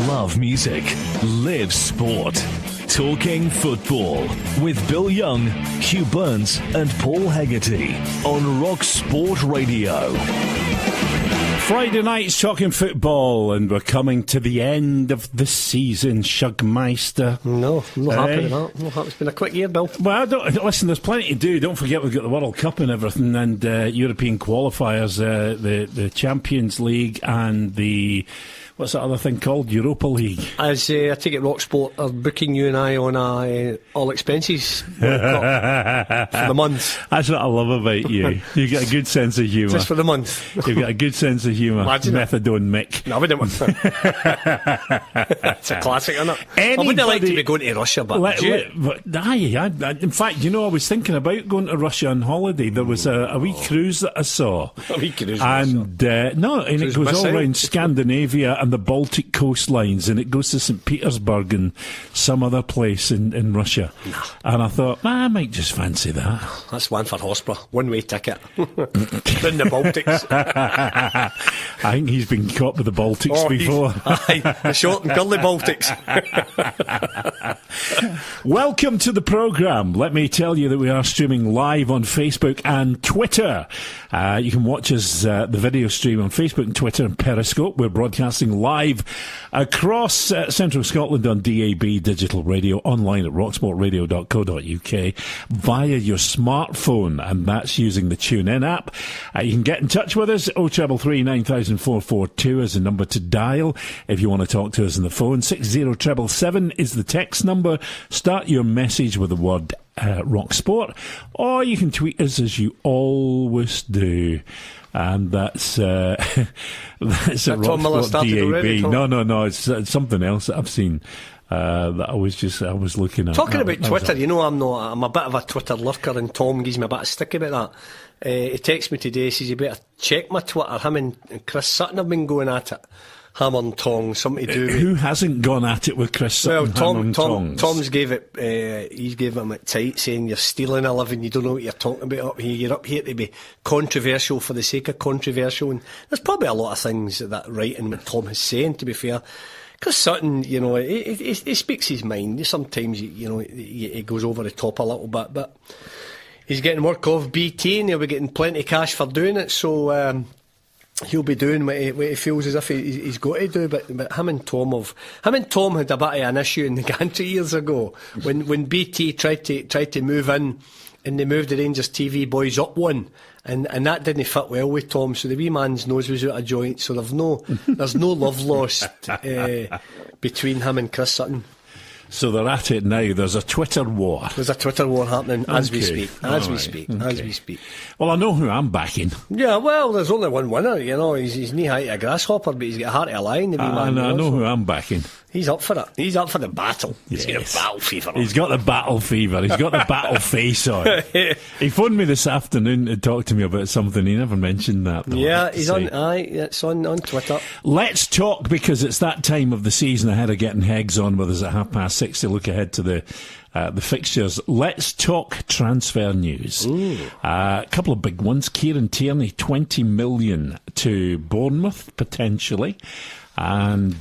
Love music. Live sport. Talking football with Bill Young, Hugh Burns and Paul Hegarty on RockSport Radio. Friday night's talking football, and we're coming to the end of the season, Shugmeister. No, I'm not happy with that. No, it's been a quick year, Bill. Well, listen, there's plenty to do. Don't forget we've got the World Cup and everything, and European qualifiers, the Champions League and the... What's that other thing called? Europa League. As I take it, RockSport are booking you and I on a all expenses World Cup for the month. That's what I love about you. You've got a good sense of humour. Just for the month. You've got a good sense of humour. Methadone Mick. No, I wouldn't want that. It's a classic, isn't it? I wouldn't like to be going to Russia, but in fact, you know, I was thinking about going to Russia on holiday. There was a wee cruise that I saw. A wee cruise? And it goes all around Scandinavia and the Baltic coastlines, and it goes to St. Petersburg and some other place in Russia. No. And I thought, I might just fancy that. That's one for Hospra. One-way ticket. In the Baltics. I think he's been caught with the Baltics before. The short and curly Baltics. Welcome to the programme. Let me tell you that we are streaming live on Facebook and Twitter. You can watch us, the video stream on Facebook and Twitter and Periscope. We're broadcasting live across central Scotland on DAB digital radio, online at rocksportradio.co.uk via your smartphone, and that's using the TuneIn app. You can get in touch with us. 0333 9442 is the number to dial if you want to talk to us on the phone. 60777 is the text number. Start your message with the word Rock Sport, or you can tweet us as you always do. And that's at RockSport DAB. No, it's something else that I've seen that I was looking at. Talking about Twitter, you know, I'm a bit of a Twitter lurker, and Tom gives me a bit of stick about that. He texts me today, says you better check my Twitter. Him and Chris Sutton have been going at it. Hammer and tongs, something to do with... Who hasn't gone at it with Chris Sutton? Well, Tom's gave it, he's gave him it tight, saying you're stealing a living, you don't know what you're talking about up here, you're up here to be controversial for the sake of controversial, and there's probably a lot of things that right in what Tom is saying, to be fair. Chris Sutton, you know, he speaks his mind. Sometimes, you know, he goes over the top a little bit, but he's getting work off BT, and he'll be getting plenty of cash for doing it, so... he'll be doing what he feels as if he's got to do, but him and Tom had a bit of an issue in the gantry years ago when BT tried to move in, and they moved the Rangers TV boys up one, and that didn't fit well with Tom, so the wee man's nose was out of joint, so there's no love lost between him and Chris Sutton. So they're at it now. There's a Twitter war. There's a Twitter war happening as we speak. As we speak. Well, I know who I'm backing. Yeah, well, there's only one winner, you know. He's knee high to a grasshopper, but he's got a heart of a lion. I know who I'm backing. He's up for it. He's up for the battle. Yes. He's got a battle fever. He's got the battle fever. He's got the battle face on. He phoned me this afternoon to talk to me about something. He never mentioned that, though. Yeah, he's on. It's on Twitter. Let's talk, because it's that time of the season ahead of getting Hegs on with us at 6:30 to look ahead to the fixtures. Let's talk transfer news. A couple of big ones. Kieran Tierney, 20 million to Bournemouth, potentially. And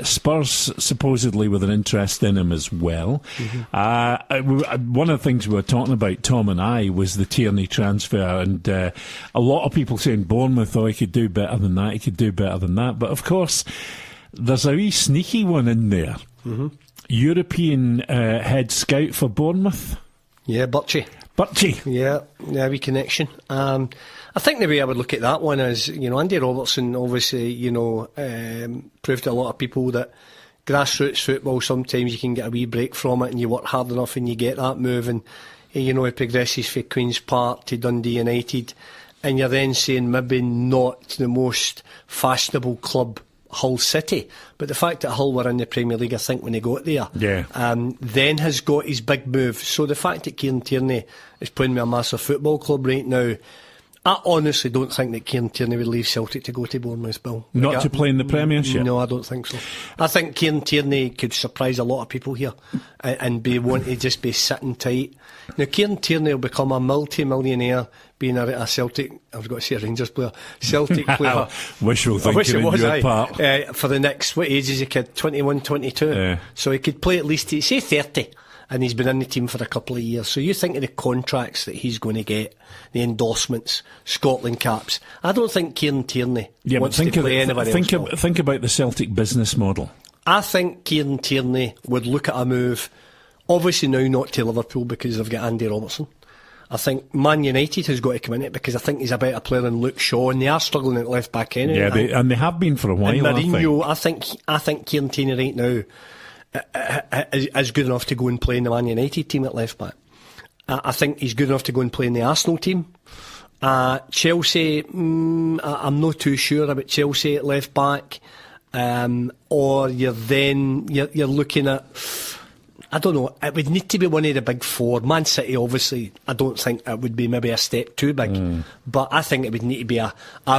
Spurs supposedly with an interest in him as well. Mm-hmm. One of the things we were talking about, Tom and I, was the Tierney transfer, and a lot of people saying Bournemouth, he could do better than that, But of course, there's a wee sneaky one in there. Mm-hmm. European head scout for Bournemouth. Yeah, Birchie. Yeah, wee connection. I think the way I would look at that one is, you know, Andy Robertson obviously, you know, proved to a lot of people that grassroots football, sometimes you can get a wee break from it and you work hard enough and you get that move, and, you know, he progresses from Queen's Park to Dundee United, and you're then saying maybe not the most fashionable club, Hull City, but the fact that Hull were in the Premier League, I think, when he got there, then has got his big move. So the fact that Kieran Tierney is playing with a massive football club right now, I honestly don't think that Kieran Tierney would leave Celtic to go to Bournemouth, Bill. Not to play in the Premiership? No, I don't think so. I think Kieran Tierney could surprise a lot of people here and be wanting to just be sitting tight. Now, Kieran Tierney will become a multi-millionaire being a Celtic, I was going to say a Rangers player, Celtic player. Wishful thinking in your part. For the next, what age is he, kid? 21, 22? Yeah. So he could play at least, say 30. And he's been in the team for a couple of years. So you think of the contracts that he's going to get, the endorsements, Scotland caps. I don't think Kieran Tierney wants to play anybody else. Think about the Celtic business model. I think Kieran Tierney would look at a move, obviously now not to Liverpool because they've got Andy Robertson. I think Man United has got to come in it because I think he's a better player than Luke Shaw, and they are struggling at left back anyway. Yeah, they have been for a while. And Mourinho, I think Kieran Tierney right now is good enough to go and play in the Man United team at left back. I think he's good enough to go and play in the Arsenal team. Chelsea, I'm not too sure about Chelsea at left back. Or you're looking at, I don't know, it would need to be one of the big four. Man City, obviously, I don't think it would be maybe a step too big. But I think it would need to be a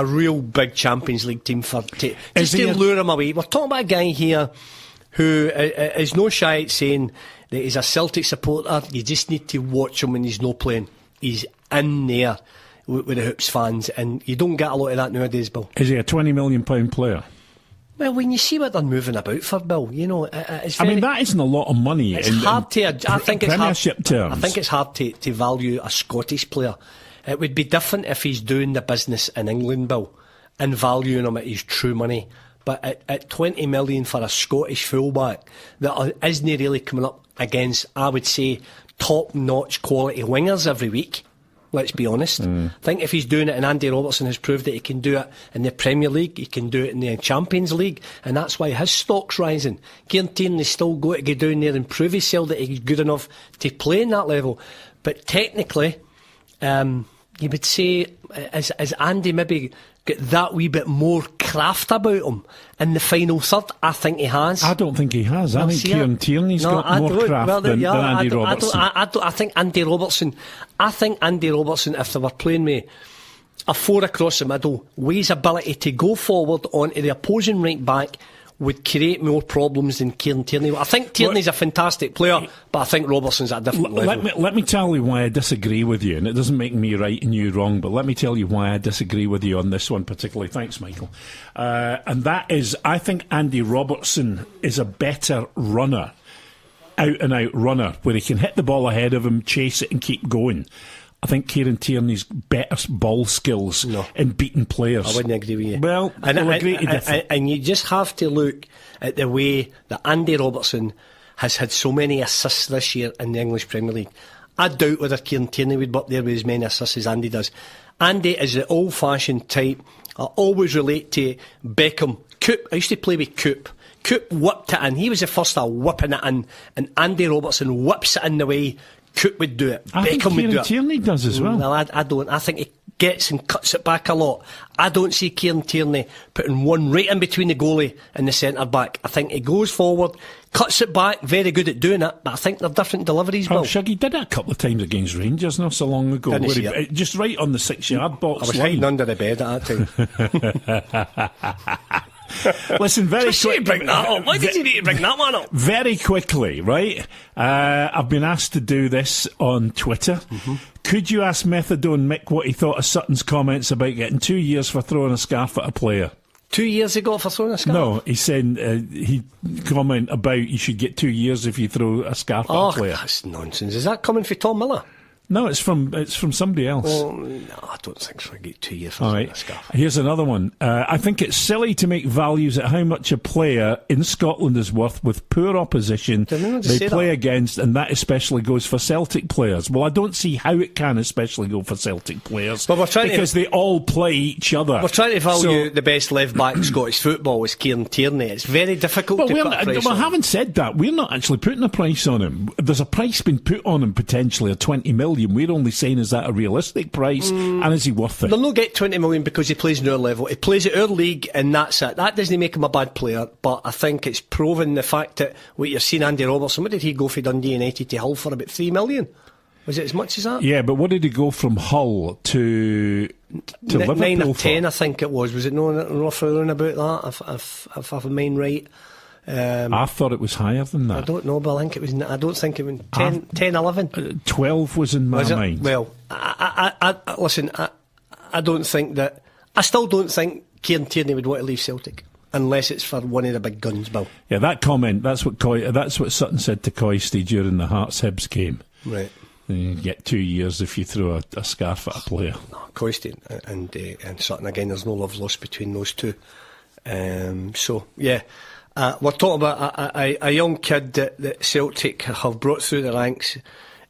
real big Champions League team just to lure him away. We're talking about a guy here who is no shy at saying that he's a Celtic supporter. You just need to watch him when he's not playing. He's in there with the Hoops fans, and you don't get a lot of that nowadays, Bill. Is he a £20 million player? Well, when you see what they're moving about for, Bill, you know, it's very, that isn't a lot of money. It's hard to. I think it's Premiership terms. I think it's hard to value a Scottish player. It would be different if he's doing the business in England, Bill, and valuing him at his true money. But at 20 million for a Scottish fullback that isn't really coming up against, I would say, top-notch quality wingers every week, let's be honest. I think if he's doing it, and Andy Robertson has proved that he can do it in the Premier League, he can do it in the Champions League, and that's why his stock's rising. Kieran Tierney's still got to go down there and prove himself that he's good enough to play in that level. But technically, you would say, as Andy maybe got that wee bit more craft about him in the final third? I think he has. I don't think he has. I think Kieran Tierney's got more craft than Andy Robertson. I think Andy Robertson, if they were playing me a four across the middle, with his ability to go forward onto the opposing right back, would create more problems than Kieran Tierney. I think Tierney's a fantastic player, but I think Robertson's at a different level. Let me tell you why I disagree with you, and it doesn't make me right and you wrong, but let me tell you why I disagree with you on this one particularly. Thanks, Michael. And that is, I think Andy Robertson is a better runner, out-and-out runner, where he can hit the ball ahead of him, chase it and keep going. I think Kieran Tierney's better ball skills in beating players. I wouldn't agree with you. Well, we'll agree to differ. And you just have to look at the way that Andy Robertson has had so many assists this year in the English Premier League. I doubt whether Kieran Tierney would be up there with as many assists as Andy does. Andy is the old-fashioned type. I always relate to Beckham. Coop. I used to play with Coop. Coop whipped it in. He was the first at whipping it in. And Andy Robertson whips it in the way Coop would do it. I think Beckham would do Kieran it. Tierney does as well. No, I don't. I think he gets and cuts it back a lot. I don't see Kieran Tierney putting one right in between the goalie and the centre back. I think he goes forward, cuts it back, very good at doing it, but I think they're different deliveries, Bill. Shuggy did it a couple of times against Rangers not so long ago. Didn't see it. Just right on the 6-yard box. I was hiding under the bed at that time. Listen, very quickly. Why did you need to bring that one up? Very quickly, right? I've been asked to do this on Twitter. Could you ask Methadone Mick what he thought of Sutton's comments about getting 2 years for throwing a scarf at a player? 2 years ago for throwing a scarf? No, he's saying he comment about you should get 2 years if you throw a scarf at a player. That's nonsense. Is that coming from Tom Miller? No, it's from somebody else. Oh, no, I don't think so. I get 2 years for a scarf. Here's another one. I think it's silly to make values at how much a player in Scotland is worth with poor opposition they play against, and that especially goes for Celtic players. Well, I don't see how it can especially go for Celtic players, because they all play each other. We're trying to value the best left back in Scottish football is Kieran Tierney. It's very difficult to put a price on. Having said that, we're not actually putting a price on him. There's a price being put on him potentially of 20 million. We're only saying, is that a realistic price, and is he worth it? They'll not get 20 million because he plays in our level. He plays at our league, and that's it. That doesn't make him a bad player, but I think it's proven the fact that what you're seeing Andy Robertson, what did he go for Dundee United to Hull for, about 3 million? Was it as much as that? Yeah, but what did he go from Hull to Liverpool 9 or 10, for? I think it was. Was it no further about that? If I mind right. I thought it was higher than that. I don't know, but I don't think it was 10, 11. 12 was in my mind. Well, listen, I don't think that. I still don't think Kieran Tierney would want to leave Celtic unless it's for one of the big guns, Bill. Yeah, that comment. That's what Sutton said to Coisty during the Hearts-Hibs game. Right. You get 2 years if you throw a scarf at a player. No, Coisty and Sutton again. There's no love lost between those two. So yeah. We're talking about a young kid that Celtic have brought through the ranks.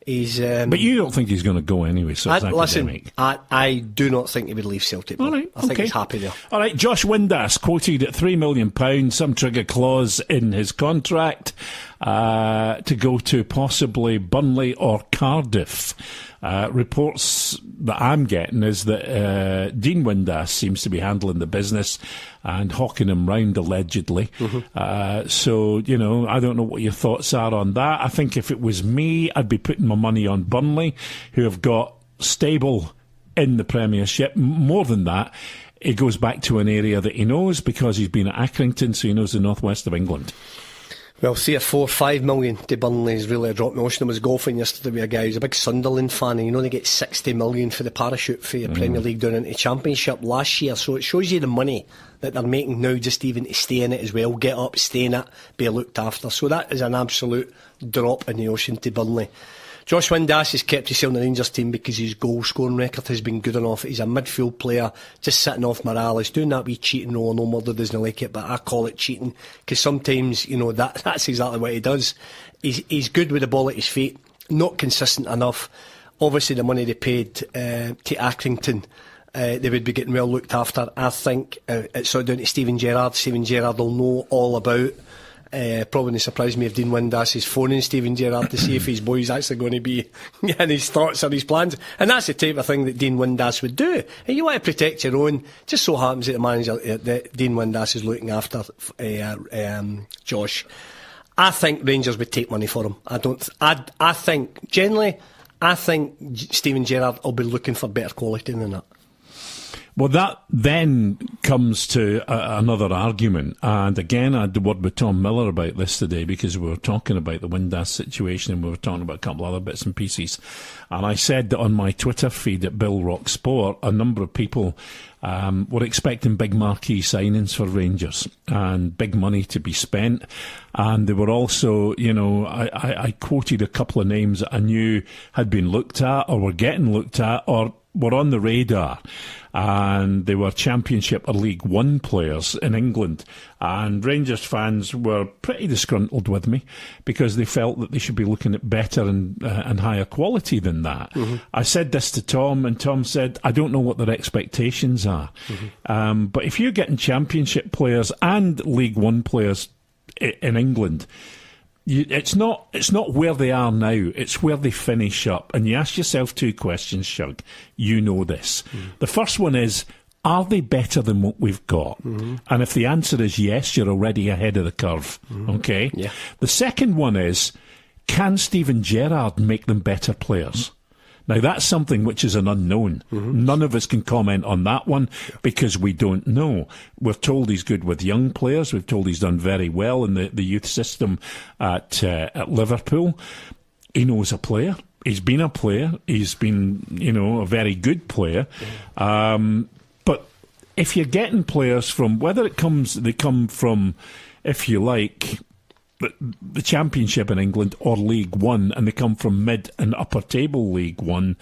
He's, but you don't think he's going to go anyway, so it's academic. Listen, I do not think he would leave Celtic. All right, I think he's happy there. All right, Josh Windass quoted at £3 million, some trigger clause in his contract to go to possibly Burnley or Cardiff. Reports that I'm getting is that Dean Windass seems to be handling the business and hawking him round allegedly. So, I don't know what your thoughts are on that. I think if it was me, I'd be putting my money on Burnley, who have got stable in the Premiership. More than that, he goes back to an area that he knows because he's been at Accrington, so he knows the northwest of England. Well, 3 or 4, 5 million to Burnley is really a drop in the ocean. I was golfing yesterday with a guy who's a big Sunderland fan, and they get 60 million for the parachute for your Premier League down into Championship last year. So it shows you the money that they're making now just even to stay in it as well. Get up, stay in it, be looked after. So that is an absolute drop in the ocean to Burnley. Josh Windass has kept himself in the Rangers team because his goal scoring record has been good enough. He's a midfield player, just sitting off morale. He's doing that wee cheating role. No Murdo doesn't like it, but I call it cheating because sometimes, that's exactly what he does. He's good with the ball at his feet, not consistent enough. Obviously, the money they paid to Accrington, they would be getting well looked after. I think it's sort of down to Steven Gerrard. Steven Gerrard will know all about. Probably wouldn't surprise me if Dean Windass is phoning Steven Gerrard to see if his boy's actually going to be in his thoughts or his plans. And that's the type of thing that Dean Windass would do. And you want to protect your own. Just so happens that the manager that Dean Windass is looking after Josh. I think Rangers would take money for him. I think Steven Gerrard will be looking for better quality than that. Well, that then comes to another argument. And again, I had the word with Tom Miller about this today because we were talking about the Windass situation and we were talking about a couple of other bits and pieces. And I said that on my Twitter feed at Bill Rocksport, a number of people were expecting big marquee signings for Rangers and big money to be spent. And they were also, I quoted a couple of names that I knew had been looked at or were getting looked at or were on the radar. And they were Championship or League One players in England. And Rangers fans were pretty disgruntled with me because they felt that they should be looking at better and higher quality than that. I said this to Tom, and Tom said, I don't know what their expectations are. But if you're getting Championship players and League One players in England, it's not where they are now, it's where they finish up. And you ask yourself two questions, Shug. You know this. The first one is, are they better than what we've got? And if the answer is yes, you're already ahead of the curve. Okay? Yeah. The second one is, can Steven Gerrard make them better players? Now, that's something which is an unknown. None of us can comment on that one because we don't know. We're told he's good with young players. We've told he's done very well in the youth system at Liverpool. He knows a player. He's been a player. He's been, a very good player. But if you're getting players from, they come from, if you like, the Championship in England or League One, and they come from mid and upper table League One,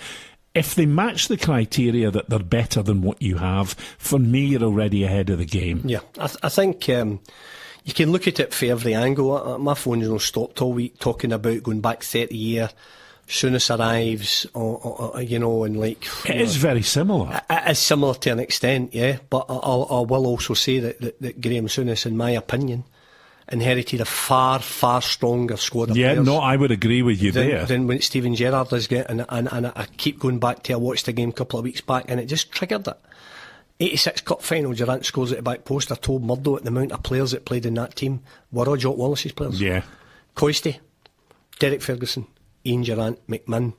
if they match the criteria that they're better than what you have, for me, you're already ahead of the game. Yeah, I think you can look at it from every angle. My phone's stopped all week talking about going back 30 years. Souness arrives, and like... It is very similar. It is similar to an extent, yeah, but I will also say that Graham Souness, in my opinion, inherited a far, far stronger squad of players. Yeah, no, I would agree with you there. Than when Steven Gerrard is getting, and I keep going back to, I watched the game a couple of weeks back, and it just triggered it. 86 Cup final, Durant scores at the back post. I told Murdo at the amount of players that played in that team were all Jock Wallace's players. Yeah. Coisty, Derek Ferguson, Ian Durant, McMahon,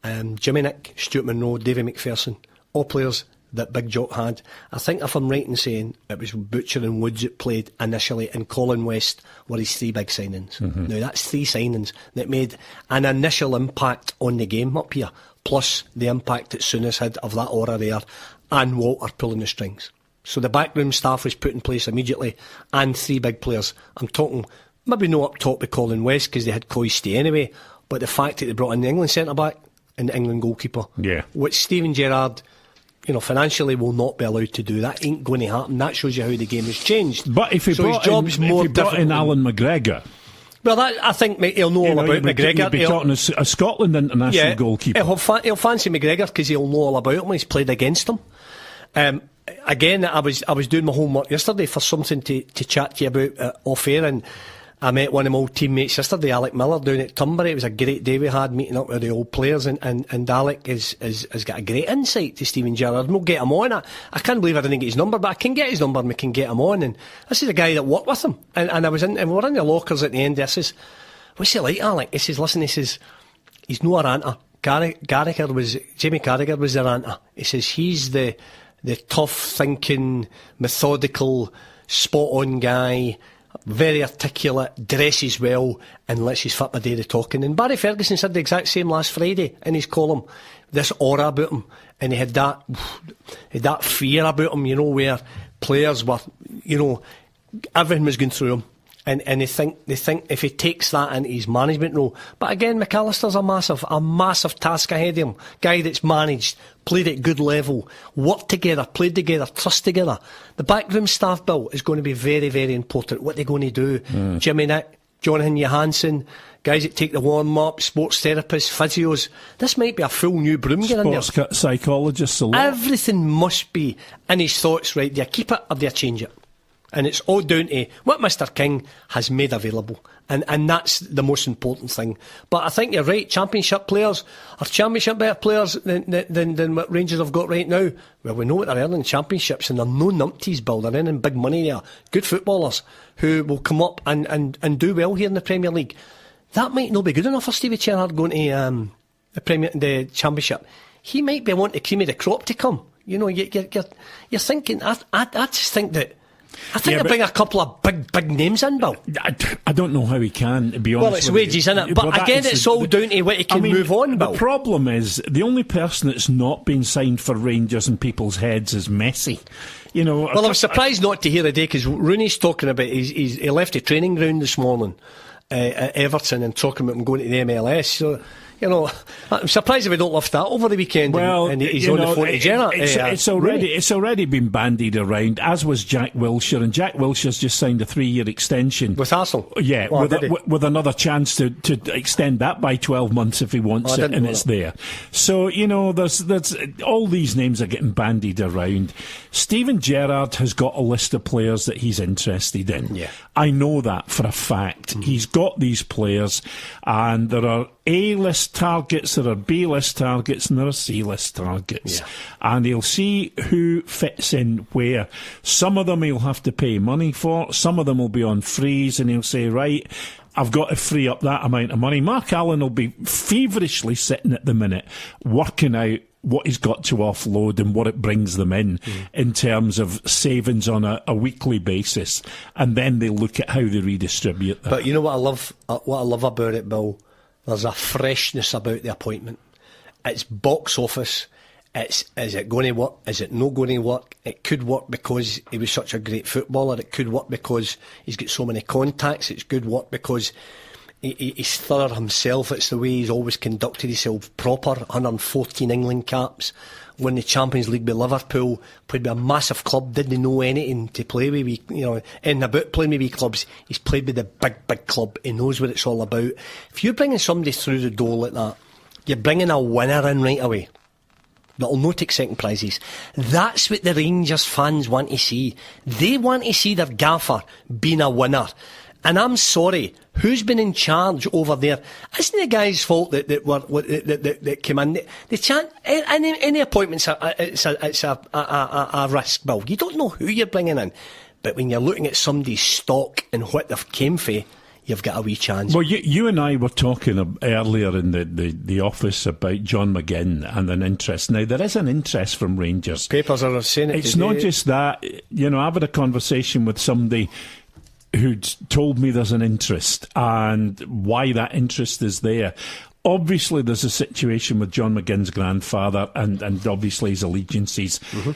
Jimmy Nick, Stuart Monroe, Davy McPherson, all players that Big Jock had. I think if I'm right in saying it was Butcher and Woods that played initially, and Colin West were his 3 big signings. Now that's 3 signings that made an initial impact on the game up here, plus the impact that Souness had of that aura there, and Walter pulling the strings. So the backroom staff was put in place immediately, and 3 big players. I'm talking maybe not up top with Colin West because they had Coisty anyway, but the fact that they brought in the England centre-back and the England goalkeeper, which Steven Gerrard, financially will not be allowed to do. That ain't going to happen. That shows you how the game has changed. But if he brought in Alan McGregor, well, I think he'll know all about McGregor. He'll be talking a Scotland international goalkeeper. He'll fancy McGregor because he'll know all about him. He's played against him. Again, I was doing my homework yesterday for something to chat to you about off air, and I met one of my old teammates yesterday, Alec Miller, down at Tunbury. It was a great day we had meeting up with the old players, and Alec has got a great insight to Steven Gerrard. We'll get him on. I can't believe I didn't get his number, but I can get his number and we can get him on. And this is a guy that worked with him. And we were in the lockers at the end. I says, "What's he like, Alec?" He says, "Listen," he says, "he's no a ranter. Jamie Carragher was the ranter." He says, "He's the tough thinking, methodical, spot on guy, very articulate, dresses well, and lets his fit my day to talking." And Barry Ferguson said the exact same last Friday in his column. This aura about him, and he had that fear about him, where players were, everything was going through him. And they think if he takes that into his management role. But again, McAllister's a massive task ahead of him. Guy that's managed, played at good level, worked together, played together, trust together. The backroom staff, Bill, is going to be very, very important. What they're going to do. Jimmy Nick, Jonathan Johansson, guys that take the warm-up, sports therapists, physios. This might be a full new broom getting in there. Sports psychologists, a lot. Everything must be in his thoughts, right? Do you keep it or do you change it? And it's all down to what Mr. King has made available. And that's the most important thing. But I think you're right, Championship players are Championship better players than what Rangers have got right now. Well, we know what they're earning in Championships, and they're no numpties, Bill. They're earning big money there. Good footballers who will come up and do well here in the Premier League. That might not be good enough for Stevie Gerrard going to the Championship. He might be wanting the cream of the crop to come. You're thinking, I just think that I think they bring a couple of big names in, Bill. I don't know how he can, to be honest. Well, it's wages, isn't it? But again, it's all down to what he can move on, Bill. The problem is, the only person that's not been signed for Rangers in people's heads is Messi. Well, I was surprised not to hear today, because Rooney's talking about he left the training ground this morning at Everton and talking about him going to the MLS. So, I'm surprised if we don't lift that over the weekend. Well, and he's on the phone to Gerrard. It's already been bandied around, as was Jack Wilshere, and Jack Wilshere's just signed a 3-year extension with Arsenal. Yeah, with another chance to extend that by 12 months if he wants it, and it's there. So there's all these names are getting bandied around. Steven Gerrard has got a list of players that he's interested in. Yeah, I know that for a fact. He's got these players, and there are A-list targets, there are B-list targets, and there are C-list targets. Yeah. And he'll see who fits in where. Some of them he'll have to pay money for, some of them will be on freeze, and he'll say, right, I've got to free up that amount of money. Mark Allen will be feverishly sitting at the minute, working out what he's got to offload and what it brings them in terms of savings on a weekly basis, and then they look at how they redistribute that. But you know what I love about it, Bill? There's a freshness about the appointment. It's box office. Is it going to work? Is it not going to work? It could work because he was such a great footballer. It could work because he's got so many contacts. It's good work because he's thorough himself. It's the way he's always conducted himself proper. 114 England caps. Won the Champions League with Liverpool. Played with a massive club. Didn't know anything to play with. In about playing with wee clubs, he's played with the big club. He knows what it's all about. If you're bringing somebody through the door like that, you're bringing a winner in right away that'll not take second prizes. That's what the Rangers fans want to see. They want to see their gaffer being a winner. And I'm sorry, who's been in charge over there? Isn't the guy's fault that came in? They chant any appointments. It's a risk, Bill. You don't know who you're bringing in, but when you're looking at somebody's stock and what they've came for, you've got a wee chance. Well, you and I were talking earlier in the office about John McGinn and an interest. Now, there is an interest from Rangers. Papers are saying it. It's today. not just that. I've had a conversation with somebody who'd told me there's an interest and why that interest is there. Obviously, there's a situation with John McGinn's grandfather and obviously his allegiances. Mm-hmm.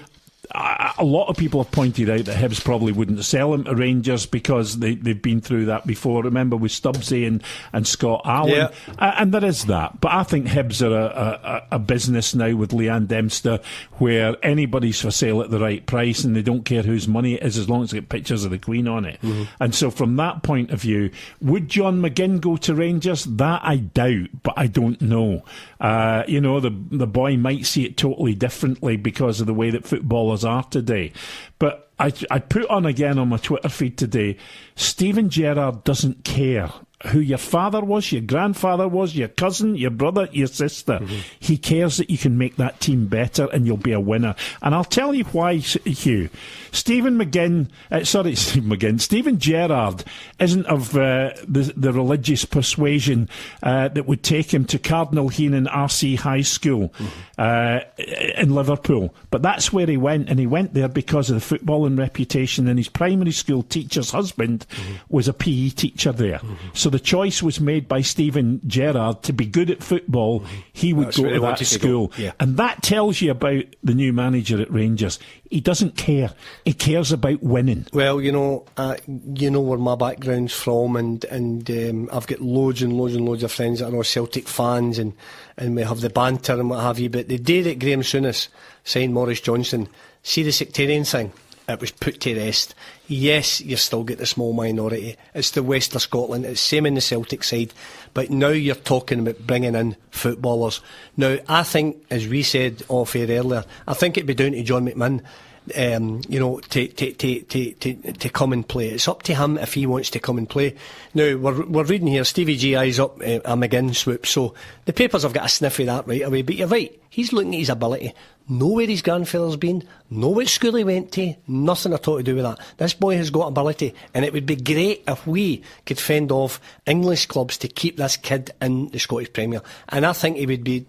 A lot of people have pointed out that Hibs probably wouldn't sell him to Rangers because they've been through that before. Remember with Stubbsy and Scott Allen. Yeah. And there is that. But I think Hibs are a business now with Leanne Dempster where anybody's for sale at the right price and they don't care whose money it is as long as they get pictures of the Queen on it. Mm-hmm. And so from that point of view, would John McGinn go to Rangers? That I doubt, but I don't know. The boy might see it totally differently because of the way that footballers are today. But I put on again on my Twitter feed today, Steven Gerrard doesn't care who your father was, your grandfather was, your cousin, your brother, your sister. Mm-hmm. He cares that you can make that team better and you'll be a winner. And I'll tell you why, Hugh. Steven Gerrard isn't of the religious persuasion that would take him to Cardinal Heenan RC High School in Liverpool. But that's where he went, and he went there because of the footballing reputation, and his primary school teacher's husband was a PE teacher there. So the choice was made by Steven Gerrard to be good at football. He would go to that school. Yeah. And that tells you about the new manager at Rangers. He doesn't care. He cares about winning. Well, where my background's from, and I've got loads and loads and loads of friends that are all Celtic fans, and we have the banter and what have you. But the day that Graham Souness signed Maurice Johnson, see the sectarian thing, it was put to rest. Yes, you've still got the small minority. It's the west of Scotland. It's same in the Celtic side. But now you're talking about bringing in footballers. Now, I think, as we said off air earlier, I think it'd be down to John McMahon, to come and play. It's up to him if he wants to come and play. Now, we're reading here, Stevie G eyes up a McGinn swoop. So the papers have got a sniff of that right away. But you're right. He's looking at his ability. Know where his grandfather's been, know what school he went to, nothing at all to do with that. This boy has got ability, and it would be great if we could fend off English clubs to keep this kid in the Scottish Premier. And I think he would be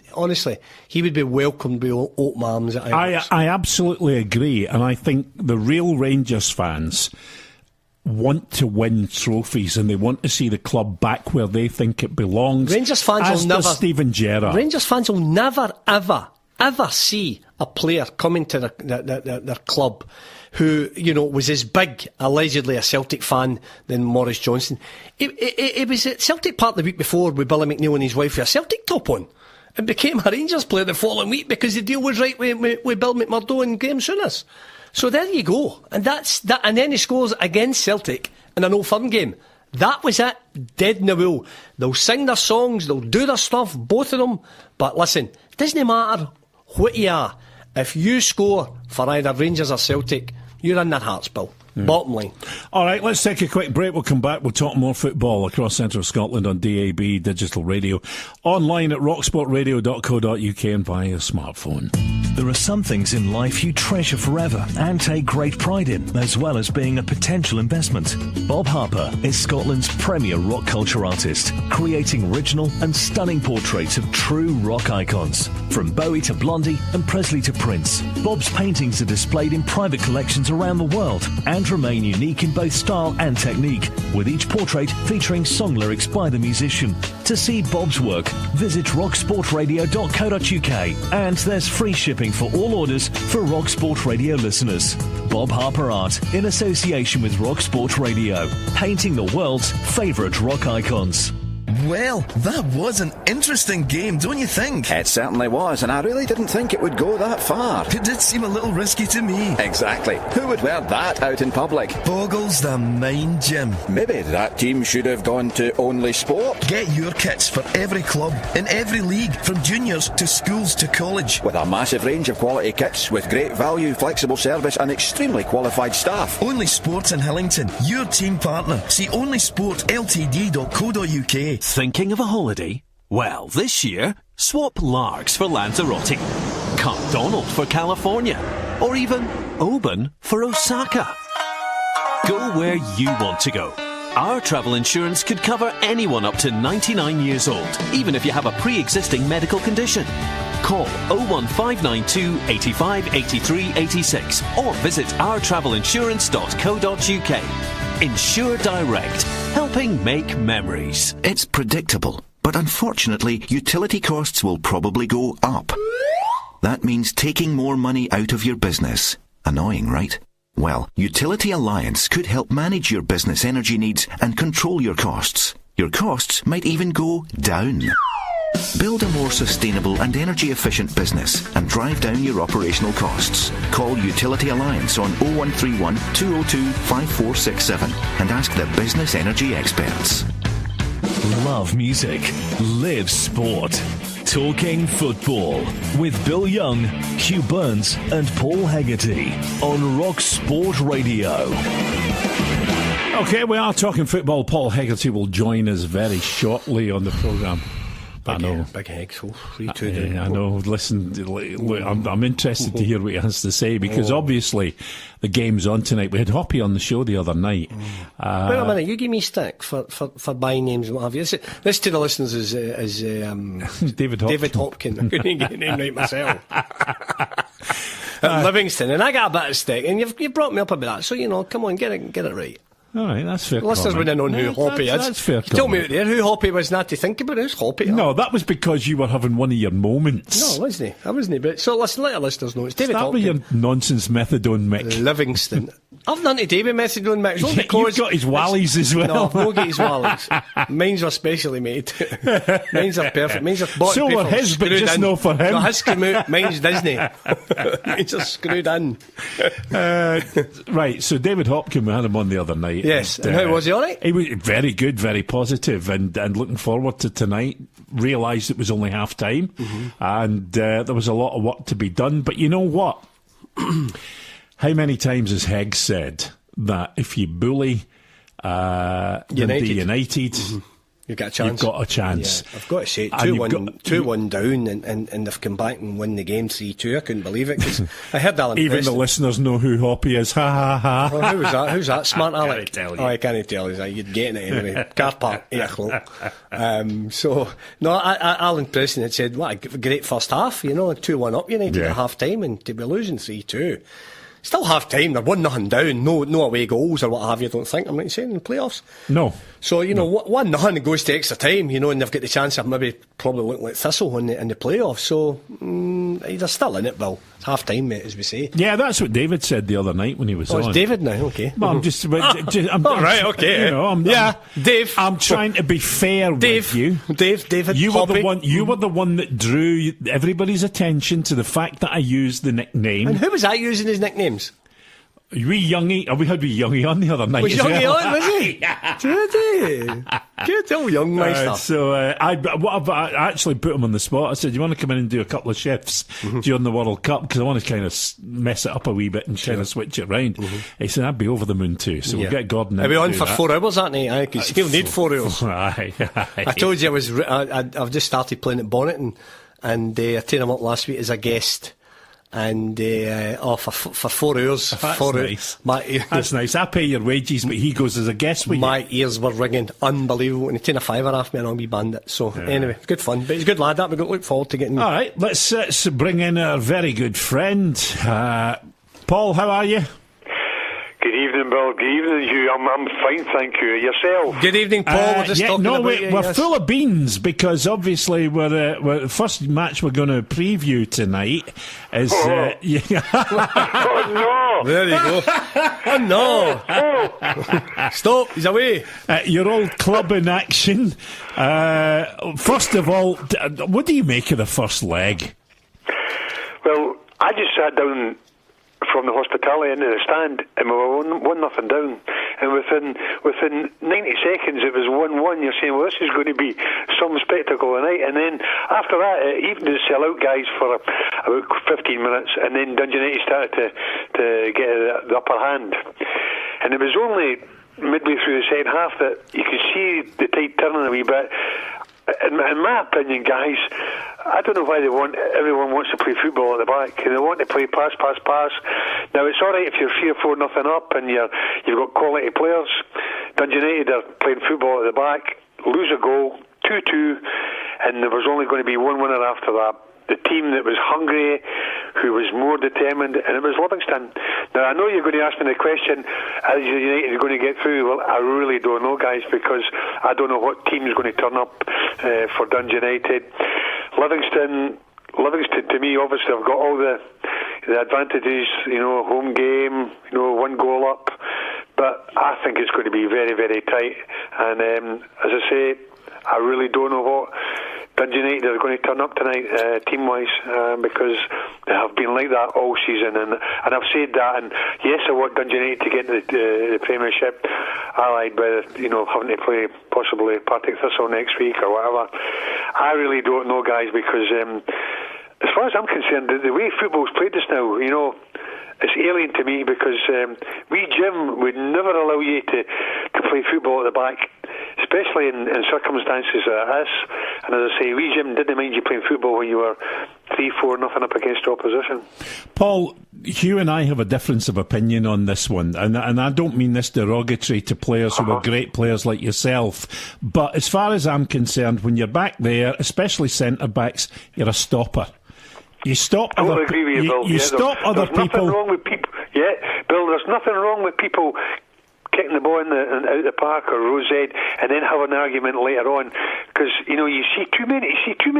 welcomed with open arms. I absolutely agree, and I think the real Rangers fans want to win trophies and they want to see the club back where they think it belongs. Rangers fans Steven Gerrard. Rangers fans will never, ever see a player coming to their club who, was as big, allegedly, a Celtic fan than Maurice Johnson. It was at Celtic Park the week before with Billy McNeil and his wife with a Celtic top on, and became a Rangers player the following week because the deal was right with Bill McMurdo and Graham Souness. So there you go. And that's that. And then he scores against Celtic in an Old Firm game. That was it. Dead in the wool. They'll sing their songs, they'll do their stuff, both of them. But listen, it doesn't matter what you are. If you score for either Rangers or Celtic, you're in their hearts, Bill. Bottom line. All right, let's take a quick break. We'll come back. We'll talk more football across Central Scotland on DAB, digital radio, online at rocksportradio.co.uk and via your smartphone. There are some things in life you treasure forever and take great pride in, as well as being a potential investment. Bob Harper is Scotland's premier rock culture artist, creating original and stunning portraits of true rock icons. From Bowie to Blondie and Presley to Prince, Bob's paintings are displayed in private collections around the world and remain unique in both style and technique, with each portrait featuring song lyrics by the musician. To see Bob's work, visit rocksportradio.co.uk, and there's free shipping for all orders for RockSport Radio listeners. Bob Harper Art, in association with RockSport Radio, painting the world's favourite rock icons. Well, that was an interesting game, don't you think? It certainly was, and I really didn't think it would go that far. It did seem a little risky to me. Exactly. Who would wear that out in public? Boggles the mind, Jim. Maybe that team should have gone to Only Sport. Get your kits for every club, in every league, from juniors to schools to college. With a massive range of quality kits, with great value, flexible service and extremely qualified staff. Only Sports in Hillington, your team partner. See onlysportltd.co.uk. Thinking of a holiday? Well, this year, swap Largs for Lanzarote, Cardonald for California, or even Oban for Osaka. Go where you want to go. Our travel insurance could cover anyone up to 99 years old, even if you have a pre-existing medical condition. Call 01592 85 83 86 or visit ourtravelinsurance.co.uk. Insure Direct, helping make memories. It's predictable, but unfortunately, utility costs will probably go up. That means taking more money out of your business. Annoying, right? Well, Utility Alliance could help manage your business energy needs and control your costs. Your costs might even go down. Build a more sustainable and energy-efficient business and drive down your operational costs. Call Utility Alliance on 0131 202 5467 and ask the business energy experts. Love music, live sport. Talking Football with Bill Young, Hugh Burns and Paul Hegarty on RockSport Radio. Okay, we are talking football. Paul Hegarty will join us very shortly on the programme. I know. Big Hegs, I know. Listen, I'm interested to hear what he has to say because obviously the game's on tonight. We had Hoppy on the show the other night. Wait a minute, you give me stick for buying names and what have you. This to the listeners is David Hopkin. David Hopkin. I couldn't get the name right myself. Livingston, and I got a bit of stick, and you've brought me up about that. So come on, get it right. All right, that's fair. Listeners wouldn't know who Hoppy is. That's fair. Tell me out there who Hoppy was, not to think about. Who's Hoppy? No, that was because you were having one of your moments. No, I wasn't. But so listen, let our listeners know. It's David Start Hopkin. with your nonsense methadone mix. Livingston. I've none to do with methadone mix. You've got his Wallies as well. No, I've not got his Wallies. Mine's are specially made. Mine's are perfect. Mine's are bought. So were his, but just no for him. No, his came out. Mine's Disney. Mine's are screwed in. Right, so David Hopkin, we had him on the other night. Yes, and how was he, all right? He was very good, very positive, and looking forward to tonight. Realised it was only half time, and there was a lot of work to be done. But you know what? How many times has Heggs said that if you bully United, you've got a chance. You've got a chance. Yeah, I've got to say, 2-1 down, and they've come back and won the game 3-2. I couldn't believe it, because I heard Alan Even Preston. the listeners know who Hoppy is. Ha ha ha. Oh, who was that? Who's that? Smart Alec? I can't tell you. Oh, I can't tell you. You'd get it anyway. Car park, 8 o'clock. Alan Preston had said, what a great first half, 2-1 up United at half time, and to be losing 3-2. Still half time, they're 1-0 down, no away goals or what have you, I don't think. I'm not saying in the playoffs. No. So, 1-0 goes to extra time, and they've got the chance of maybe probably looking like Thistle in the playoffs. So, they're still in it, Bill. It's half time, mate, as we say. Yeah, that's what David said the other night when he was on. Oh, it's David now, okay. Well, I'm just right, okay. Dave. I'm trying to be fair with you. David. You were the one that drew everybody's attention to the fact that I used the nickname. And who was I using his nicknames? We had wee Youngie on the other night. Was Youngie on, was he? Yeah. Good old young meister. So I actually put him on the spot. I said, "You want to come in and do a couple of shifts during the World Cup, because I want to kind of mess it up a wee bit and kind of switch it round." He said, "I'd be over the moon too." So we'll get Gordon. He'll be on for 4 hours that night. Because he'll need 4 hours. Aye. I told you I've just started playing at Bonnet, and I turned him up last week as a guest. And for 4 hours. That's 4 nice. Hours. That's nice. I pay your wages, but he goes as a guest with you. My ears were ringing, unbelievable. And he took a $5 off me and I'll be bandit. So anyway, good fun. But he's a good lad. That we got to look forward to getting. All right, let's bring in our very good friend, Paul. How are you? Good evening, Bill. Good evening, Hugh. I'm fine, thank you. Yourself? Good evening, Paul. We're just talking about you. We're full of beans because obviously we're the first match we're going to preview tonight is. Oh no! There you go. Oh no! Stop! He's away. Your old club in action. First of all, what do you make of the first leg? Well, I just sat down from the hospitality into the stand, and we were 1-0 down. And within 90 seconds, it was 1-1. You're saying, well, this is going to be some spectacle tonight. And then after that, even the sell-out guys for about 15 minutes, and then Dundee United started to get the upper hand. And it was only midway through the second half that you could see the tide turning a wee bit. In my opinion, guys, I don't know why everyone wants to play football at the back. They want to play pass. Now, it's all right if you're 3 or 4-0 up and you've got quality players, Dundee United are playing football at the back, lose a goal, 2-2, and there was only going to be one winner after that. The team that was hungry, who was more determined, and it was Livingston. Now, I know you're going to ask me the question, is United going to get through? Well, I really don't know, guys, because I don't know what team is going to turn up for Dundee United. Livingston, to me, obviously, have got all the advantages, home game, one goal up, but I think it's going to be very, very tight. And as I say, I really don't know what Dundee United are going to turn up tonight, team-wise, because they have been like that all season, and I've said that. And yes, I want Dundee United to get into the Premiership, allied with having to play possibly Partick Thistle next week or whatever. I really don't know, guys, because as far as I'm concerned, the way football's played just now, it's alien to me, because we Jim would never allow you to play football at the back, especially in circumstances like this. And as I say, we Jim didn't mind you playing football when you were 3-4-0 up against opposition. Paul, Hugh and I have a difference of opinion on this one, and I don't mean this derogatory to players who are great players like yourself, but as far as I'm concerned, when you're back there, especially centre-backs, you're a stopper. You stop other people. You stop other people. Nothing wrong with people. Yeah, Bill. There's nothing wrong with people kicking the ball out the park or Rosehead and then have an argument later on, because you see too many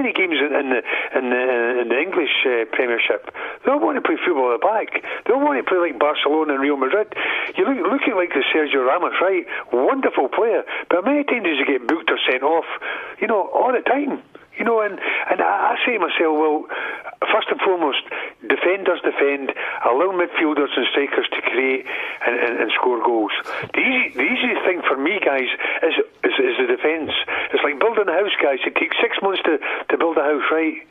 games in the English Premiership. They don't want to play football at the back. They don't want to play like Barcelona and Real Madrid. You look at like the Sergio Ramos, right? Wonderful player, but many times does he get booked or sent off? All the time. And I say to myself, well, first and foremost, defenders defend, allow midfielders and strikers to create and score goals. The easy thing for me, guys, is the defence. It's like building a house, guys. It takes 6 months to build a house, right?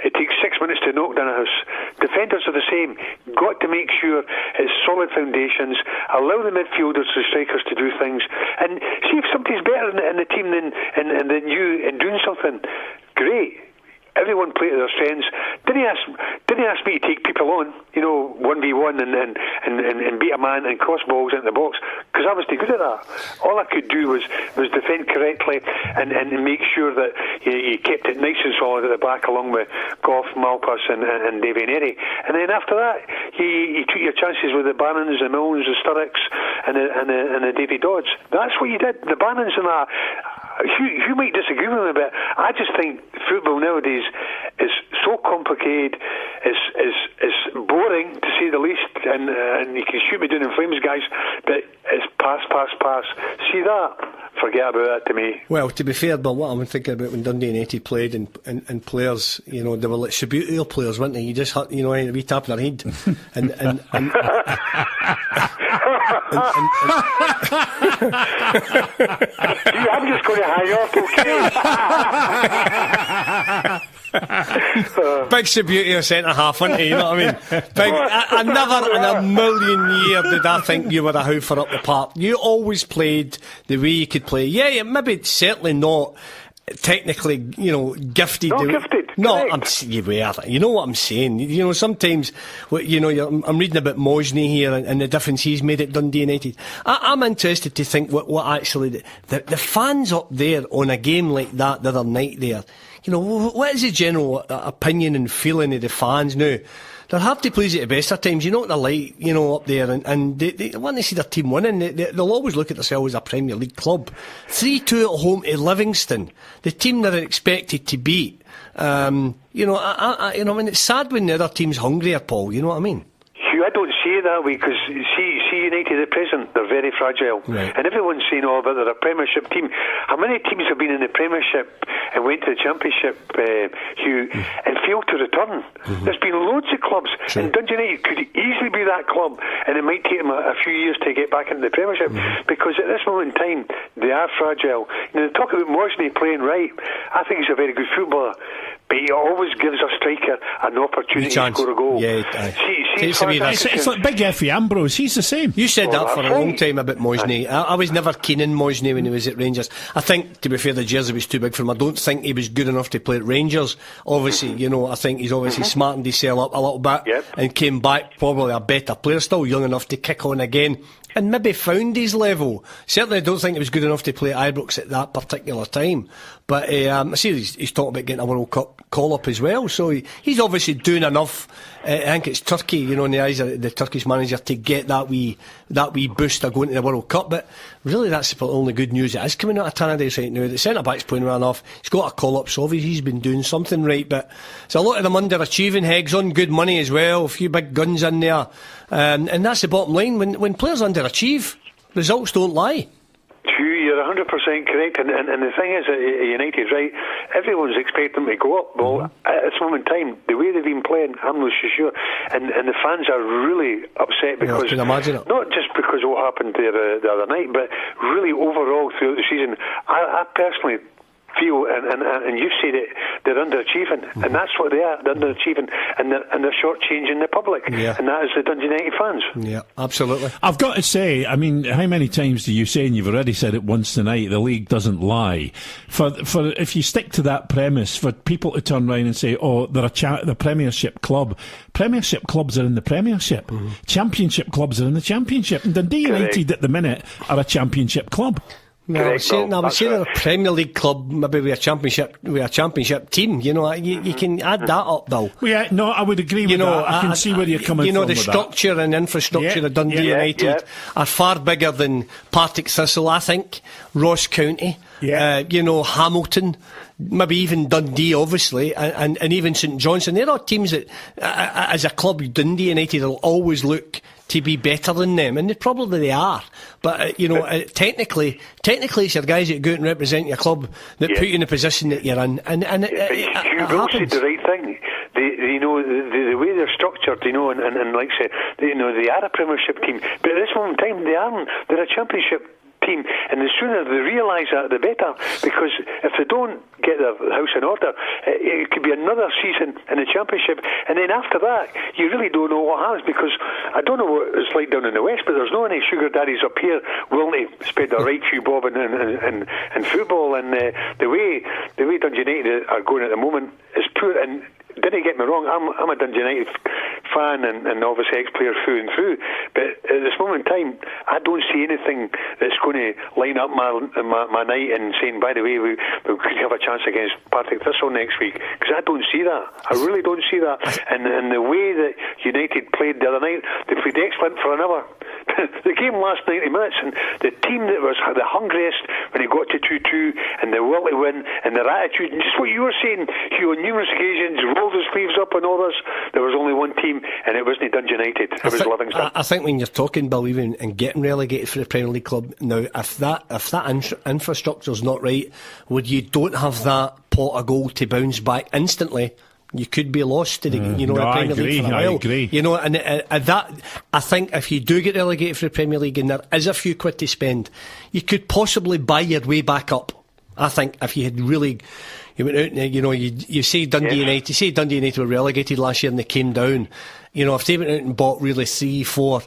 It takes 6 minutes to knock down a house. Defenders are the same. Got to make sure it's solid foundations. Allow the midfielders and strikers to do things, and see if somebody's better in the team than you in doing something. Great. Everyone play to their strengths. Didn't ask me to take people on, 1v1 and beat a man and cross balls into the box, because I was too good at that. All I could do was defend correctly and make sure that you kept it nice and solid at the back, along with Gough, Malpas and Davy Neri. And then after that, you took your chances with the Bannons, the Milnes, the Sturrocks and the Davy Dodds. That's what you did. The Bannons and that. Hugh might disagree with me, but I just think football nowadays is so complicated, it's boring to say the least, and you can shoot me down in flames, guys, but it's pass. See that? Forget about that to me. Well, to be fair, Bill, what I'm thinking about when Dundee United played and players, they were like Subbuteo players, weren't they? You just had, a wee tap in their head. I'm just going to hang up, okay? Big Subbuteo centre-half, wasn't he? You know what I mean? I never in a million years did I think you were a hoofer up the park. You always played the way you could play. Yeah, maybe certainly not technically, gifted. Not gifted. No, you were. You know what I'm saying. Sometimes, I'm reading about Mosney here and the difference he's made at Dundee United. I'm interested to think what actually the fans up there on a game like that the other night there. What is the general opinion and feeling of the fans now? They're hard to please at the best of times. You know what they're like, up there, and they when they see their team winning, they'll always look at themselves as a Premier League club. 3-2 at home to Livingston, the team they're expected to beat. It's sad when the other team's hungrier, Paul. You know what I mean? Hugh, I don't see it that way, because see United at present, they're very fragile, right. And everyone's saying, but they're a Premiership team. How many teams have been in the Premiership and went to the Championship, Hugh, and failed to return? Mm-hmm. There's been loads of clubs, and Dundee United could easily be that club, and it might take them a few years to get back into the Premiership, because at this moment in time, they are fragile. They talk about Mosney playing right. I think he's a very good footballer, but he always gives a striker an opportunity to score a goal. Yeah, it's like Big Effie Ambrose. He's the same. You said that for a long time about Mosney. I was never keen on Mosney when he was at Rangers. I think, to be fair, the jersey was too big for him. I don't think he was good enough to play at Rangers. Obviously, I think he's obviously smartened himself up a little bit and came back probably a better player. Still young enough to kick on again maybe found his level. Certainly I don't think he was good enough to play at Ibrox at that particular time. But I see he's talking about getting a World Cup call-up as well, so he's obviously doing enough. I think it's Turkey, you know, in the eyes of the Turkish manager, to get that wee boost of going to the World Cup. But really that's the only good news that is coming out of Tannadice right now. The centre-back's playing well enough, he's got a call-up, so obviously he's been doing something right. But it's a lot of them underachieving. Heg's on good money as well, a few big guns in there. And that's the bottom line. When players underachieve, results don't lie. Hugh, you're 100% correct, and the thing is, United, right, everyone's expecting them to go up. Well, at this moment in time, the way they've been playing, I'm not so sure, and the fans are really upset because, I can imagine it. Not just because of what happened there the other night, but really overall throughout the season. I personally feel, and you've said it, they're underachieving, and that's what they are. They're underachieving, and they're shortchanging the public, and that is the Dundee United fans. Yeah, absolutely. I've got to say, I mean, how many times do you say, and you've already said it once tonight, the league doesn't lie? For if you stick to that premise, for people to turn around and say, oh, they're the Premiership club. Premiership clubs are in the Premiership. Championship clubs are in the Championship. And Dundee United at the minute are a Championship club. No, I was saying they're a Premier League club, maybe with a championship team. You know, you can add that up, though. Yeah, no, I would agree with that. I can see where you're coming from. You know, the with structure that. and infrastructure of Dundee United are far bigger than Partick Thistle, I think. Ross County, you know, Hamilton, maybe even Dundee, obviously, and even St Johnstone. There are teams that, as a club, Dundee United will always look to be better than them, and they are. But you know, technically, it's your guys that go out and represent your club that put you in the position that you're in. And you will say the right thing. You know, the way they're structured, you know, and like I said, you know, they are a Premiership team, but at this moment in time, they aren't. They're a Championship team, and the sooner they realise that, the better, because if they don't get their house in order, it could be another season in the Championship, and then after that you really don't know what happens, because I don't know what it's like down in the West, but there's no any sugar daddies up here willing to spend a right few bob in football, and the way Dundee United are going at the moment is poor. And didn't get me wrong, I'm a Dundee United fan and obviously ex-player through and through, but at this moment in time I don't see anything that's going to line up my night and saying, by the way, we could have a chance against Partick Thistle next week, because I don't see that. I really don't see that. And the way that United played the other night, they played excellent for an hour. The game last 90 minutes, and the team that was the hungriest when it got to 2-2, and the will to win, and their attitude, and just what you were saying, Hugh, on numerous occasions, rolled his sleeves up and all this, there was only one team, and it wasn't Dundee United, it was Livingston. I think when you're talking, Bill, even and getting relegated for the Premier League club, now, if that infrastructure's not right, where you don't have that pot of gold to bounce back instantly, you could be lost to the the Premier League for a while. I agree. You know, and that, I think if you do get relegated for the Premier League and there is a few quid to spend, you could possibly buy your way back up. I think if you had really, you went out and you say Dundee United, Dundee United were relegated last year and they came down. You know, if they went out and bought really four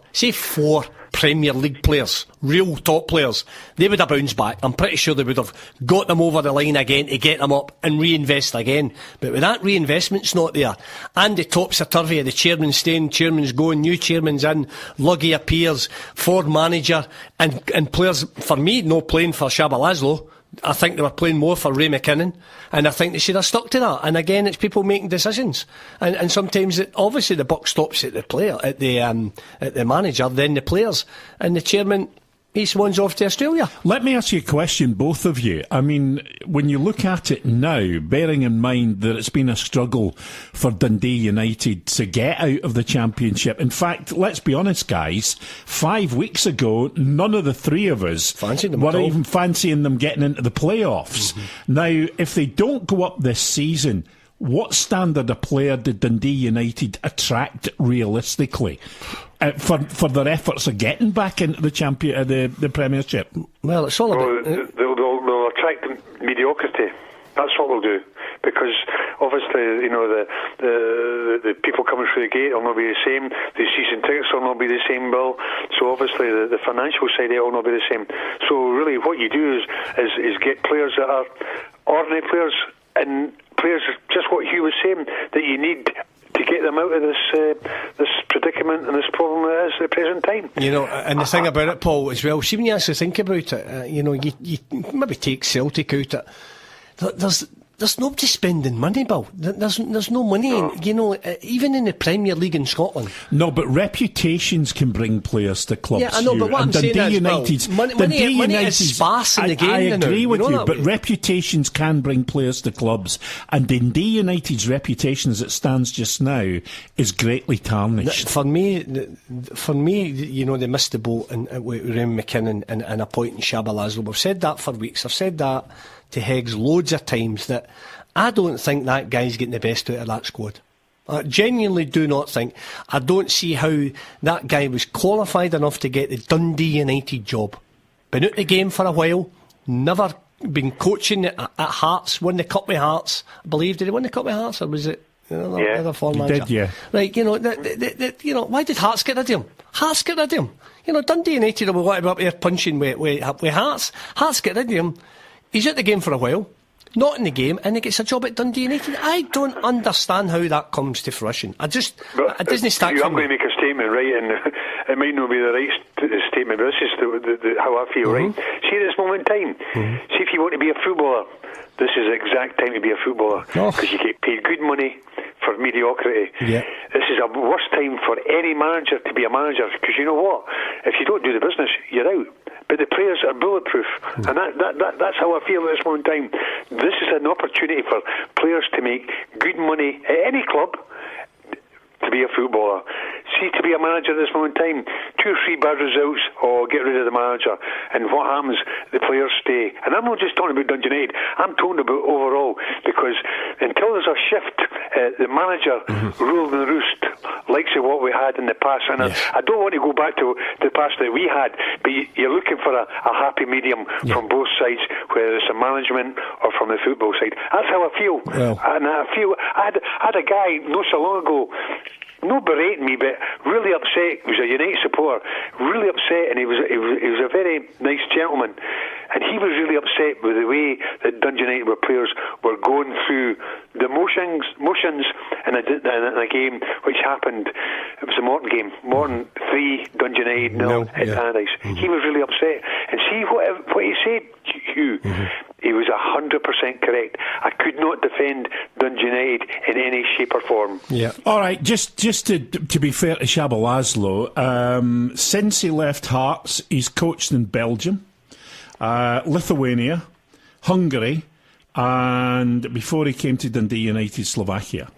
Premier League players, real top players, they would have bounced back. I'm pretty sure they would have got them over the line again to get them up and reinvest again. But when that reinvestment's not there, and the topsy-turvy of the chairman staying, chairman's going, new chairman's in, Luggy appears, Ford manager, and players, for me, no playing for Shaba Laszlo. I think they were playing more for Ray McKinnon, and I think they should have stuck to that. And again, it's people making decisions, and sometimes obviously the buck stops at the player, at the manager, then the players, and the chairman. He's one's off to Australia. Let me ask you a question, both of you. I mean, when you look at it now, bearing in mind that it's been a struggle for Dundee United to get out of the Championship. In fact, let's be honest, guys, 5 weeks ago, none of the three of us were even fancying them getting into the playoffs. Mm-hmm. Now, if they don't go up this season, what standard of player did Dundee United attract realistically for their efforts of getting back into the Premiership? Well, it's all about... They'll attract mediocrity. That's what they'll do. Because obviously, you know, the people coming through the gate will not be the same. The season tickets will not be the same, Bill. So obviously, the financial side of it will not be the same. So really, what you do is get players that are ordinary players, and players, just what Hugh was saying, that you need to get them out of this predicament and this problem that is at the present time. You know, and the thing about it, Paul, as well, see, when you actually think about it, you know, you maybe take Celtic out it. There's nobody spending money, Bill. There's no money, you know, even in the Premier League in Scotland. No, but reputations can bring players to clubs. Yeah, I know, but what I'm saying is, money is sparse in the game. I agree with you, but way. Reputations can bring players to clubs, and Dundee United's reputation as it stands just now is greatly tarnished. For me, you know, they missed the boat with Remy McKinnon and appointing Shabba Laszlo. We've said that for weeks. I've said that to Heggs loads of times, that I don't think that guy's getting the best out of that squad. I genuinely do not think. I don't see how that guy was qualified enough to get the Dundee United job. Been out the game for a while, never been coaching at Hearts, won the Cup with Hearts, I believe. Did he win the Cup with Hearts, or was it another form manager? He did, yeah. Right, you know, why did Hearts get rid of him? Hearts get rid of him. You know, Dundee United will want to be up there punching with Hearts. Hearts get rid of him. He's out the game for a while, not in the game, and he gets a job at Dundee United. I don't understand how that comes to fruition. It doesn't stack for me. I'm going to make a statement, right, and it might not be the right statement, but this is how I feel, right? See, at this moment in time, see, if you want to be a footballer, this is the exact time to be a footballer, because you get paid good money for mediocrity. Yeah. This is a worse time for any manager to be a manager, because you know what? If you don't do the business, you're out. But the players are bulletproof, and that's how I feel at this moment in time. This is an opportunity for players to make good money at any club, to be a footballer. See, to be a manager at this moment in time, 2 or 3 bad results, or get rid of the manager, and what happens? The players stay. And I'm not just talking about Dundee United, I'm talking about overall, because until there's a shift, the manager ruled the roost, likes of what we had in the past. And I don't want to go back to the past that we had, but you're looking for a happy medium from both sides, whether it's the management or from the football side. That's how I feel. And I feel, I had a guy not so long ago, not berating me, but really upset. He was a United supporter, really upset, and he was a very nice gentleman. And he was really upset with the way that Dundee United players were going through the motions in a game which happened. It was the Morton game. Morton 3, Dundee United 0 at Tannadice. He was really upset. And see what he said, Hugh. He was 100% correct. I could not defend Dundee United in any shape or form. Yeah. All right. Just to be fair to Shabba Laszlo, since he left Hearts, he's coached in Belgium, Lithuania, Hungary, and before he came to Dundee United, Slovakia.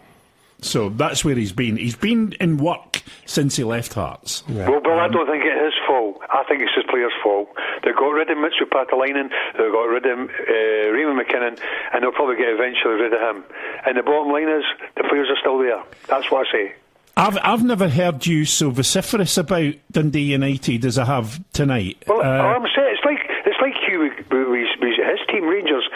So that's where he's been. He's been in work since he left Hearts. Right. Well, I don't think it's his fault. I think it's his players' fault. They got rid of Mitchell Patalainen, they got rid of Remy McKinnon, and they'll probably get eventually rid of him. And the bottom line is, the players are still there. That's what I say. I've never heard you so vociferous about Dundee United as I have tonight. Well, I'm saying it's like Hugh with his team, Rangers.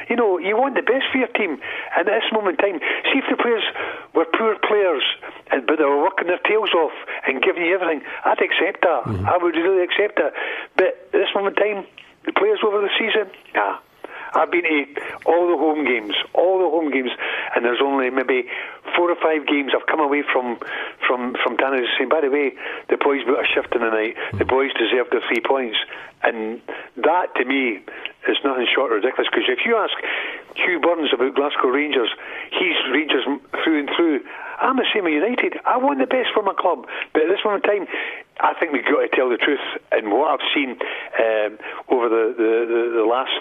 You know, you want the best for your team, and at this moment in time, see if the players were poor players, but they were working their tails off and giving you everything, I'd accept that. I would really accept that. But at this moment in time, the players over the season, nah. I've been to all the home games, and there's only maybe 4 or 5 games I've come away from Tannadice saying, by the way, the boys put a shift in the night, the boys deserve their 3 points. And that, to me, is nothing short of ridiculous, because if you ask Hugh Burns about Glasgow Rangers, he's Rangers through and through. I'm the same with United. I want the best for my club, but at this moment in time, I think we've got to tell the truth. And what I've seen over the last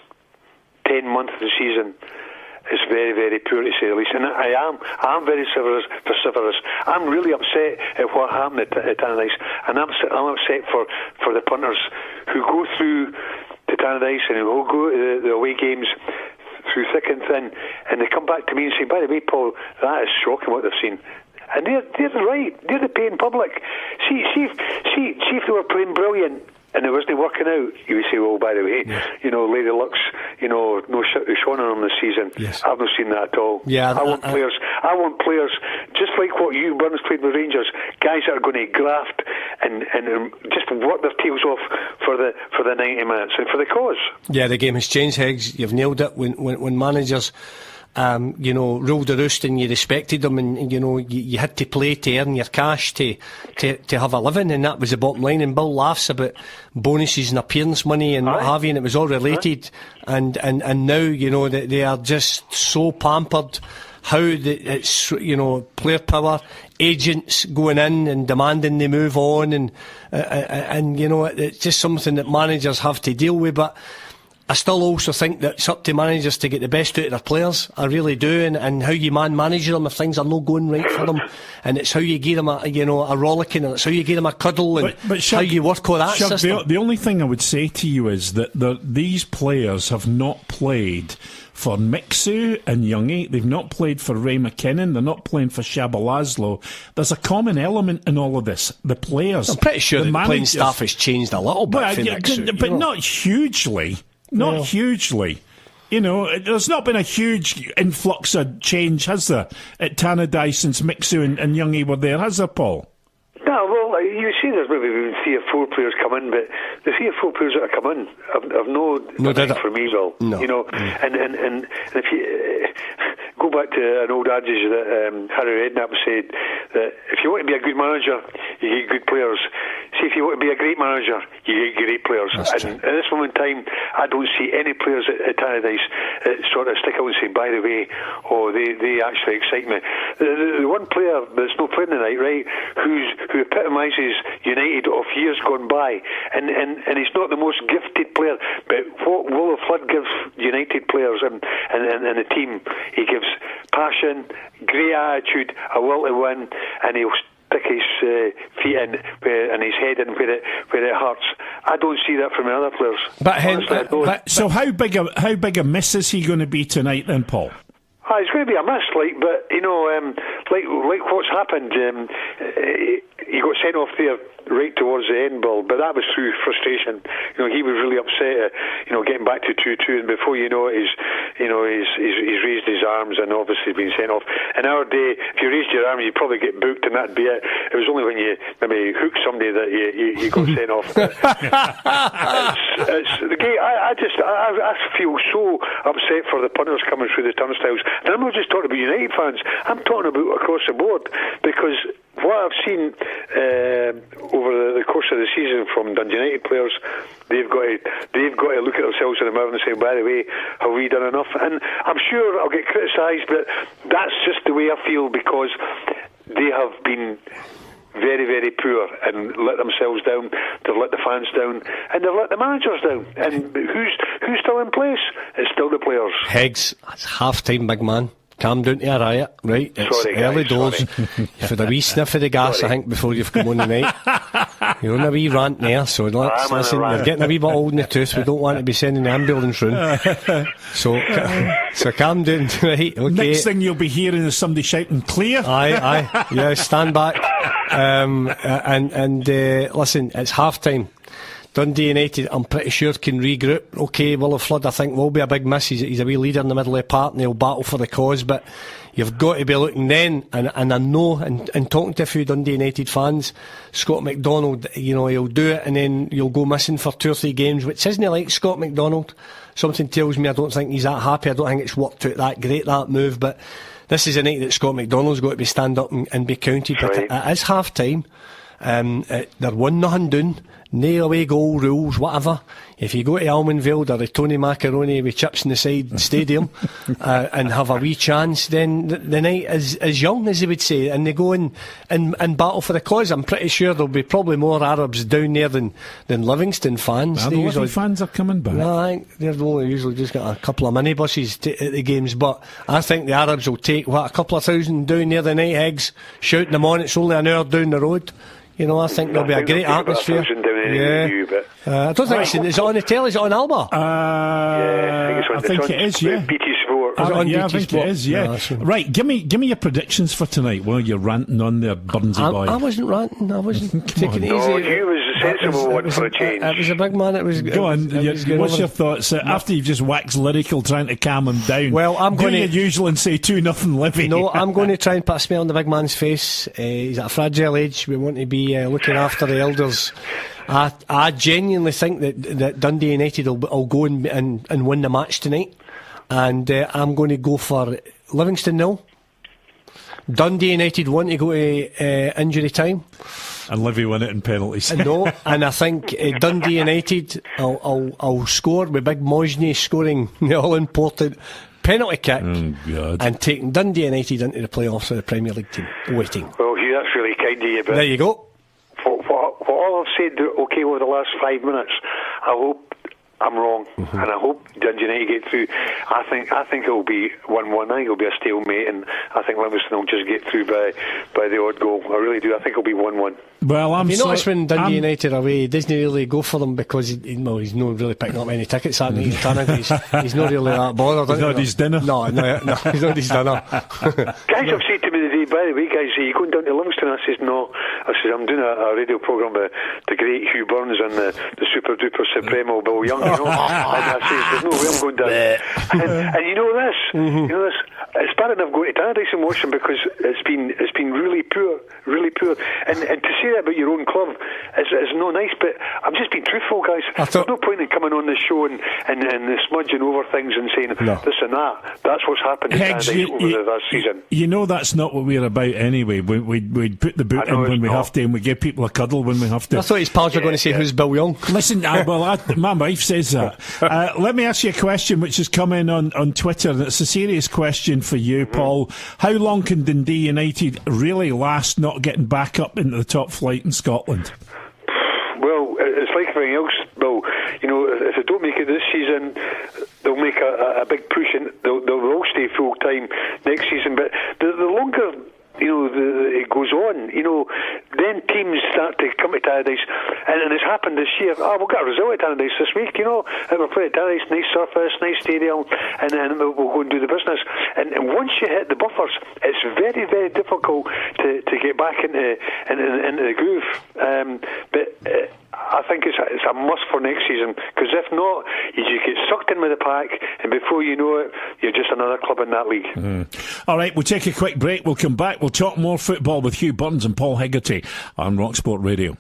10 months of the season is very, very poor, to say the least. And I'm very vociferous. I'm really upset at what happened at Tannadice, and I'm upset for the punters who go through to Tannadice and who go to the away games through thick and thin, and they come back to me and say, by the way, Paul, that is shocking what they've seen. And they're right. They're the paying public. See if they were playing brilliant and it wasn't working out, you would say, well, by the way, you know, Lady Luck's, you know, no shone on them this season. Yes. I've not seen that at all. Yeah, I want players, just like what you, Burns, played with Rangers, guys that are going to graft and just work their tails off for the 90 minutes and for the cause. Yeah, the game has changed, Higgs. You've nailed it. When managers ruled the roost and you respected them, and you had to play to earn your cash to have a living, and that was the bottom line. And Bill laughs about bonuses and appearance money and what have you, and it was all related. And now that they are just so pampered. How it's player power, agents going in and demanding they move on, and it's just something that managers have to deal with. But I still also think that it's up to managers to get the best out of their players. I really do, and how you manage them if things are not going right for them, and it's how you give them a rollicking, and it's how you give them a cuddle, and but how you work on that system. The only thing I would say to you is that these players have not played for Mixu and Youngie. They've not played for Ray McKinnon. They're not playing for Shabalazlo. There's a common element in all of this. The players. I'm pretty sure the playing staff has changed a little bit. But not hugely. Not hugely. There's not been a huge influx of change, has there, at Tannadice since Mixu and Youngie were there, has there, Paul? No, well, you see there's maybe been 3 or 4 players come in, but the 3 or 4 players that have come in have no for me, Will. No. And if you go back to an old adage that Harry Redknapp said, that if you want to be a good manager, you get good players. See, if you want to be a great manager, you get great players. And at this moment in time, I don't see any players at Tannadice sort of stick out and say, by the way, they actually excite me. The one player that's not playing tonight, right, who epitomises United of years gone by, and he's not the most gifted player, but what Will Flood gives United players and the team, he gives passion, great attitude, a will to win, and he'll stick his feet in and his head in where it hurts. I don't see that from the other players. But so how big a miss is he going to be tonight then, Paul? It's going to be a miss, but like what's happened. He got sent off there right towards the end, Bill, but that was through frustration. He was really upset at, getting back to 2-2, and before you know it, he's raised his arms and obviously been sent off. In our day, if you raised your arms, you'd probably get booked, and that'd be it. It was only when you maybe hooked somebody that you got sent off. It's the game. I feel so upset for the punters coming through the turnstiles, and I'm not just talking about United fans. I'm talking about across the board, because what I've seen over the course of the season from Dundee United players, they've got to look at themselves in the mirror and say, by the way, have we done enough? And I'm sure I'll get criticised, but that's just the way I feel, because they have been very, very poor and let themselves down. They've let the fans down, and they've let the managers down. And who's still in place? It's still the players. Higgs, it's half time, big man. Calm down to a riot, right? It's early doors. You've had a wee sniff of the gas, I think, before you've come on tonight. You're on a wee rant there, so listen, you're getting a wee bit old in the tooth. We don't want to be sending the ambulance round. So calm down, right? Okay. Next thing you'll be hearing is somebody shouting, clear? Aye. Yeah, stand back. Listen, it's half time. Dundee United, I'm pretty sure, can regroup. OK, Will Flood, I think, will be a big miss. He's a wee leader in the middle of the park, and he'll battle for the cause, but you've got to be looking then, and I know, and talking to a few Dundee United fans, Scott McDonald, he'll do it, and then you'll go missing for 2 or 3 games, which isn't like Scott McDonald. Something tells me I don't think he's that happy. I don't think it's worked out that great, that move, but this is a night that Scott McDonald's got to be stand up and be counted. But it is half time. They're 1-0 down. No away goal rules, whatever. If you go to Almondvale or the Tony Macaroni with chips in the side stadium and have a wee chance, then the night is young, as they would say, and they go in and battle for the cause. I'm pretty sure there'll be probably more Arabs down there than Livingston fans. The Livingston fans are coming back. No, I think they've only usually just got a couple of minibuses at the games, but I think the Arabs will take, a couple of thousand down there the night, Higgs, shouting them on. It's only an hour down the road. I think there'll be a great atmosphere. I don't think is it on the telly? Is it on Alba? I think it is. Yeah, BT Sport. I think it is. Yeah. Right. Give me your predictions for tonight. While you're ranting on there, Burnsy boy. I wasn't ranting. I wasn't taking it easy. No, Hugh was a sensible one for a change. It was a big man. It was. Go on. What's your thoughts after you've just waxed lyrical, trying to calm him down? Well, I'm going to usual and say 2-0 Livy. No, I'm going to try and put a smile on the big man's face. He's at a fragile age. We want to be looking after the elders. I genuinely think that Dundee United will go and win the match tonight. and I'm going to go for Livingston 0. Dundee United want to go to injury time. And Livy win it in penalties. No, and I think Dundee United I'll score with Big Mosney scoring the all-important penalty kick and taking Dundee United into the playoffs of the Premier League team. Waiting. Well, Hugh, that's really kind of you. But there you go. For all I've said, okay, over the last 5 minutes, I hope I'm wrong, and I hope Dundee United get through. I think it'll be 1-1. I think it'll be a stalemate, and I think Livingston will just get through by the odd goal. I really do. I think it'll be 1-1. Well, you notice when Dundee United are away, he doesn't really go for them because he's not really picking up any tickets that night. He's not really that bothered. He's not his dinner. No, he's not his dinner. Guys have said to me today, by the way, guys, are you going down to Livingston? I says no. I said I'm doing a radio programme with the great Hugh Burns and the super duper supremo Bill Young. You know? And I says there's no way I'm going down. and you know this, it's bad enough going to Tannadice and watching because it's been really poor. And to say that about your own club is no nice, but I'm just being truthful, guys. There's no point in coming on the show and smudging over things and saying this and that. That's what's happened in Tannadice over the last season. You know that's not what we're about anyway. We put the boot in when we have to, and we give people a cuddle when we have to. I thought his pals were going to say who's Bill Young. Listen, my wife says that. Let me ask you a question which has come in on Twitter, and it's a serious question for you, Paul. How long can Dundee United really last not getting back up into the top flight in Scotland? Well, it's like everything else, Bill. If they don't make it this season, they'll make a big push and they'll all stay full time next season. But the longer it goes on, then teams start to come to Tannadice, and it's happened this year. We'll get a result at Tannadice this week, and we'll play at Tannadice, nice surface, nice stadium, and then we'll go and do the business. And once you hit the buffers, it's very, very difficult to get back into the groove. But I think it's a must for next season, because if not, you just get sucked in with the pack, and before you know it, you're just another club in that league. All right, we'll take a quick break. We'll come back. We'll talk more football with Hugh Burns and Paul Hegarty on RockSport Radio.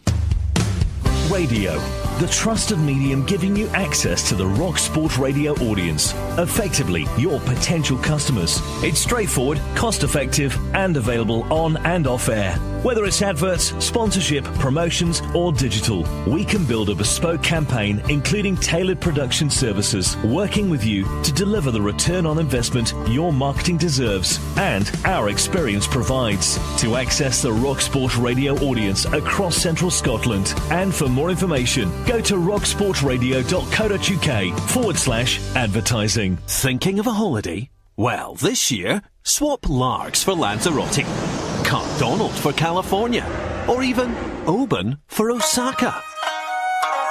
Radio, the trusted medium giving you access to the RockSport Radio audience, effectively your potential customers. It's straightforward, cost-effective and available on and off air. Whether it's adverts, sponsorship, promotions or digital, we can build a bespoke campaign including tailored production services, working with you to deliver the return on investment your marketing deserves and our experience provides. To access the RockSport Radio audience across central Scotland, and for more information, go to rocksportradio.co.uk/advertising. Thinking of a holiday? Well, this year, swap Largs for Lanzarote, Cardonald for California, or even Oban for Osaka.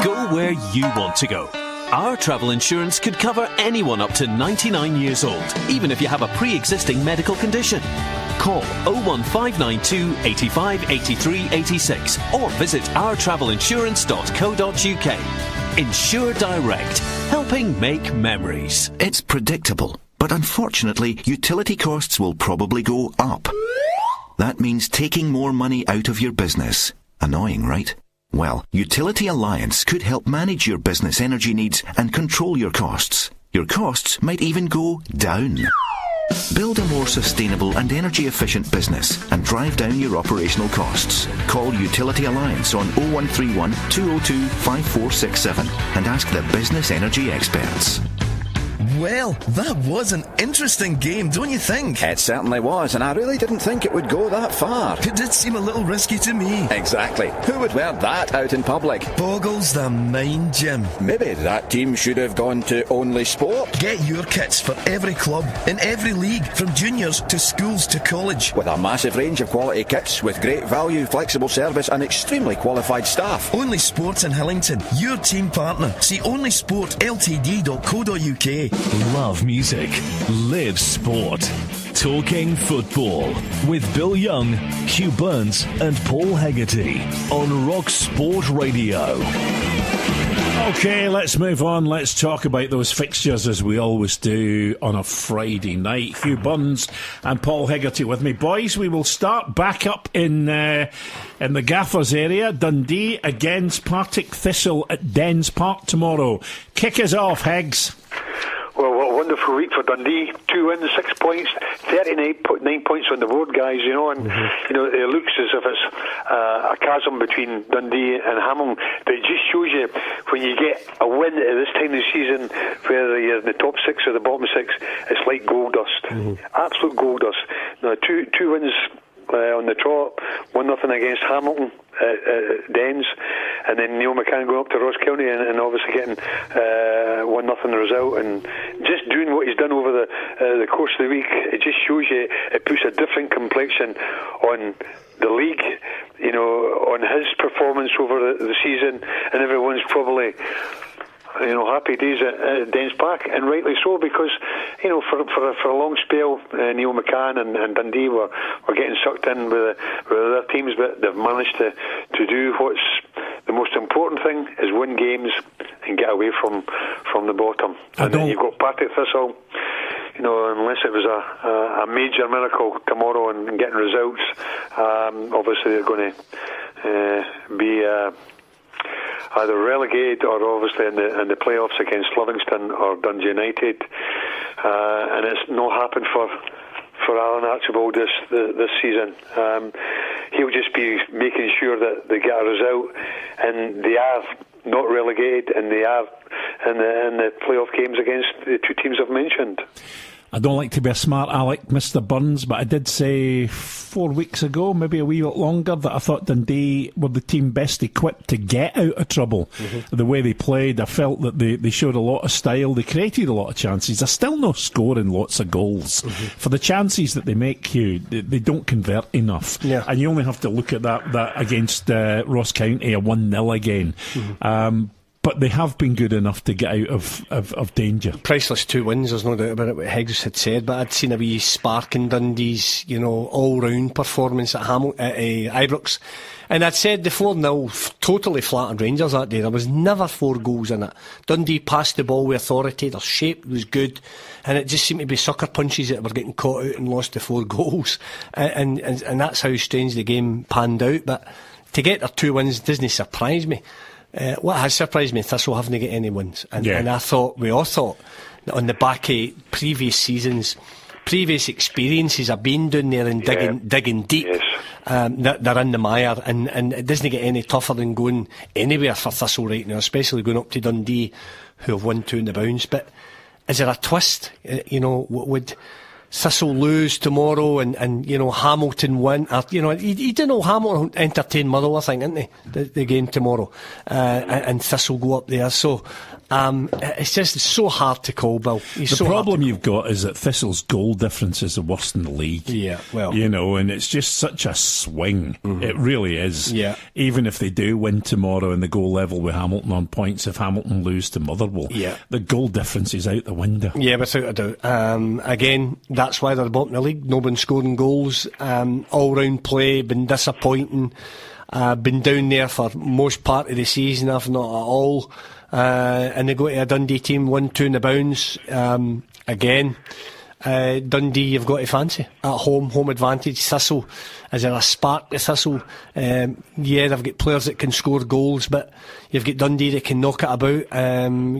Go where you want to go. Our travel insurance could cover anyone up to 99 years old, even if you have a pre-existing medical condition. Call 01592 85 83 86 or visit ourtravelinsurance.co.uk. Insure Direct, helping make memories. It's predictable, but unfortunately, utility costs will probably go up. That means taking more money out of your business. Annoying, right? Well, Utility Alliance could help manage your business energy needs and control your costs. Your costs might even go down. Build a more sustainable and energy-efficient business and drive down your operational costs. Call Utility Alliance on 0131 202 5467 and ask the business energy experts. Well, that was an interesting game, don't you think? It certainly was, and I really didn't think it would go that far. It did seem a little risky to me. Exactly. Who would wear that out in public? Boggles the mind, Jim. Maybe that team should have gone to Only Sport. Get your kits for every club, in every league, from juniors to schools to college. With a massive range of quality kits, with great value, flexible service and extremely qualified staff. Only Sports in Hillington, your team partner. See onlysportltd.co.uk. Love music, live sport. Talking football with Bill Young, Hugh Burns and Paul Hegarty on RockSport Radio. Okay, let's move on. Let's talk about those fixtures as we always do on a Friday night. Hugh Burns and Paul Hegarty with me. Boys, we will start back up in the Gaffers area. Dundee against Partick Thistle at Dens Park tomorrow. Kick us off, Hegs. Well, what a wonderful week for Dundee. 2 wins, 6 points, 39 points on the board, guys, you know, and you know, it looks as if it's a chasm between Dundee and Hamilton, but it just shows you when you get a win at this time of the season, whether you're in the top 6 or the bottom 6, it's like gold dust. Absolute gold dust. Now, two wins on the trot, 1-0 against Hamilton at Dens, and then Neil McCann going up to Ross County and obviously getting 1-0 result, and just doing what he's done over the course of the week. It just shows you, it puts a different complexion on the league, you know, on his performance over the season, and everyone's probably, you know, happy days at Dens Park, and rightly so, because, you know, for a long spell, Neil McCann and Dundee were getting sucked in with their teams, but they've managed to do what's the most important thing, is win games and get away from the bottom. And then you've got Partick Thistle, you know, unless it was a major miracle tomorrow and getting results, obviously they're going to be either relegated or obviously in the playoffs against Livingston or Dundee United, and it's not happened for Alan Archibald this season. He'll just be making sure that they get a result, and they are not relegated, and they are in the playoff games against the two teams I've mentioned. I don't like to be a smart aleck, Mr. Burns, but I did say 4 weeks ago, maybe a wee bit longer, that I thought Dundee were the team best equipped to get out of trouble. The way they played, I felt that they showed a lot of style, they created a lot of chances. They're still not scoring lots of goals. For the chances that they make, Hugh, they don't convert enough. And you only have to look at that against Ross County, a 1-0 again. But they have been good enough to get out of danger. Priceless 2 wins, there's no doubt about it, what Higgs had said, but I'd seen a wee spark in Dundee's, you know, all-round performance at Ibrox. And I'd said the 4-0 totally flattered Rangers that day. There was never 4 goals in it. Dundee passed the ball with authority, their shape was good, and it just seemed to be sucker punches that were getting caught out and lost to 4 goals. And that's how strange the game panned out. But to get their 2 wins doesn't surprise me. What has surprised me, Thistle haven't got any wins, and we all thought that on the back of previous seasons, previous experiences of being down there and digging deep, they're in the mire, and it doesn't get any tougher than going anywhere for Thistle right now, especially going up to Dundee, who have won 2 in the bounce. But is there a twist? You know, would Thistle lose tomorrow and you know, Hamilton win? Or, you know, he didn't know Hamilton entertain Motherwell, I think, didn't he? The game tomorrow, and Thistle go up there. So it's just so hard to call, Bill. The problem you've got is that Thistle's goal difference is the worst in the league. Yeah, well, you know, and it's just such a swing. It really is. Yeah. Even if they do win tomorrow and they go level with Hamilton on points, if Hamilton lose to Motherwell, the goal difference is out the window. Yeah, without a doubt. Again, that's why they're bottom of the league. No been scoring goals. All-round play, been disappointing. Been down there for most part of the season, if not at all. And they go to a Dundee team, 1-2 in the bounce. Again, Dundee you've got to fancy. At home advantage. Thistle, is there a spark to Thistle? They've got players that can score goals, but you've got Dundee that can knock it about.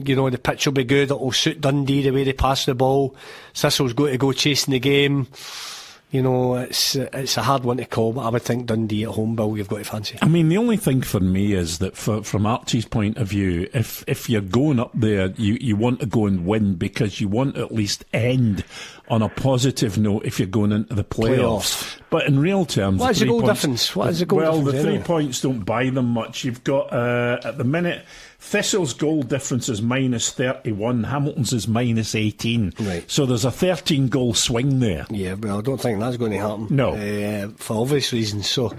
You know, the pitch will be good, it'll suit Dundee the way they pass the ball. Thistle's got to go chasing the game. You know, it's a hard one to call, but I would think Dundee at home, Bill, you've got to fancy. I mean, the only thing for me is that from Archie's point of view, if you're going up there, you want to go and win because you want to at least end on a positive note if you're going into the playoffs. But in real terms, what is the goal difference? What is the goal difference? Well, the 3 points don't buy them much. You've got, at the minute, Thistle's goal difference is minus 31, Hamilton's is minus 18. Right. So there's a 13 goal swing there. Yeah, well, I don't think that's going to happen. No. For obvious reasons. So,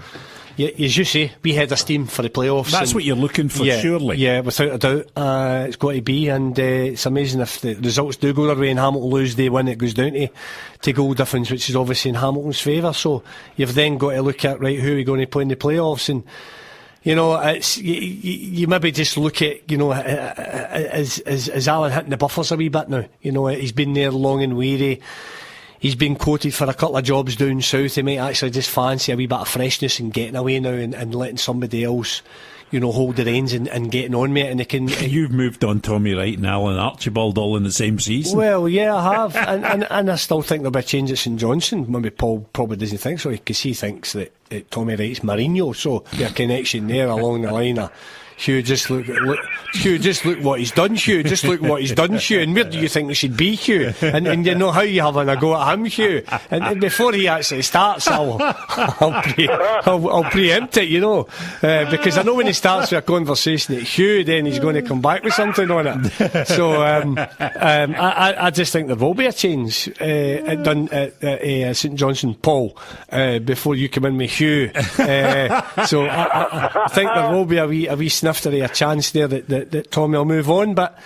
as you say, we head a steam for the playoffs. That's what you're looking for, surely. Yeah, without a doubt. It's got to be, and it's amazing if the results do go their way and Hamilton lose, they win, it goes down to goal difference, which is obviously in Hamilton's favour. So you've then got to look at, right, who are we going to play in the playoffs? And you know, it's you maybe just look at, you know, is Alan hitting the buffers a wee bit now? You know, he's been there long and weary. He's been quoted for a couple of jobs down south. He might actually just fancy a wee bit of freshness and getting away now and letting somebody else, hold the reins and getting on with it, and they can. You've moved on Tommy Wright and Alan Archibald all in the same season. Well, yeah, I have, and I still think there'll be a change at St Johnstone. Maybe Paul probably doesn't think so, because he thinks that Tommy Wright's Mourinho, so there's a connection there along the line of Hugh, just look what he's done, Hugh. Just look what he's done, Hugh. And where do you think they should be, Hugh? And you know how you having a go at him, Hugh. And before he actually starts, I'll preempt it, because I know when he starts with a conversation at Hugh, then he's going to come back with something on it. So I just think there will be a change done at St Johnstone, Paul, before you come in with Hugh. So I think there will be a wee snifter of a chance there that Tommy will move on, but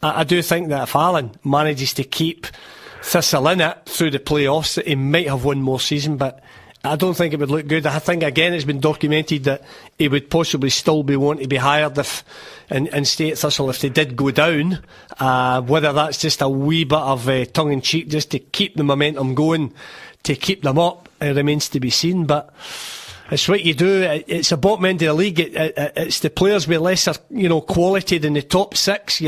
I do think that if Alan manages to keep Thistle in it through the playoffs, that he might have one more season, but I don't think it would look good. I think again it's been documented that he would possibly still be wanting to be hired and stay at Thistle if they did go down. Whether that's just a wee bit of tongue-in-cheek just to keep the momentum going, to keep them up, it remains to be seen, but it's what you do. It's the bottom end of the league. It's the players with lesser, quality than the top six.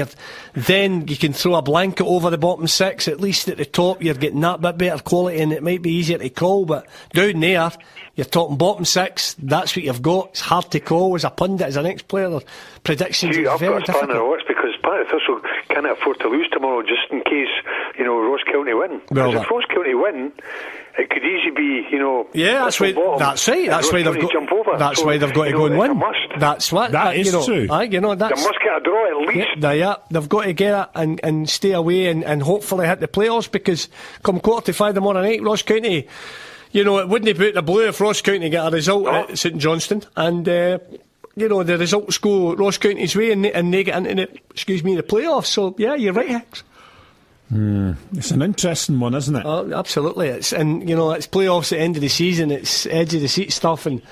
Then you can throw a blanket over the bottom six. At least at the top, you're getting that bit better quality, and it might be easier to call. But down there, you're talking bottom six. That's what you've got. It's hard to call as a pundit, as an ex-player. Predictions are very difficult. I've got a spanner of works because Partick Thistle can't afford to lose tomorrow, just in case Ross County win. Because if Ross County win, it could easily be, Yeah, that's right. That's right. That's why they've got. Jump over. That's why they've got to go and win. That's what. That is true. That's, they must get a draw at least. Yeah, they've got to get it and stay away and hopefully hit the playoffs, because come 4:45 tomorrow night, Ross County, it wouldn't be out the blue if Ross County get a result at St Johnstone, and the results go Ross County's way and they get into the playoffs. So yeah, you're right, Hicks. It's an interesting one, isn't it? Oh, absolutely. It's playoffs at the end of the season. It's edge of the seat stuff, and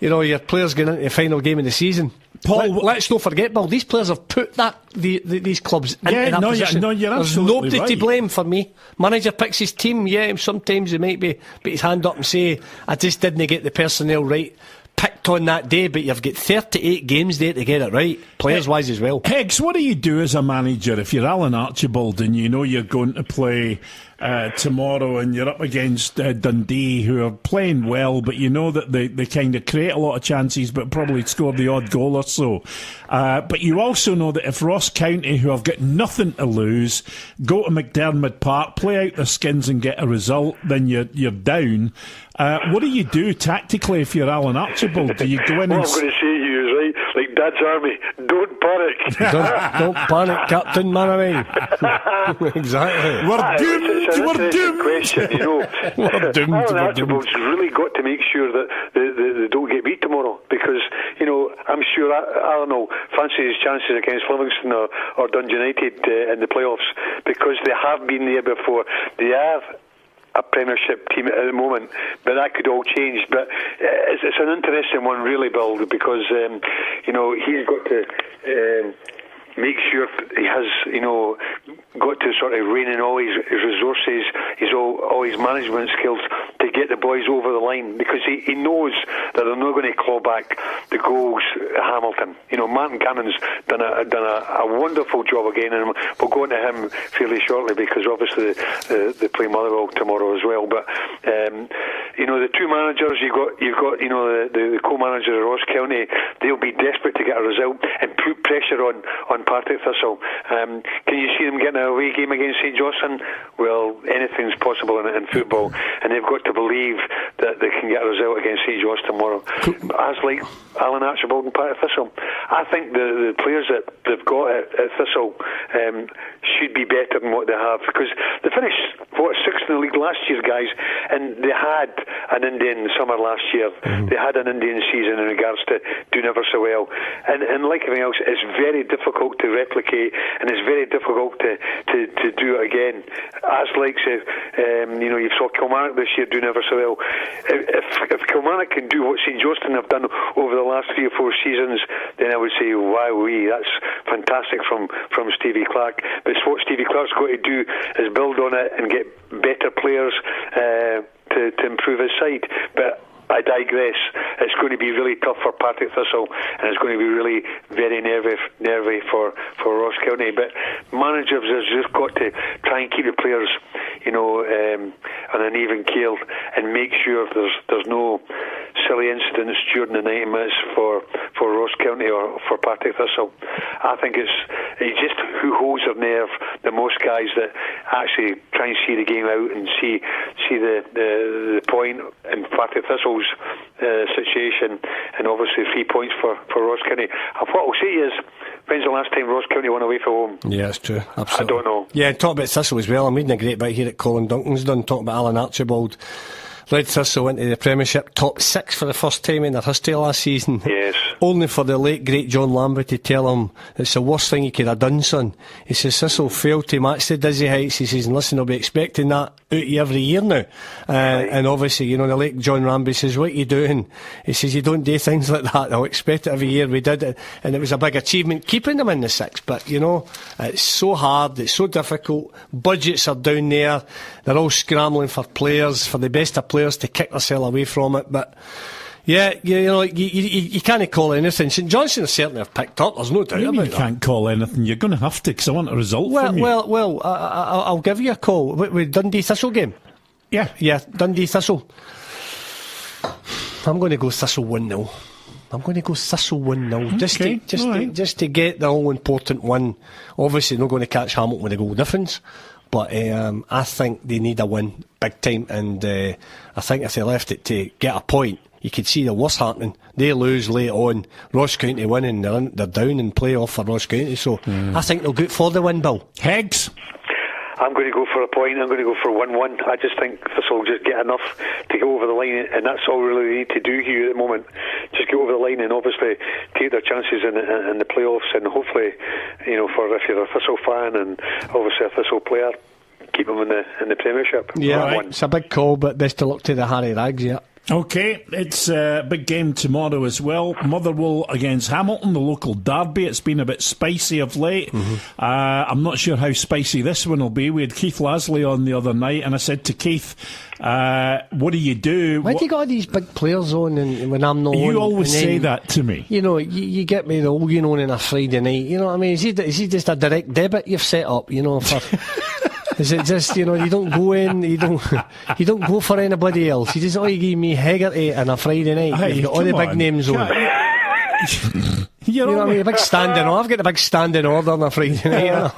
your players getting into the final game of the season. Paul, let's not forget, Bill, these players have put these clubs into that position. You're There's nobody to blame for me. Manager picks his team. Yeah, sometimes he might put his hand up and say, I just didn't get the personnel right picked on that day, but you've got 38 games there to get it right, players-wise as well. Higgs, what do you do as a manager if you're Alan Archibald and you're going to play tomorrow and you're up against Dundee, who are playing well, but that they kind of create a lot of chances but probably score the odd goal or so. But you also know that if Ross County, who have got nothing to lose, go to McDermott Park, play out their skins and get a result, then you're down. What do you do tactically if you're Alan Archibald? Do you go in and... What I'm going to say to you is, right, like Dad's Army, don't panic. don't panic, Captain Manaway. Exactly. We're doomed. We're doomed. Question, We're doomed. Alan Archibald's really got to make sure that they don't get beat tomorrow, because I'm sure Alan will fancy his chances against Livingston or Dundee United in the playoffs, because they have been there before. They have a Premiership team at the moment, but that could all change. But it's an interesting one, really, Bill, because he's got to make sure he has got to sort of rein in all his resources, all his management skills to get the boys over the line, because he knows that they're not going to claw back the goals at Hamilton. Martin Cannon's done a wonderful job again, and we'll go into him fairly shortly, because obviously they play Motherwell tomorrow as well. But the two managers you've got the co-manager of Ross County, they'll be desperate to get a result and put pressure on Partick Thistle. Can you see them getting a away game against St Johnstone? Well, anything's possible in football, and they've got to believe that they can get a result against St Johnstone tomorrow. As like Alan Archibald and Partick Thistle, I think the players that they've got at Thistle should be better than what they have, because they finished sixth in the league last year, guys, and they had an Indian summer last year. They had an Indian season in regards to doing ever so well, and like everything else, it's very difficult to replicate, and it's very difficult to do it again. As like you saw Kilmarnock this year doing ever so well. If Kilmarnock can do what St Johnstone have done over the last 3 or 4 seasons, then I would say, wow, that's fantastic from Stevie Clark. But what Stevie Clark's got to do is build on it and get better players to improve his side. But I digress. It's going to be really tough for Partick Thistle, and it's going to be really very nervy for Ross County. But managers has just got to try and keep the players, on an even keel, and make sure there's no silly incidents during the 90 minutes for Ross County or for Partick Thistle. I think it's just who holds their nerve the most, guys that actually try and see the game out and see the point in Partick Thistle's situation, and obviously 3 points for Ross County. What I'll say is, when's the last time Ross County won away from home? Yeah, it's true. Absolutely. I don't know. Yeah, talk about Thistle as well. I'm reading a great bit here that Colin Duncan's done, talking about Alan Archibald. Led Thistle into the Premiership, top 6 for the first time in their history last season. Yes. Only for the late great John Lambert to tell him it's the worst thing he could have done, son. He says Thistle failed to match the dizzy heights. He says, and listen, I'll be expecting that out of you every year now. And obviously, the late John Ramby says, what are you doing? He says, you don't do things like that. I'll expect it every year. We did it, and it was a big achievement keeping them in the 6. But it's so hard, it's so difficult. Budgets are down there. They're all scrambling for players, for the best of players to kick themselves away from it. But yeah, you can't call anything. St Johnstone certainly have picked up, there's no doubt about that. You can't call anything. You're going to have to, because I want a result from you. Well, I'll give you a call. With Dundee Thistle game? Yeah, Dundee Thistle. I'm going to go Thistle 1-0. I'm going to go Thistle 1-0. Just to get the all-important win. Obviously, not going to catch Hamilton with a goal difference. But I think they need a win big time, and I think if they left it to get a point, you could see the worst happening. They lose late on, Ross County win, and they're down in play-off for Ross County. So I think they'll go for the win, Bill. Heggs? I'm going to go for a point. I'm going to go for 1-1. I just think Thistle will just get enough to go over the line, and that's all really they need to do, Hugh, at the moment. Just get over the line and obviously take their chances in the playoffs, and hopefully, for if you're a Thistle fan and obviously a Thistle player, keep them in the Premiership. Yeah, it's a big call, but best of luck to the Harry Rags, yeah. OK, it's a big game tomorrow as well. Motherwell against Hamilton, the local derby. It's been a bit spicy of late. I'm not sure how spicy this one will be. We had Keith Lasley on the other night, and I said to Keith, what do you do? Why do you got all these big players on and when I'm not on? You always say that to me. You get me the Ogan on a Friday night. You know what I mean? Is he just a direct debit you've set up, for... Is it just, you don't go in, you don't go for anybody else. You just, you give me Hegarty on a Friday night. Hey, you've got all the big names on. You know what I mean? A big standing order. I've got the big standing order on a Friday night.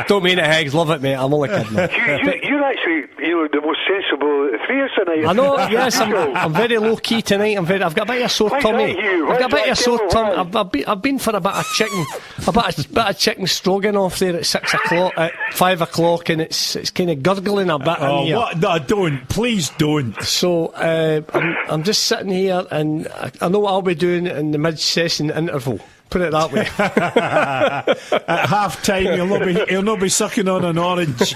Don't mean it, Heggs. Love it, mate. I'm only kidding. You're actually, the most sensible three of tonight. I know. Yes, I'm very low key tonight. I've got a bit of a sore tummy. I've got a bit of a sore tummy. I've been for a bit of chicken, a bit of chicken stroganoff there at 6 o'clock, at 5 o'clock, and it's kind of gurgling a bit in here. What? No, don't. Please don't. So I'm just sitting here, and I know what I'll be doing in the mid-session interval. Put it that way. At half time, he'll not be sucking on an orange.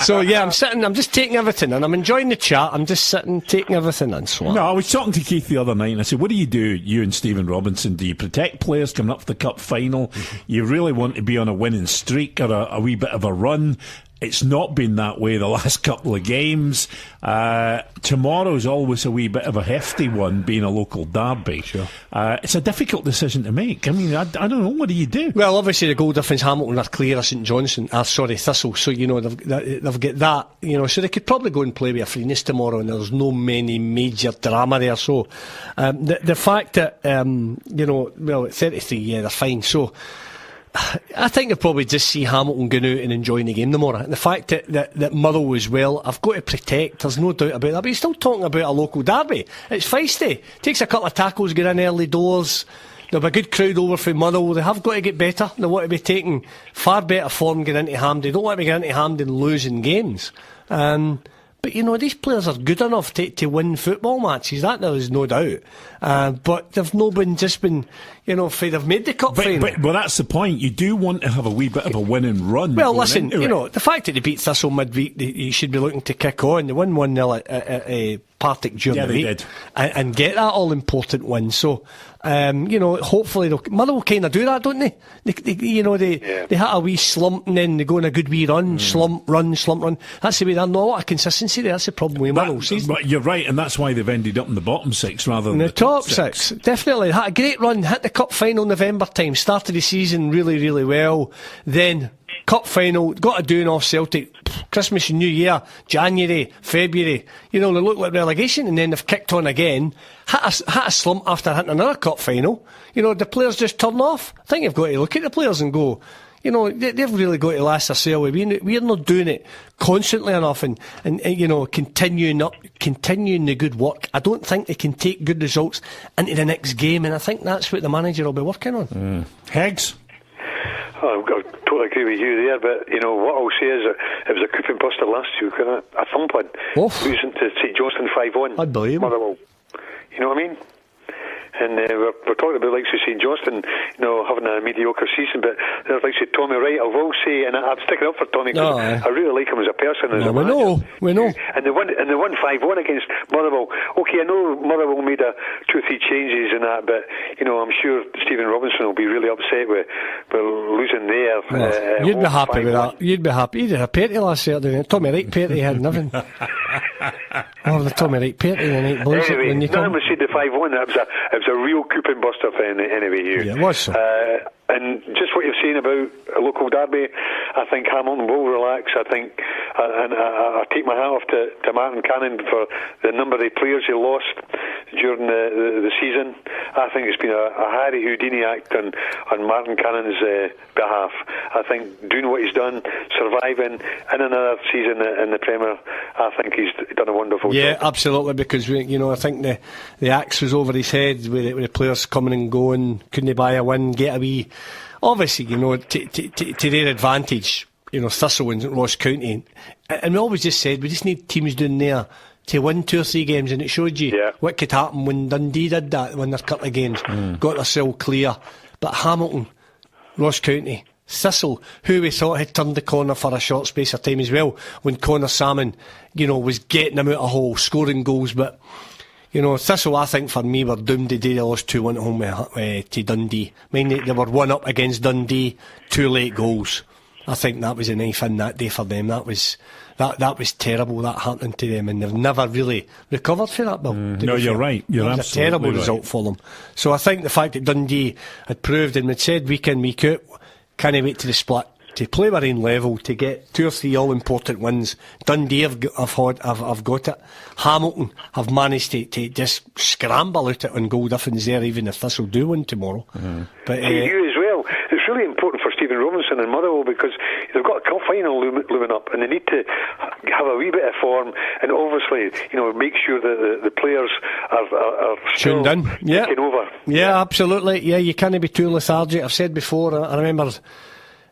So yeah, I'm just taking everything, and I'm enjoying the chat. I'm just sitting, taking everything in. So no, I was talking to Keith the other night, and I said, what do, you and Stephen Robinson? Do you protect players coming up to the cup final? You really want to be on a winning streak or a wee bit of a run? It's not been that way the last couple of games. Tomorrow's always a wee bit of a hefty one, being a local derby. Sure. It's a difficult decision to make. I mean, I don't know. What do you do? Well, obviously the goal difference, Hamilton are clear of St Johnstone. Thistle. So they've got that. So they could probably go and play with a Freeness tomorrow, and there's no many major drama there. So the fact that at 33, yeah, they're fine. So I think they'll probably just see Hamilton going out and enjoying the game tomorrow. And the fact that Motherwell as well, I've got to protect, there's no doubt about that. But you're still talking about a local derby. It's feisty. Takes a couple of tackles, get in early doors. There'll be a good crowd over from Motherwell. They have got to get better. They want to be taking far better form getting into Hampden. They don't want to be getting into Hampden losing games. But these players are good enough to win football matches, that there is no doubt. But they've not been they've made the cup final. But that's the point. You do want to have a wee bit of a winning run. Well, listen, the fact that they beat Thistle midweek, you should be looking to kick on. They won 1-0 at Partick during the week. Did. And get that all important win. So Hopefully Motherwell kind of do that, don't they? They hit a wee slump and then they go on a good wee run, slump run. That's the way. There's not a lot of consistency there. That's the problem with Motherwell season. But you're right, and that's why they've ended up in the bottom 6 rather than the top six. Definitely had a great run. Hit the cup final November time. Started the season really, really well. Then cup final, got a doing off Celtic. Christmas and New Year, January, February. They look like relegation, and then they've kicked on again. Hit a slump after hitting another cup final. The players just turn off. I think you've got to look at the players and go, they've really got to last their sail. We're not doing it constantly enough and continuing the good work. I don't think they can take good results into the next game, and I think that's what the manager will be working on. Heggs? I totally agree with you there, but what I'll say is that it was a coup and buster last week, a thumping, losing to St Johnstone 5-1. Unbelievable. Motherwell. You know what I mean? And we're talking about like St Johnstone, having a mediocre season, but there's like Tommy Wright. I will say, and I'm sticking up for Tommy because I really like him as a person. As a manager. We know. And they won 5-1 against Motherwell. Okay, I know Motherwell made 2 or 3 changes in that, but I'm sure Stephen Robinson will be really upset with losing there. You'd be happy with that. You'd be happy. He did a party last Saturday. Tommy Wright party had nothing. The Tommy Wright party the night blues. Anyway, none of us said the 5-1. It was a real coup and buster for anyway, Hugh. Yeah, it was so. And just what you're saying about a local derby, I think Hamilton will relax. I think, and I take my hat off to Martin Cannon for the number of players he lost during the season. I think it's been a Harry Houdini act on Martin Cannon's behalf. I think doing what he's done, surviving in another season in the Premier, I think he's done a wonderful job. Yeah, absolutely, because I think the axe was over his head with the players coming and going. Couldn't they buy a win, get a wee? Obviously, to their advantage, Thistle and Ross County, and we always just said we just need teams doing there to win 2 or 3 games, and it showed you what could happen when Dundee did that, when their couple of games got themselves clear. But Hamilton, Ross County, Thistle, who we thought had turned the corner for a short space of time as well, when Connor Salmon, was getting them out of hole, scoring goals, but. Thistle, I think, for me, were doomed the day they lost 2-1 at home to Dundee. I mean, they were 1 up against Dundee, 2 late goals. I think that was a knife in that day for them. That was terrible, that happening to them, and they've never really recovered for that, Bill. No, you're right. You're absolutely right. It was a terrible result for them. So I think the fact that Dundee had proved, and we'd said week in, week out, can't wait to the split, to play Marine level, to get 2 or 3 all-important wins. Dundee have got it. Hamilton have managed to just scramble out it on goal difference there, even if Thistle do win tomorrow. But you as well. It's really important for Stephen Robinson and Motherwell because they've got a cup final looming up, and they need to have a wee bit of form, and obviously, make sure that the players are tuned in. taking over. Yeah, absolutely. Yeah, you can't be too lethargic. I've said before. I remember.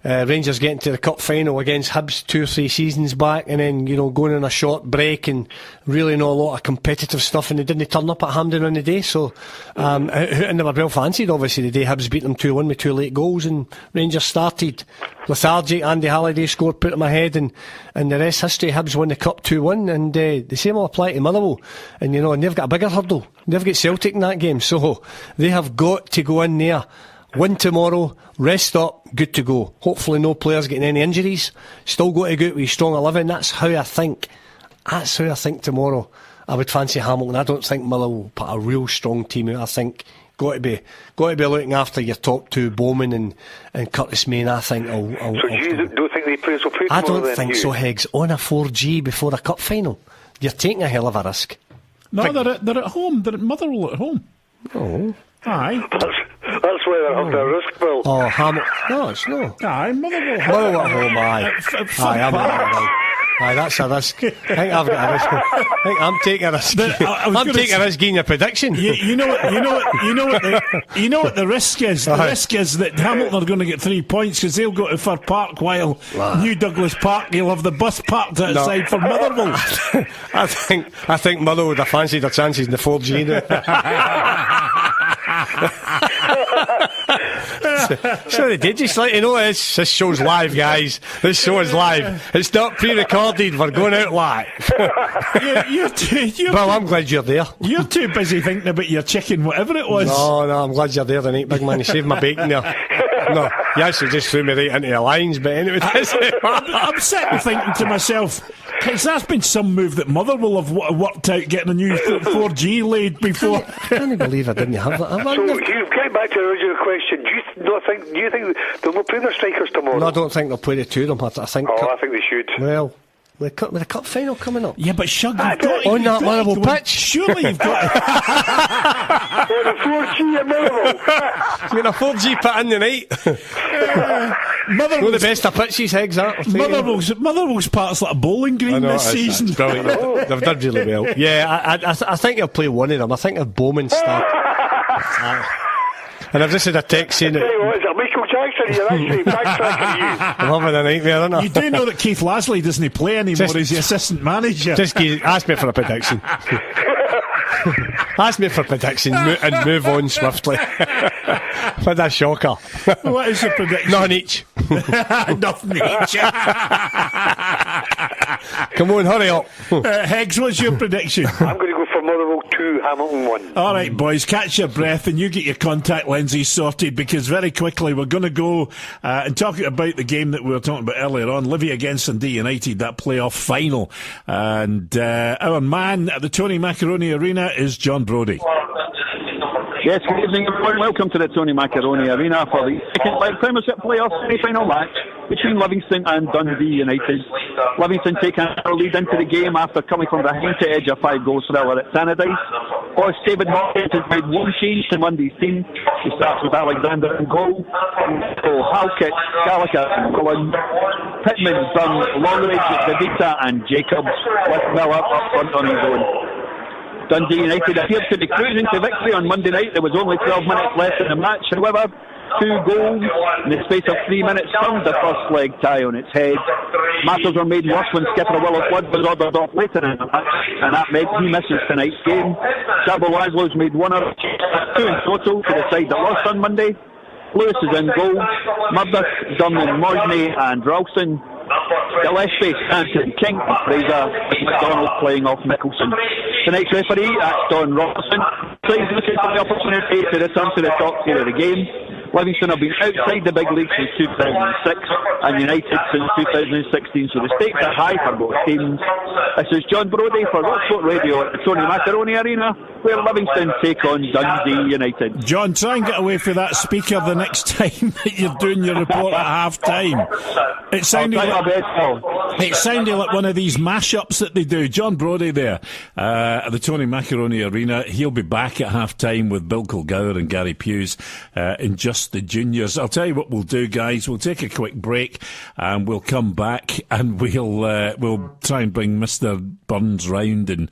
Rangers getting to the cup final against Hibs 2 or 3 seasons back, and then going on a short break and really not a lot of competitive stuff, and they didn't turn up at Hampden on the day. So and they were well fancied obviously the day Hibs beat them 2-1 with 2 late goals, and Rangers started lethargic. Andy Halliday scored, put them ahead, and the rest history. Hibs won the cup 2-1, and the same will apply to Motherwell, and they've got a bigger hurdle. They've got Celtic in that game, so they have got to go in there, win tomorrow, rest up, good to go. Hopefully no players getting any injuries. Still got to go out with a strong 11. That's how I think tomorrow. I would fancy Hamilton. I don't think Miller will put a real strong team out. I think got to be looking after your top 2, Bowman and Curtis Main. I think So you don't think the players will play tomorrow? I don't think so, Higgs. On a 4G before a cup final, you're taking a hell of a risk. No, they're at home. They're at Motherwell at home. Oh. Aye. That's why they're under risk, Bill. Oh, Hamilton. No, it's no. Aye, Motherwell at home, aye. Aye, that's a risk. I think I've got a risk. I think I'm taking a risk. I'm taking a risk getting your prediction. You know what the risk is? The risk is that Hamilton are going to get 3 points because they'll go to Fir Park, while New Douglas Park, you'll have the bus parked outside for Motherwell. I think Motherwell would have fancied their chances in the 4G now. So they did. Just let you know this show's live, guys. This show is live. It's not pre-recorded. We're going out live. Well, I'm glad you're there. You're too busy thinking about your chicken, whatever it was. No, I'm glad you're there tonight, big man. You saved my bacon there. No, you actually just threw me right into the lines, but anyway. I'm sitting thinking to myself, that's been some move that Motherwell have worked out, getting a new 4G laid before. I can't believe I didn't have that. So, Hugh, getting back to the original question, do you think they'll not play their strikers tomorrow? No, I don't think they'll play the two of them. I think. I think they should. Well, with the cup final coming up. Yeah, but Shug, on that Motherwell pitch. Surely you've got on a 4G at Motherwell. You got a 4G put in tonight. One of the best of pitches, Hegs, that. Motherwell's part's like a bowling green this season. Brilliant. They've done really well. Yeah, I think they'll play one of them. I think if Bowman start. And I've just had a text saying that. What is it, Michael Jackson? You're actually backtracking you. I'm having a nightmare, aren't I? You do know that Keith Lasley doesn't play anymore. He's the assistant manager. Just ask me for a prediction. Ask me for a prediction and move on swiftly. What a shocker. What is your prediction? Nothing each. Nothing each. Come on, hurry up. Heggs, what's your prediction? I'm going to go for Motherwell 2, Hamilton 1. Alright, boys, catch your breath and you get your contact lenses sorted, because very quickly we're going to go and talk about the game that we were talking about earlier on, Livy against Dundee United, that playoff final. And our man at the Tony Macaroni Arena is John Brodie. Yes, good evening everyone. Welcome to the Tony Macaroni Arena for the second leg Premiership playoff semi-final match between Livingston and Dundee United. Livingston taking a lead into the game after coming from behind to edge a 5-goal thriller at Tannadice. Boss David Hawkins has made one change to Monday's team. He starts with Alexander in goal. Halkett, Gallagher and Cullen. Pittman, Dunn, Longridge, Davita and Jacobs, with Miller up front on his own. Dundee United appeared to be cruising to victory on Monday night. There was only 12 minutes left in the match. However, 2 goals in the space of 3 minutes turned the first leg tie on its head. Matters were made worse when skipper Willis Wood was ordered off later in the match, and that meant he misses tonight's game. Sabo Laszlo's made 1 error, 2 in total to the side that lost on Monday. Lewis is in goal. Murdoch, Durnan, Mosney and Ralston. Gillespie, Stanton, King, Fraser, McDonald playing off Nicholson. Tonight's referee, that's Don Robertson. So he's looking for the opportunity to return to the top tier of the game. Livingston have been outside the big league since 2006 and United since 2016, so the stakes are high for both teams. This is John Brodie for RockSport Radio at the Tony Macaroni Arena, where Livingston take on Dundee United. John, try and get away from that speaker the next time that you're doing your report at half time. It sounded like one of these mashups that they do. John Brodie there at the Tony Macaroni Arena. He'll be back at half time with Bill Kilgour and Gary Hughes in just the juniors. I'll tell you what we'll do, guys. We'll take a quick break and we'll come back and we'll try and bring Mr. Burns round and,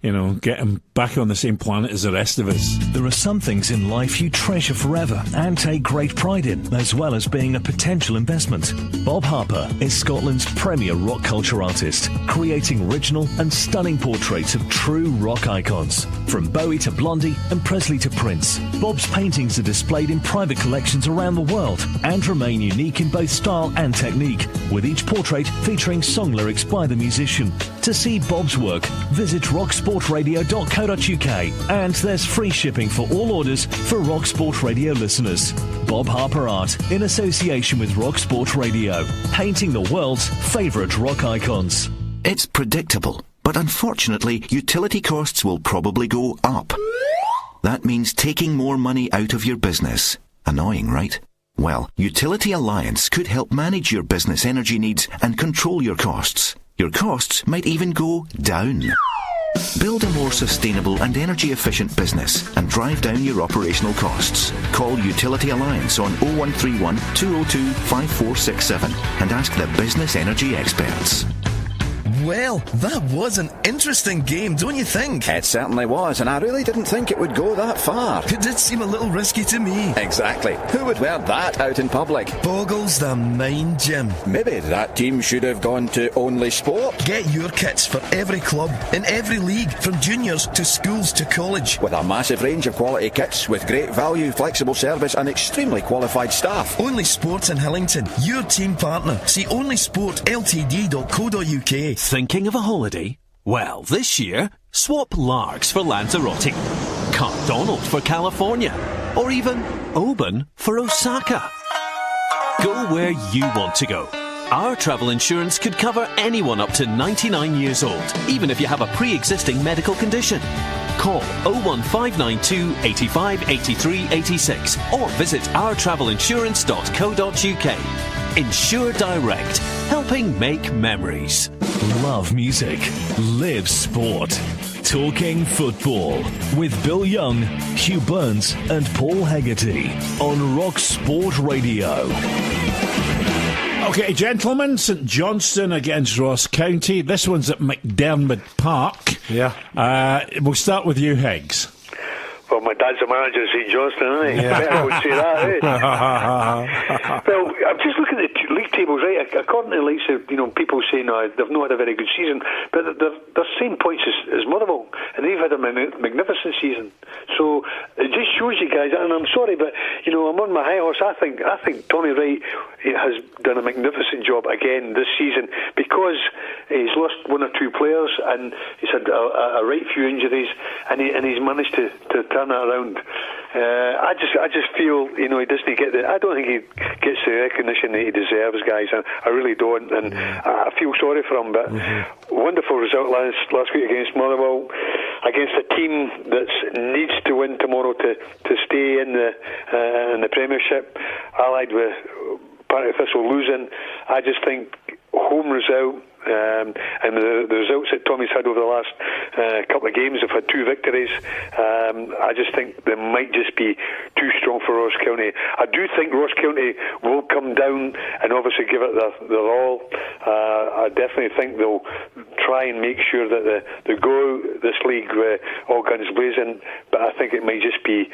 you know, get him back on the same planet as the rest of us. There are some things in life you treasure forever and take great pride in, as well as being a potential investment. Bob Harper is Scotland's premier rock culture artist, creating original and stunning portraits of true rock icons. From Bowie to Blondie and Presley to Prince, Bob's paintings are displayed in private collections around the world and remain unique in both style and technique, with each portrait featuring song lyrics by the musician. To see Bob's work, visit rocksportradio.co.uk, and there's free shipping for all orders for RockSport Radio listeners. Bob Harper Art, in association with RockSport Radio, painting the world's favourite rock icons. It's predictable, but unfortunately, utility costs will probably go up. That means taking more money out of your business. Annoying, right? Well, Utility Alliance could help manage your business energy needs and control your costs. Your costs might even go down. Build a more sustainable and energy-efficient business and drive down your operational costs. Call Utility Alliance on 0131 202 5467 and ask the business energy experts. Well, that was an interesting game, don't you think? It certainly was, and I really didn't think it would go that far. It did seem a little risky to me. Exactly. Who would wear that out in public? Boggles the mind, Jim. Maybe that team should have gone to only sport. Get your kits for every club, in every league, from juniors to schools to college. With a massive range of quality kits, with great value, flexible service and extremely qualified staff. Only Sports in Hillington, your team partner. See onlysportltd.co.uk. Thinking of a holiday? Well, this year, swap Largs for Lanzarote, Cardonald for California, or even Oban for Osaka. Go where you want to go. Our travel insurance could cover anyone up to 99 years old, even if you have a pre-existing medical condition. Call 01592 85 83 86 or visit ourtravelinsurance.co.uk. Insure Direct, helping make memories. Love music, live sport. Talking football with Bill Young, Hugh Burns and Paul Hegarty on RockSport Radio. Okay, gentlemen, St Johnstone against Ross County. This one's at McDermott Park. Yeah. We'll start with you, Higgs. Well, my dad's the manager of St Johnstone, isn't he? Yeah. I would say that, eh? Well, I'm just looking at the league tables, right? According to the likes of, people saying they've not had a very good season, but they're same points as Motherwell, and they've had a magnificent season. So it just shows you guys, and I'm sorry, but I'm on my high horse. I think Tommy Wright has done a magnificent job again this season because he's lost one or two players, and he's had a right few injuries, and he's managed to turn that around. I just feel he doesn't get I don't think he gets the recognition that he deserves, guys. I really don't, and I feel sorry for him. But wonderful result last week against Motherwell, against a team that needs to win tomorrow to stay in the Premiership. Allied with Partick Thistle losing, I just think home result. And the results that Tommy's had over the last couple of games, have had 2 victories. I just think they might just be too strong for Ross County. I do think Ross County will come down and obviously give it their all. I definitely think they'll try and make sure that they go this league with all guns blazing, but I think it might just be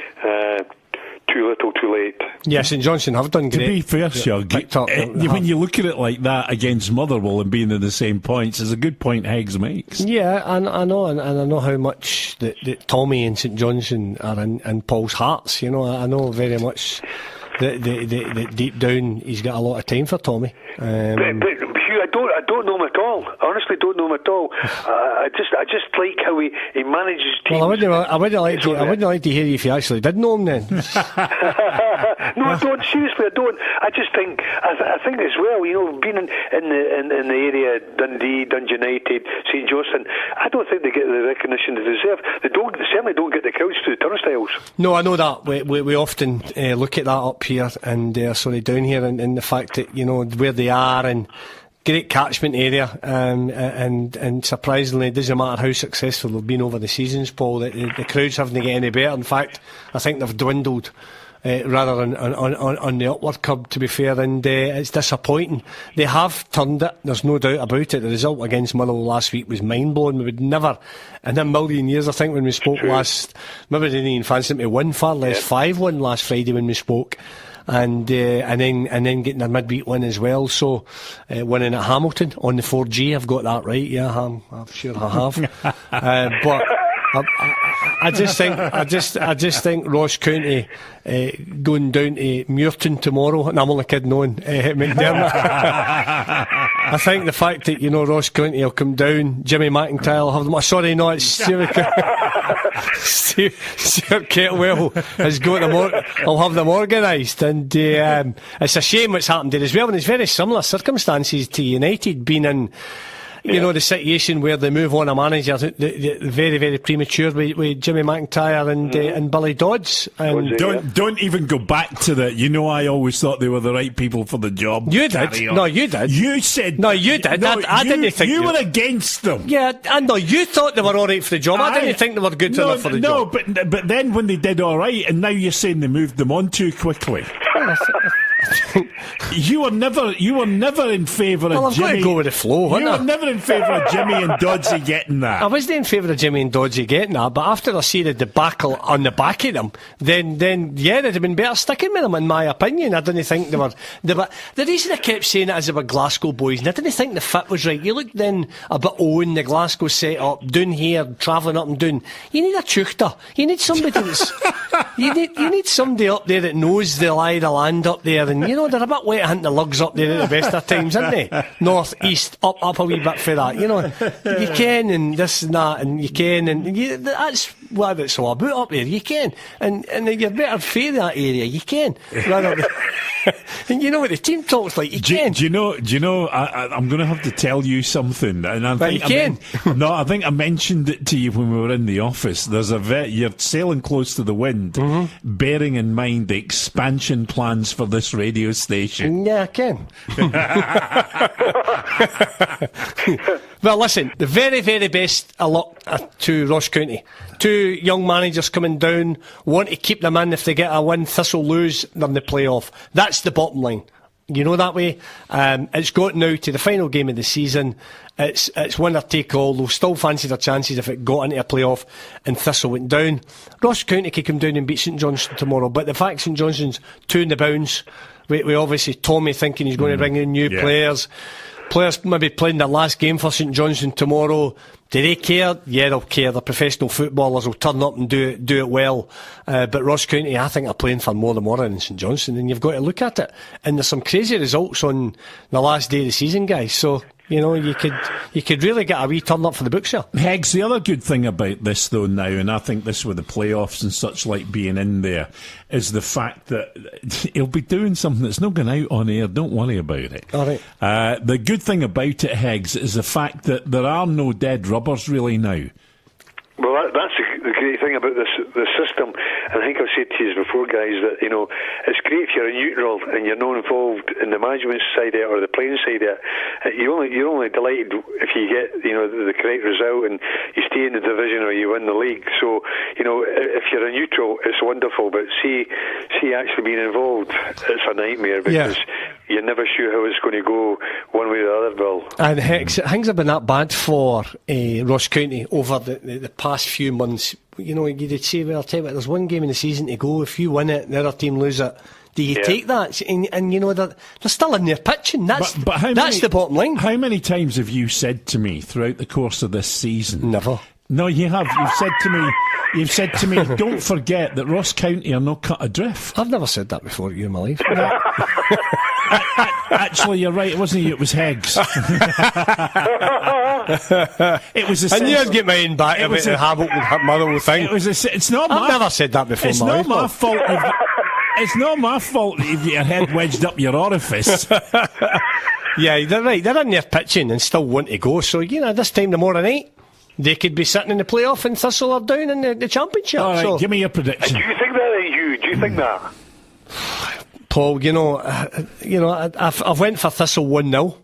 too little, too late. Yeah, St Johnstone have done great. To be fair, Shug, when you look at it like that against Motherwell and being in the same points, is a good point Higgs makes. Yeah, and I know, and I know how much that Tommy and St Johnstone are in Paul's hearts. I know very much that deep down he's got a lot of time for Tommy. But Hugh, I don't know him at all. I honestly don't know him at all. I just like how he manages teams. Well, I wouldn't like to hear you if you actually did know him then. No, I don't. Seriously, I don't. I just think I think as well. Being in the area, Dundee, United, St Johnstone, I don't think they get the recognition they deserve. They certainly don't get the couch to the turnstiles. No, I know that. We often look at that up here and down here, and the fact that where they are and great catchment area, and surprisingly, it doesn't matter how successful they've been over the seasons, Paul, the crowds haven't get any better. In fact, I think they've dwindled rather than on the upward curve, to be fair, and it's disappointing. They have turned it, there's no doubt about it. The result against Motherwell last week was mind-blowing. We would never, in a million years, I think, when we spoke last, maybe didn't even fancy them to win, far less 5-1 last Friday when we spoke. And then getting a midweek win as well. So winning at Hamilton on the 4G, I've got that right. Yeah, I'm sure I have. But I just think Ross County going down to Muirton tomorrow, and I'm only kidding on McDermott. I think the fact that Ross County will come down, Jimmy McIntyre will have them. Sorry, no, it's Stuart Kettlewell has got them. I'll have them organised, and it's a shame what's happened there as well. And it's very similar circumstances to United being in. The situation where they move on a manager, the very, very premature with Jimmy McIntyre and Billy Dodds. And don't even go back to that. I always thought they were the right people for the job. You did. No, you did. You said. No, you did. No, I didn't think you were against them. Yeah, I know. You thought they were all right for the job. I didn't think they were good enough for the job. No, but then when they did all right, and now you're saying they moved them on too quickly. You were never in favour of I've got Jimmy. to go with the flow, You were never in favour of Jimmy and Doddsy getting that. I wasn't in favour of Jimmy and Doddsy getting that, but after I see the debacle on the back of them, then yeah, they'd have been better sticking with them, in my opinion. I didn't think they were. The reason I kept saying it is they were Glasgow boys, and I didn't think the fit was right. You look then a bit own the Glasgow set up, down here, travelling up and down. You need a chuchter. You need somebody that's. You need somebody up there that knows the lie of the land up there, and you know they're a bit wet hunting the lugs up there at the best of times, aren't they? North, east, up a wee bit for that, you know. You can, and this and that, and you can, and that's what it's all about up there. You can, and you're better for that area. You can, rather than, and you know what the team talks like. You can. Do you know? I'm going to have to tell you something, and I think I think I mentioned it to you when we were in the office. There's you're sailing close to the wind, bearing in mind the expansion plans for this radio station. Yeah, I can. Well, listen, the very, very best of luck to Ross County. Two young managers coming down, want to keep them in. If they get a win, Thistle lose, they're in the playoff. That's the bottom line. You know that way. It's got now to the final game of the season. It's winner take all. They'll still fancy their chances if it got into a playoff and Thistle went down. Ross County could come down and beat St Johnstone tomorrow, but the fact St Johnstone's 2 in the bounce, we obviously Tommy thinking he's going to bring in new players. Players maybe playing their last game for St Johnstone tomorrow. Do they care? Yeah, they'll care. They're professional footballers. Will turn up and do it well. But Ross County, I think, are playing for more than St Johnstone, and you've got to look at it. And there's some crazy results on the last day of the season, guys. So you know you could really get a wee turn up for the books here. Hegs, the other good thing about this though now, and I think this with the playoffs and such like being in there, is the fact that he'll be doing something that's not going out on air. Don't worry about it. All right. The good thing about it, Hegs, is the fact that there are no dead rubbers really now. Well, that's the great thing about this system, and I think I've said to you before, guys, that you know it's great if you're a neutral and you're not involved in the management side of it or the playing side of it. You're only delighted if you get the correct result and you stay in the division or you win the league. So if you're a neutral, it's wonderful, but see actually being involved, it's a nightmare because you're never sure how it's going to go one way or the other, Bill. And things have been that bad for Ross County over the past few months. You know, you'd say, well, I'll tell you what, there's one game in the season to go. If you win it, the other team lose it. Do you take that? And you know, they're still in their pitching. That's the bottom line. How many times have you said to me throughout the course of this season? Never. No, you have. You've said to me, don't forget that Ross County are not cut adrift. I've never said that before to you in my life. Actually, you're right. It wasn't you. It was Hegs. It was. I knew I'd get my own back. It was a Motherwell thing. It's not. I've never said that before. It's not my fault. It's not my fault if your head wedged up your orifice. Yeah, they're right. They're in there pitching and still want to go. So this time tomorrow night, they could be sitting in the playoff and Thistle are down in the championship. All right, give me your prediction. Do you think that, Hugh? Do you think that? Paul, I've went for Thistle 1-0.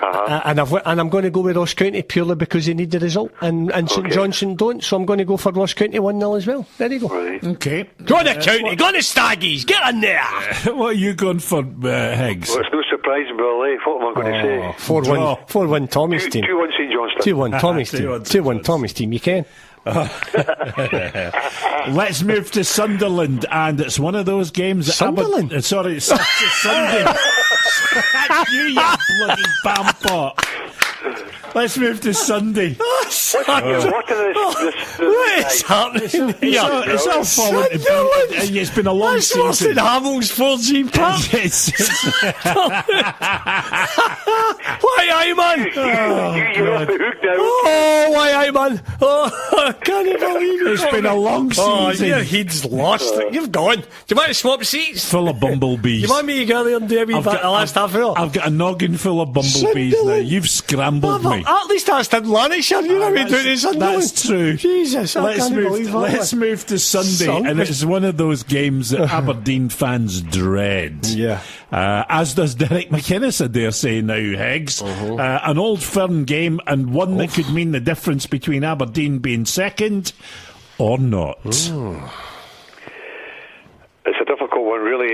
And I'm going to go with Ross County purely because they need the result, and St Johnstone don't, so I'm going to go for Ross County 1-0 as well. There you go. Right. Okay. Go on the County, go on the Staggies, get in there. What are you going for, Higgs? Well, it's no surprise, Bill, eh? What am I going to say? 4-1 Tommy's team. 2-1 St Johnstone. 2-1 Tommy's team. 2-1 Tommy's team, you can. Let's move to Sunderland, and it's one of those games that Sunderland? Sorry, it's Sunday. That's you bloody bampot. Let's move to Sunday. What is happening? It's all fallen to pieces. It's been a long season. That's in Hamill's 4G Park. Why aye, man? You're off the hook now. Why aye, man? I can't believe it. It's been a long season. Your head's lost. You've gone. Do you want to swap seats? Full of bumblebees. You want me to go there and do a wee bit the last half hour? I've got a noggin full of bumblebees now. You've scrambled me. At least that's in Lanarkshire. You know what I mean? Doing this. That's true. Jesus, let's move to Sunday, and it's one of those games that Aberdeen fans dread. Yeah. As does Derek McInnes, I dare say now, Higgs. An old firm game, and one that could mean the difference between Aberdeen being second or not. It's a difficult one, really.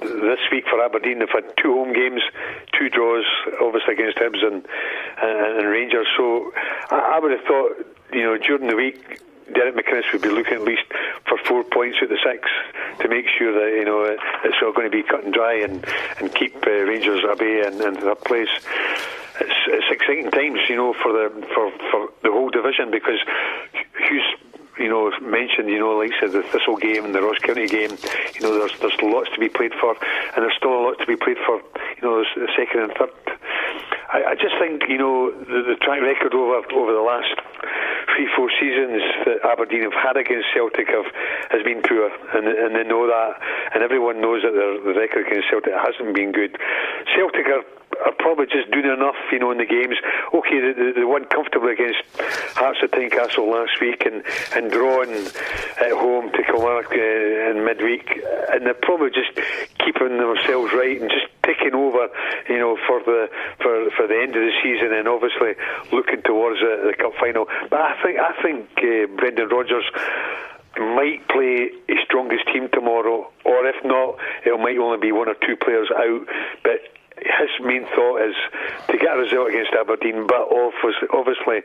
this week for Aberdeen, they've had 2 home games, 2 draws, obviously against Hibs and Rangers. So I would have thought, during the week, Derek McInnes would be looking at least for 4 points out of the 6 to make sure that it's all going to be cut and dry and keep Rangers at bay and third place. It's exciting times, for the whole division, because Hugh's mentioned, like I said, the Thistle game and the Ross County game. There's lots to be played for, and there's still a lot to be played for. The second and third. I just think the track record over the last 3-4 seasons that Aberdeen have had against Celtic has been poor, and they know that, and everyone knows that the record against Celtic hasn't been good. Celtic are probably just doing enough, in the games. Okay, they won comfortably against Hearts at Tynecastle last week and drawing at home to Kilmarnock in midweek, and they're probably just keeping themselves right and just taking over, for the end of the season, and obviously looking towards the cup final. But I think Brendan Rodgers might play his strongest team tomorrow, or if not, it might only be 1 or 2 players out. But his main thought is to get a result against Aberdeen, but obviously,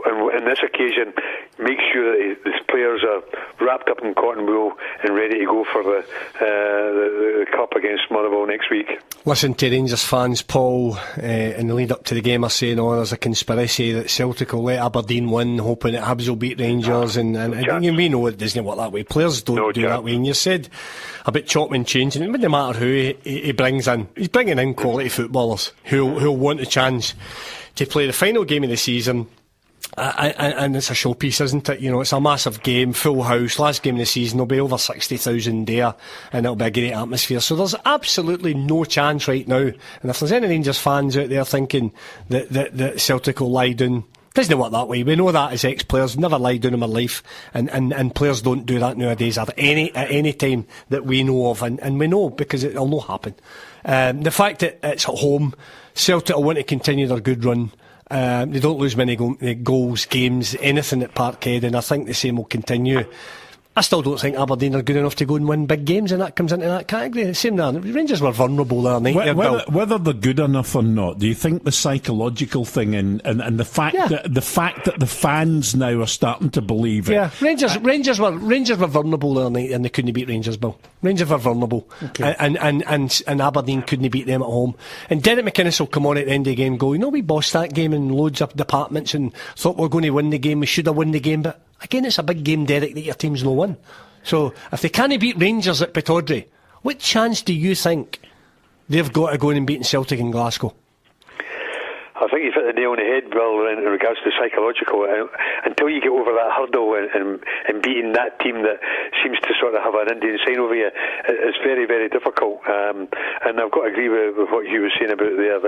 on this occasion, make sure that his players are wrapped up in cotton wool and ready to go for the cup against Motherwell next week. Listen to Rangers fans, Paul, in the lead up to the game are saying, there's a conspiracy that Celtic will let Aberdeen win, hoping that Hibs will beat Rangers, and we know it doesn't work that way. Players don't do that way. And you said about chopping and changing. It wouldn't matter who he brings in. He's bringing in quality footballers who'll want a chance to play the final game of the season. And it's a showpiece, isn't it? It's a massive game, full house, last game of the season. There'll be over 60,000 there, and it'll be a great atmosphere. So there's absolutely no chance right now. And if there's any Rangers fans out there thinking that Celtic will lie down, it doesn't work that way. We know that as ex-players, never lie down in my life, and players don't do that nowadays at any time that we know of, and we know because it'll not happen. The fact that it's at home, Celtic will want to continue their good run. They don't lose many goals, games, anything at Parkhead, and I think the same will continue. I still don't think Aberdeen are good enough to go and win big games, and that comes into that category. Same there. Rangers were vulnerable there, whether they're good enough or not, do you think the psychological thing and the fact that the fans now are starting to believe it? Yeah, Rangers were vulnerable there, and they couldn't beat Rangers, Bill. Rangers were vulnerable, and Aberdeen couldn't beat them at home. And Derek McInnes will come on at the end of the game and go, we bossed that game in loads of departments and thought we were going to win the game. We should have won the game, but again, it's a big game, Derek, that your team's no win. So if they can't beat Rangers at Pittodrie, what chance do you think they've got to go in and beating Celtic in Glasgow? I think you've hit the nail on the head, Bill, in regards to psychological. Until you get over that hurdle and beating that team that seems to sort of have an Indian sign over you, it's very, very difficult. And I've got to agree with what you were saying about there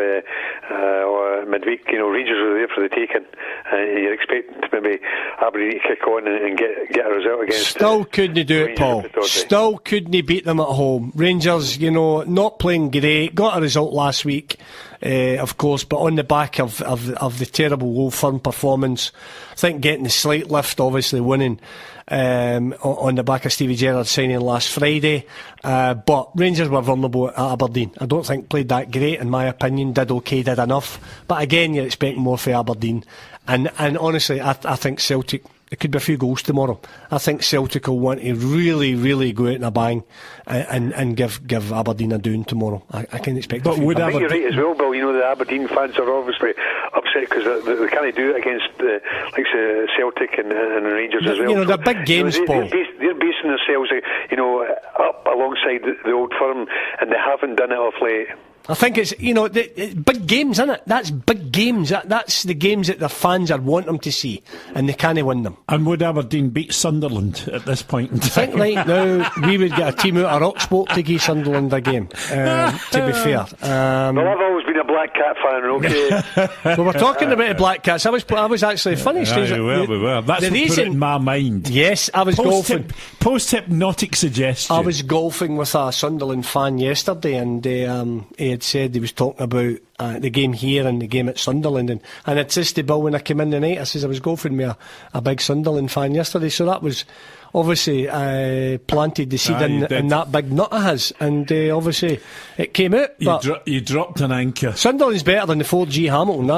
midweek. Rangers were there for the taking. You're expecting maybe Aberdeen to kick on and get a result against. Still couldn't do it, Paul. Still couldn't beat them at home. Rangers, not playing great. Got a result last week. Of course, but on the back of the terrible Old Firm performance, I think getting the slight lift, obviously winning on the back of Stevie Gerrard signing last Friday, but Rangers were vulnerable at Aberdeen. I don't think played that great in my opinion, did enough, but again you're expecting more for Aberdeen, and honestly I think Celtic, there could be a few goals tomorrow. I think Celtic will want to really, really go out in a bang and give Aberdeen a doon tomorrow. I can expect. But I think you're right as well, Bill. The Aberdeen fans are obviously upset because they can't do it against Celtic and Rangers as well. They're big games, Paul. They're basing themselves, up alongside the Old Firm, and they haven't done it off late. I think it's, big games, isn't it? That's big games. That's the games that the fans are wanting them to see, and they can't win them. And would Aberdeen beat Sunderland at this point in time? I think right now we would get a team out of RockSport to give Sunderland a game, to be fair. Well, I've always been a Black Cat fan, okay? Well, we're talking about the Black Cats. I was actually funny. We were. That's what put it in my mind. Yes, I was golfing. Post-hypnotic suggestion. I was golfing with a Sunderland fan yesterday, and he had said he was talking about the game here and the game at Sunderland, and I'd said to Bill when I came in the night, I says I was golfing with a big Sunderland fan yesterday, so that was obviously planted the seed in that big nut of his, and obviously it came out. You dropped an anchor. Sunderland's better than the 4G Hamilton.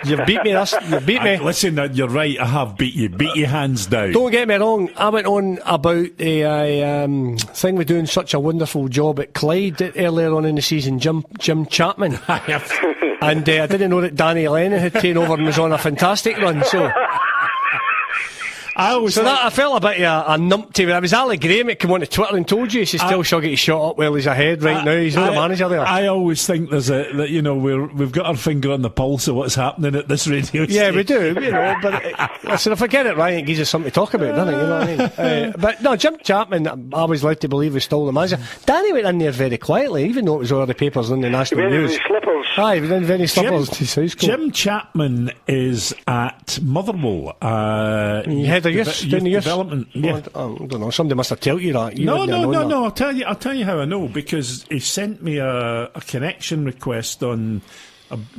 You've beat me. You've beat me. Listen, you're right. I have beat you. Beat you hands down. Don't get me wrong. I went on about the thing with doing such a wonderful job at Clyde earlier on in the season. Jim Chapman, and I didn't know that Danny Lennon had taken over and was on a fantastic run. So. I felt a bit of a numpty. It was Ali Graham that came on to Twitter and told you he's still Shuggy his shot up while he's ahead right now. He's not the manager there. I always think we've got our finger on the pulse of what's happening at this radio station. Yeah, we do. But listen, if I get it right, it gives us something to talk about, doesn't it? You know what I mean? But no, Jim Chapman, I was led to believe was still the manager. Danny went in there very quietly, even though it was all the papers in the national news. Aye, he was in very slippers to his house. Jim Chapman is at Motherwell. Head of youth development. Yeah. I don't know. Somebody must have told you that. No. I'll tell you how I know, because he sent me a connection request on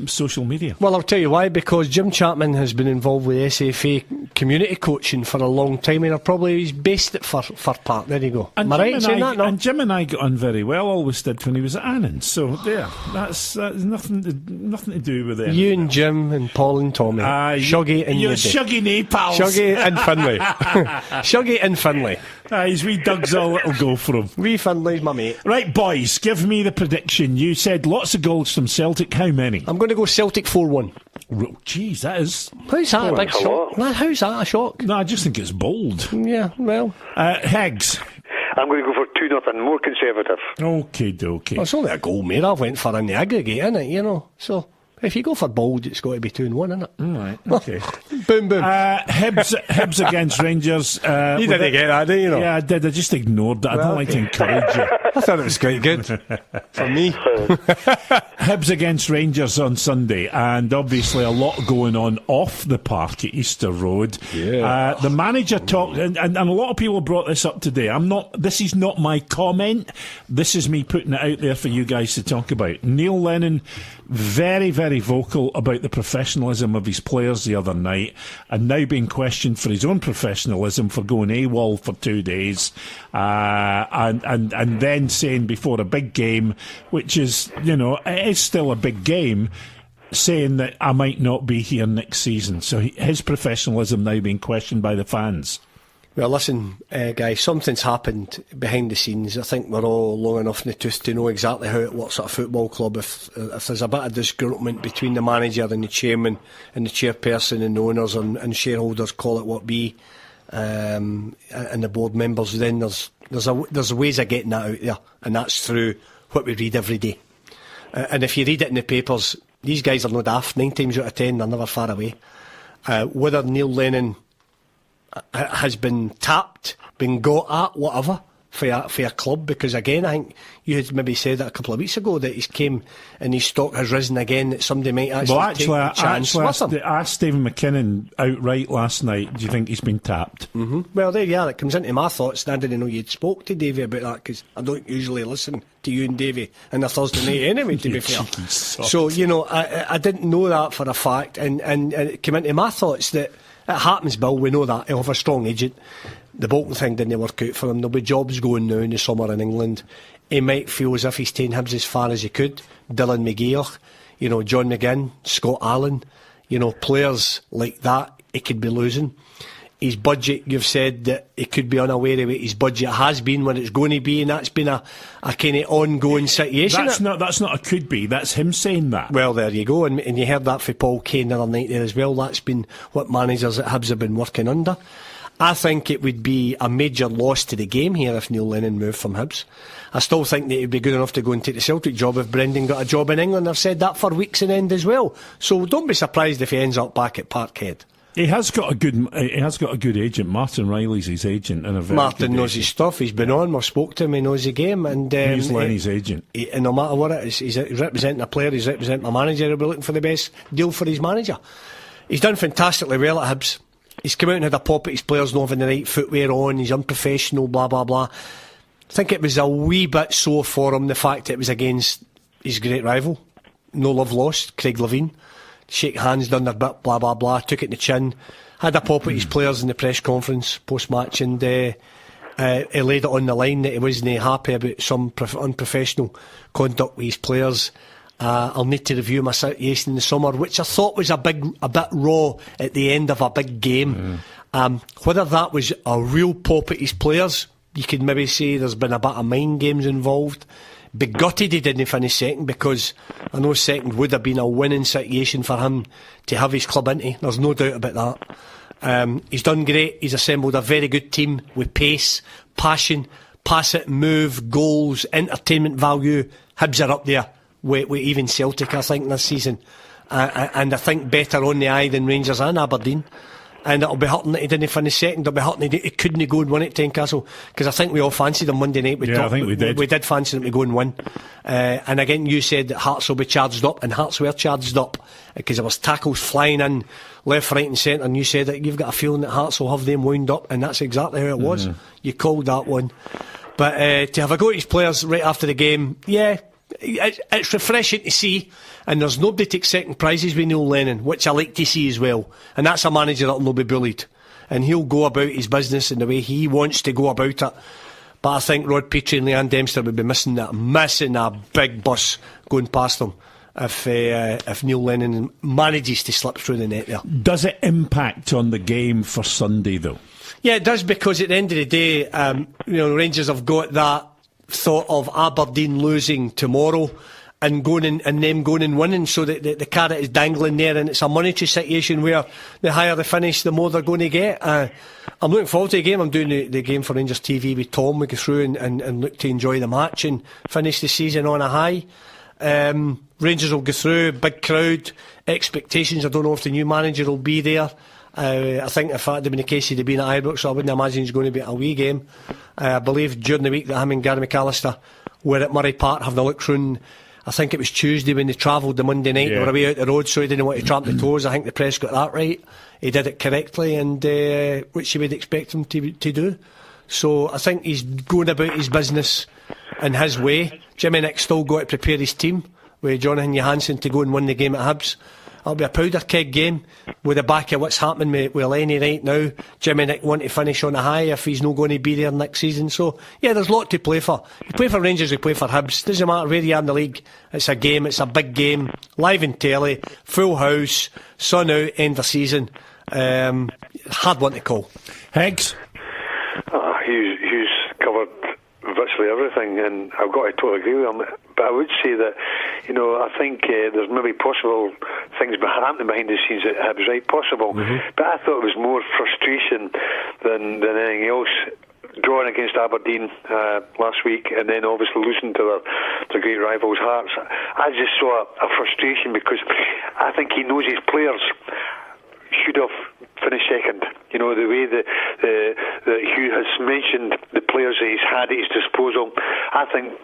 social media. Well, I'll tell you why. Because Jim Chapman has been involved with SFA community coaching for a long time, and probably he's based at Fir Park. There you go. Am I right in saying that? No? And Jim and I got on very well. Always did when he was at Annan. So there, that's nothing to do with it. You and Jim and Paul and Tommy, Shuggy and you're Shuggy Napals. Shuggy and Finlay. Shuggy and Finlay. His wee Doug's all it'll go for him. Wee Finlay's my mate. Right, boys, give me the prediction. You said lots of goals from Celtic. How many? I'm going to go Celtic 4-1. Jeez, that is... How's that a big shock? How's that a shock? No, I just think it's bold. Yeah, well... Heggs? I'm going to go for 2-0, more conservative. Okie dokie. Well, it's only a goal, mate. I went for in the aggregate, innit, you know? So... If you go for bold, it's got to be 2-1, isn't it? Right, okay. Boom, boom. Hibs against Rangers. You didn't get that, did you? Yeah, I did. I just ignored that. I don't like to encourage you. I thought it was quite good for me. Hibs against Rangers on Sunday, and obviously a lot going on off the park at Easter Road. Yeah. The manager talked, and a lot of people brought this up today. This is not my comment. This is me putting it out there for you guys to talk about. Neil Lennon, very, very vocal about the professionalism of his players the other night, and now being questioned for his own professionalism for going AWOL for 2 days, and then saying before a big game, which is, it is still a big game, saying that I might not be here next season. So his professionalism now being questioned by the fans. Well, listen, guys, something's happened behind the scenes. I think we're all long enough in the tooth to know exactly how it works at a football club. If there's a bit of disgruntlement between the manager and the chairman and the chairperson and the owners and shareholders, call it what be, and the board members, then there's ways of getting that out there, and that's through what we read every day. And if you read it in the papers, these guys are no daft. 9 times out of 10, they're never far away. Whether Neil Lennon has been tapped, been got at, whatever, for a club, because again, I think you had maybe said that a couple of weeks ago that he's came and his stock has risen again, that somebody might take a chance with him. I asked Stephen McKinnon outright last night, do you think he's been tapped? Mm-hmm. Well, there you are, it comes into my thoughts, and I didn't know you'd spoke to Davey about that, because I don't usually listen to you and Davey on a Thursday night anyway, to be fair. So, I didn't know that for a fact, and it came into my thoughts that it happens, Bill, we know that. He'll have a strong agent. The Bolton thing didn't work out for him. There'll be jobs going now in the summer in England. He might feel as if he's taken Hibs as far as he could. Dylan McGeoch, John McGinn, Scott Allen, players like that he could be losing. His budget, you've said that he could be unaware of what his budget has been, what it's going to be, and that's been a kind of ongoing situation. That's not a could be, that's him saying that. Well, there you go, and you heard that for Paul Kane the other night there as well. That's been what managers at Hibs have been working under. I think it would be a major loss to the game here if Neil Lennon moved from Hibs. I still think that he'd be good enough to go and take the Celtic job if Brendan got a job in England. I've said that for weeks on end as well. So don't be surprised if he ends up back at Parkhead. He has got a good agent. Martin Riley's his agent, and Martin knows his stuff. He's been on. We've spoke to him. He knows the game, and he's Lenny's agent. And no matter what it is, he's representing a player. He's representing a manager. He'll be looking for the best deal for his manager. He's done fantastically well at Hibs. He's come out and had a pop at his players not having the right footwear on. He's unprofessional. Blah blah blah. I think it was a wee bit sore for him, the fact that it was against his great rival. no love lost, Craig Levein. Shake hands, done their bit, blah, blah, blah, took it in the chin, had a pop at his players in the press conference post-match, and he laid it on the line that he wasn't happy about some unprofessional conduct with his players. I'll need to review my situation in the summer, which I thought was a bit raw at the end of a big game. Whether that was a real pop at his players, you could maybe say there's been a bit of mind games involved. Be gutted he didn't finish second, because I know second would have been a winning situation for him to have his club into. There's no doubt about that. He's done great. He's assembled a very good team with pace, passion, pass it, move, goals, entertainment value. Hibs are up there with even Celtic, I think, this season. And I think better on the eye than Rangers and Aberdeen. And it'll be hurting that he didn't finish second. It'll be hurting he couldn't go and win at Tynecastle, because I think we all fancied him Monday night. I think we did. We did fancy him to go and win. And again, you said that Hearts will be charged up, and Hearts were charged up because there was tackles flying in left, right and centre, and you said that you've got a feeling that Hearts will have them wound up, and that's exactly how it was. You called that one. But to have a go at his players right after the game, it's refreshing to see, and there's nobody to take second prizes with Neil Lennon, which I like to see as well. And that's a manager that'll not be bullied, and he'll go about his business in the way he wants to go about it. But I think Rod Petrie and Leanne Dempster would be missing a big bus going past them if Neil Lennon manages to slip through the net there. Does it impact on the game for Sunday though? Yeah, it does, because at the end of the day, Rangers have got that thought of Aberdeen losing tomorrow and them going and winning, so that the carrot is dangling there, and it's a monetary situation where the higher they finish, the more they're going to get. I'm looking forward to the game. I'm doing the game for Rangers TV with Tom. We go through and look to enjoy the match and finish the season on a high. Rangers will go through, big crowd, expectations. I don't know if the new manager will be there. I think if that had been the case, he'd have been at Ibrox, so I wouldn't imagine he's going to be at a wee game. I believe during the week that him and Gary McAllister were at Murray Park having a look through. I think it was Tuesday when they travelled the Monday night. They were away out the road, so he didn't want to tramp the toes. I think the press got that right. He did it correctly, and which you would expect him to do. So I think he's going about his business in his way. Jimmy Nick's still got to prepare his team with Jonathan Johansson to go and win the game at Hibs. It'll be a powder keg game with the back of what's happening with Lenny right now. Jimmy Nick want to finish on a high if he's not going to be there next season. So, yeah, there's a lot to play for. You play for Rangers, you play for Hibs. Doesn't matter where you are in the league. It's a game, it's a big game. Live in telly, full house, sun out, end of season. Hard one to call. Higgs? Hugh's covered virtually everything, and I've got to totally agree with him. But I would say that, I think there's maybe possible things happening behind the scenes at Hibs, right? Possible. But I thought it was more frustration than anything else. Drawing against Aberdeen last week, and then obviously losing to their great rivals Hearts. I just saw a frustration, because I think he knows his players should have finished second. The way that Hugh has mentioned the players that he's had at his disposal, I think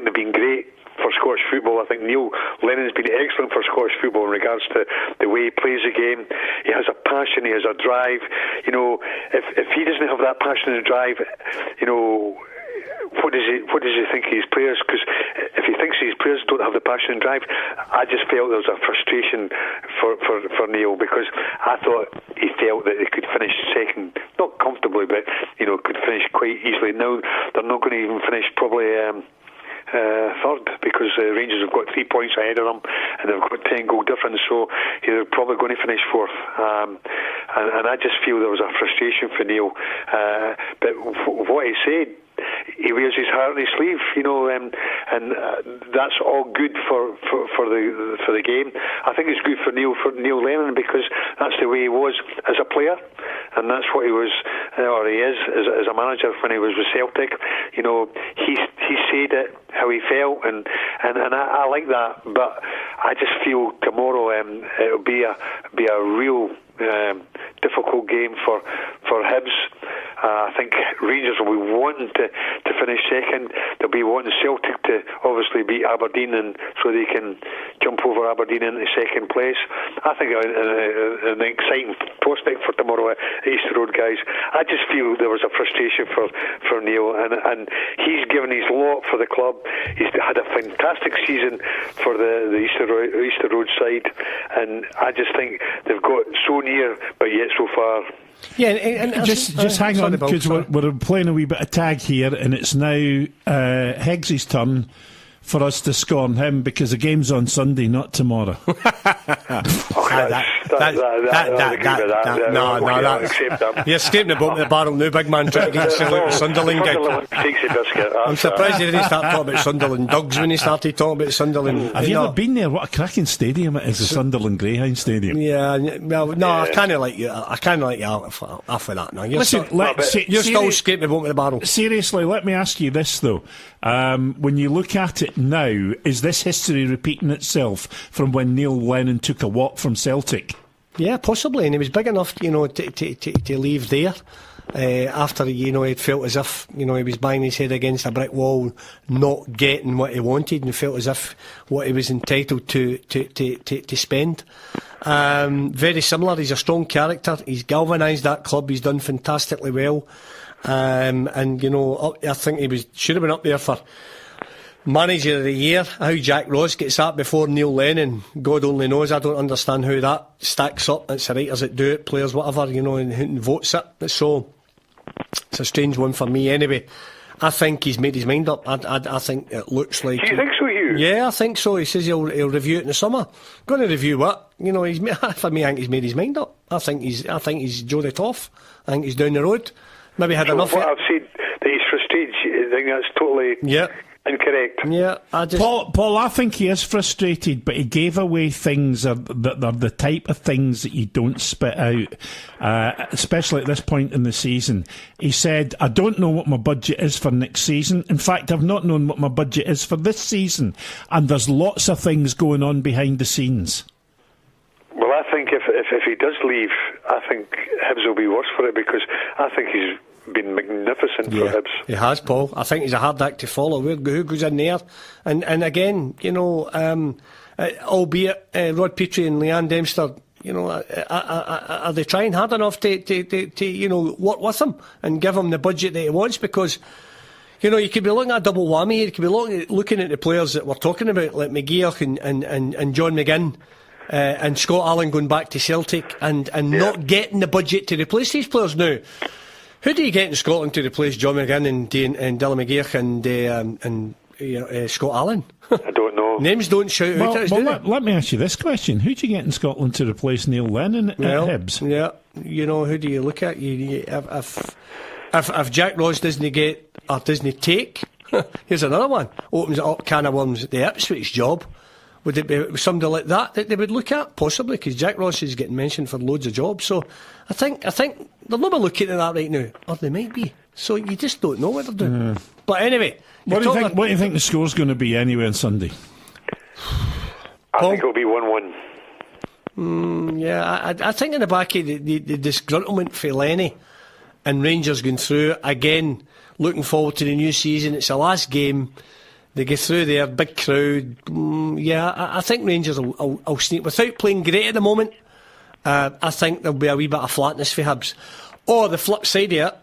they've been great for Scottish football. I think Neil Lennon's been excellent for Scottish football in regards to the way he plays the game. He has a passion, he has a drive. If he doesn't have that passion and drive, what does he think of his players? Because if he thinks his players don't have the passion and drive, I just felt there was a frustration for Neil, because I thought he felt that they could finish second, not comfortably, but could finish quite easily. Now they're not going to even finish probably third, because Rangers have got 3 points ahead of them, and they've got 10 goal difference, so they're probably going to finish fourth. And I just feel there was a frustration for Neil. But what he said, he wears his heart on his sleeve, and that's all good for the game. I think it's good for Neil Lennon, because that's the way he was as a player, and that's what he was, or he is as a manager when he was with Celtic. He said it how he felt, and I like that. But I just feel tomorrow it'll be a real difficult game for Hibs. I think Rangers will be wanting to finish second. They'll they'll be wanting Celtic to obviously beat Aberdeen, and so they can jump over Aberdeen into second place. I think an exciting prospect for tomorrow at Easter Road, guys. I just feel there was a frustration for Neil, and he's given his lot for the club. He's had a fantastic season for the Easter Road side, and I just think they've got so near but yet so far. Yeah, and just hang on, because we're playing a wee bit of tag here, and it's now Higgs's turn for us to scorn him, because the game's on Sunday, not tomorrow. No. You're scraping the bottom of the barrel now, big man, trying to get the Sunderland gig. I'm surprised you didn't start talking about Sunderland Dogs when he started talking about Sunderland. Have you ever been there? What a cracking stadium it is, the Sunderland Greyhound Stadium. Yeah, well, no, I kind of like you. I kind of like you off of that now. You're Listen, you're still scraping the bottom of the barrel. Seriously, let me ask you this, though. When you look at it now, is this history repeating itself from when Neil Lennon took a walk from Celtic? Yeah, possibly, and he was big enough, to leave there after, he felt as if, he was banging his head against a brick wall, not getting what he wanted, and felt as if what he was entitled to spend. Very similar. He's a strong character. He's galvanised that club. He's done fantastically well. And I think he should have been up there for Manager of the Year. How Jack Ross gets that before Neil Lennon, God only knows. I don't understand how that stacks up. It's the writers that do it, players, whatever, and who votes it. So it's a strange one for me. Anyway, I think he's made his mind up. I think it looks like. Do you think so, Hugh? Yeah, I think so. He says he'll review it in the summer. Going to review what? For me, I think he's made his mind up. I think he's Joe the Toff. I think he's down the road. Maybe had enough. What I've said that he's frustrated, I think that's totally incorrect. Yeah, Paul, I think he is frustrated, but he gave away things that are the type of things that you don't spit out, especially at this point in the season. He said, I don't know what my budget is for next season. In fact, I've not known what my budget is for this season. And there's lots of things going on behind the scenes. Well, I think if he does leave, I think Hibs will be worse for it, because I think he's been magnificent for Hibs. He has, Paul. I think he's a hard act to follow. Who goes in there? And again, albeit Rod Petrie and Leanne Dempster, are they trying hard enough to work with him and give him the budget that he wants? Because you could be looking at a double whammy. You could be looking at the players that we're talking about, like McGeoch and John McGinn. And Scott Allen going back to Celtic and not getting the budget to replace these players now. Who do you get in Scotland to replace John McGinn and Dylan McGeoch and Scott Allen? I don't know. Names don't shout out at us, do they? Let me ask you this question. Who do you get in Scotland to replace Neil Lennon at Hibs? Yeah, who do you look at? If Jack Ross doesn't get or doesn't take, here's another one. Opens up can of worms at the Ipswich job. Would it be somebody like that they would look at? Possibly, because Jack Ross is getting mentioned for loads of jobs. So I think they're not looking at that right now, or they might be. So you just don't know what they're doing. But anyway, what do you think the score's going to be anyway on Sunday? I think it'll be 1-1. Yeah, I think in the back of the disgruntlement for Lenny and Rangers going through again, looking forward to the new season. It's the last game. They get through there, big crowd. I think Rangers will sneak. Without playing great at the moment, I think there'll be a wee bit of flatness for Hibs. Or the flip side of it,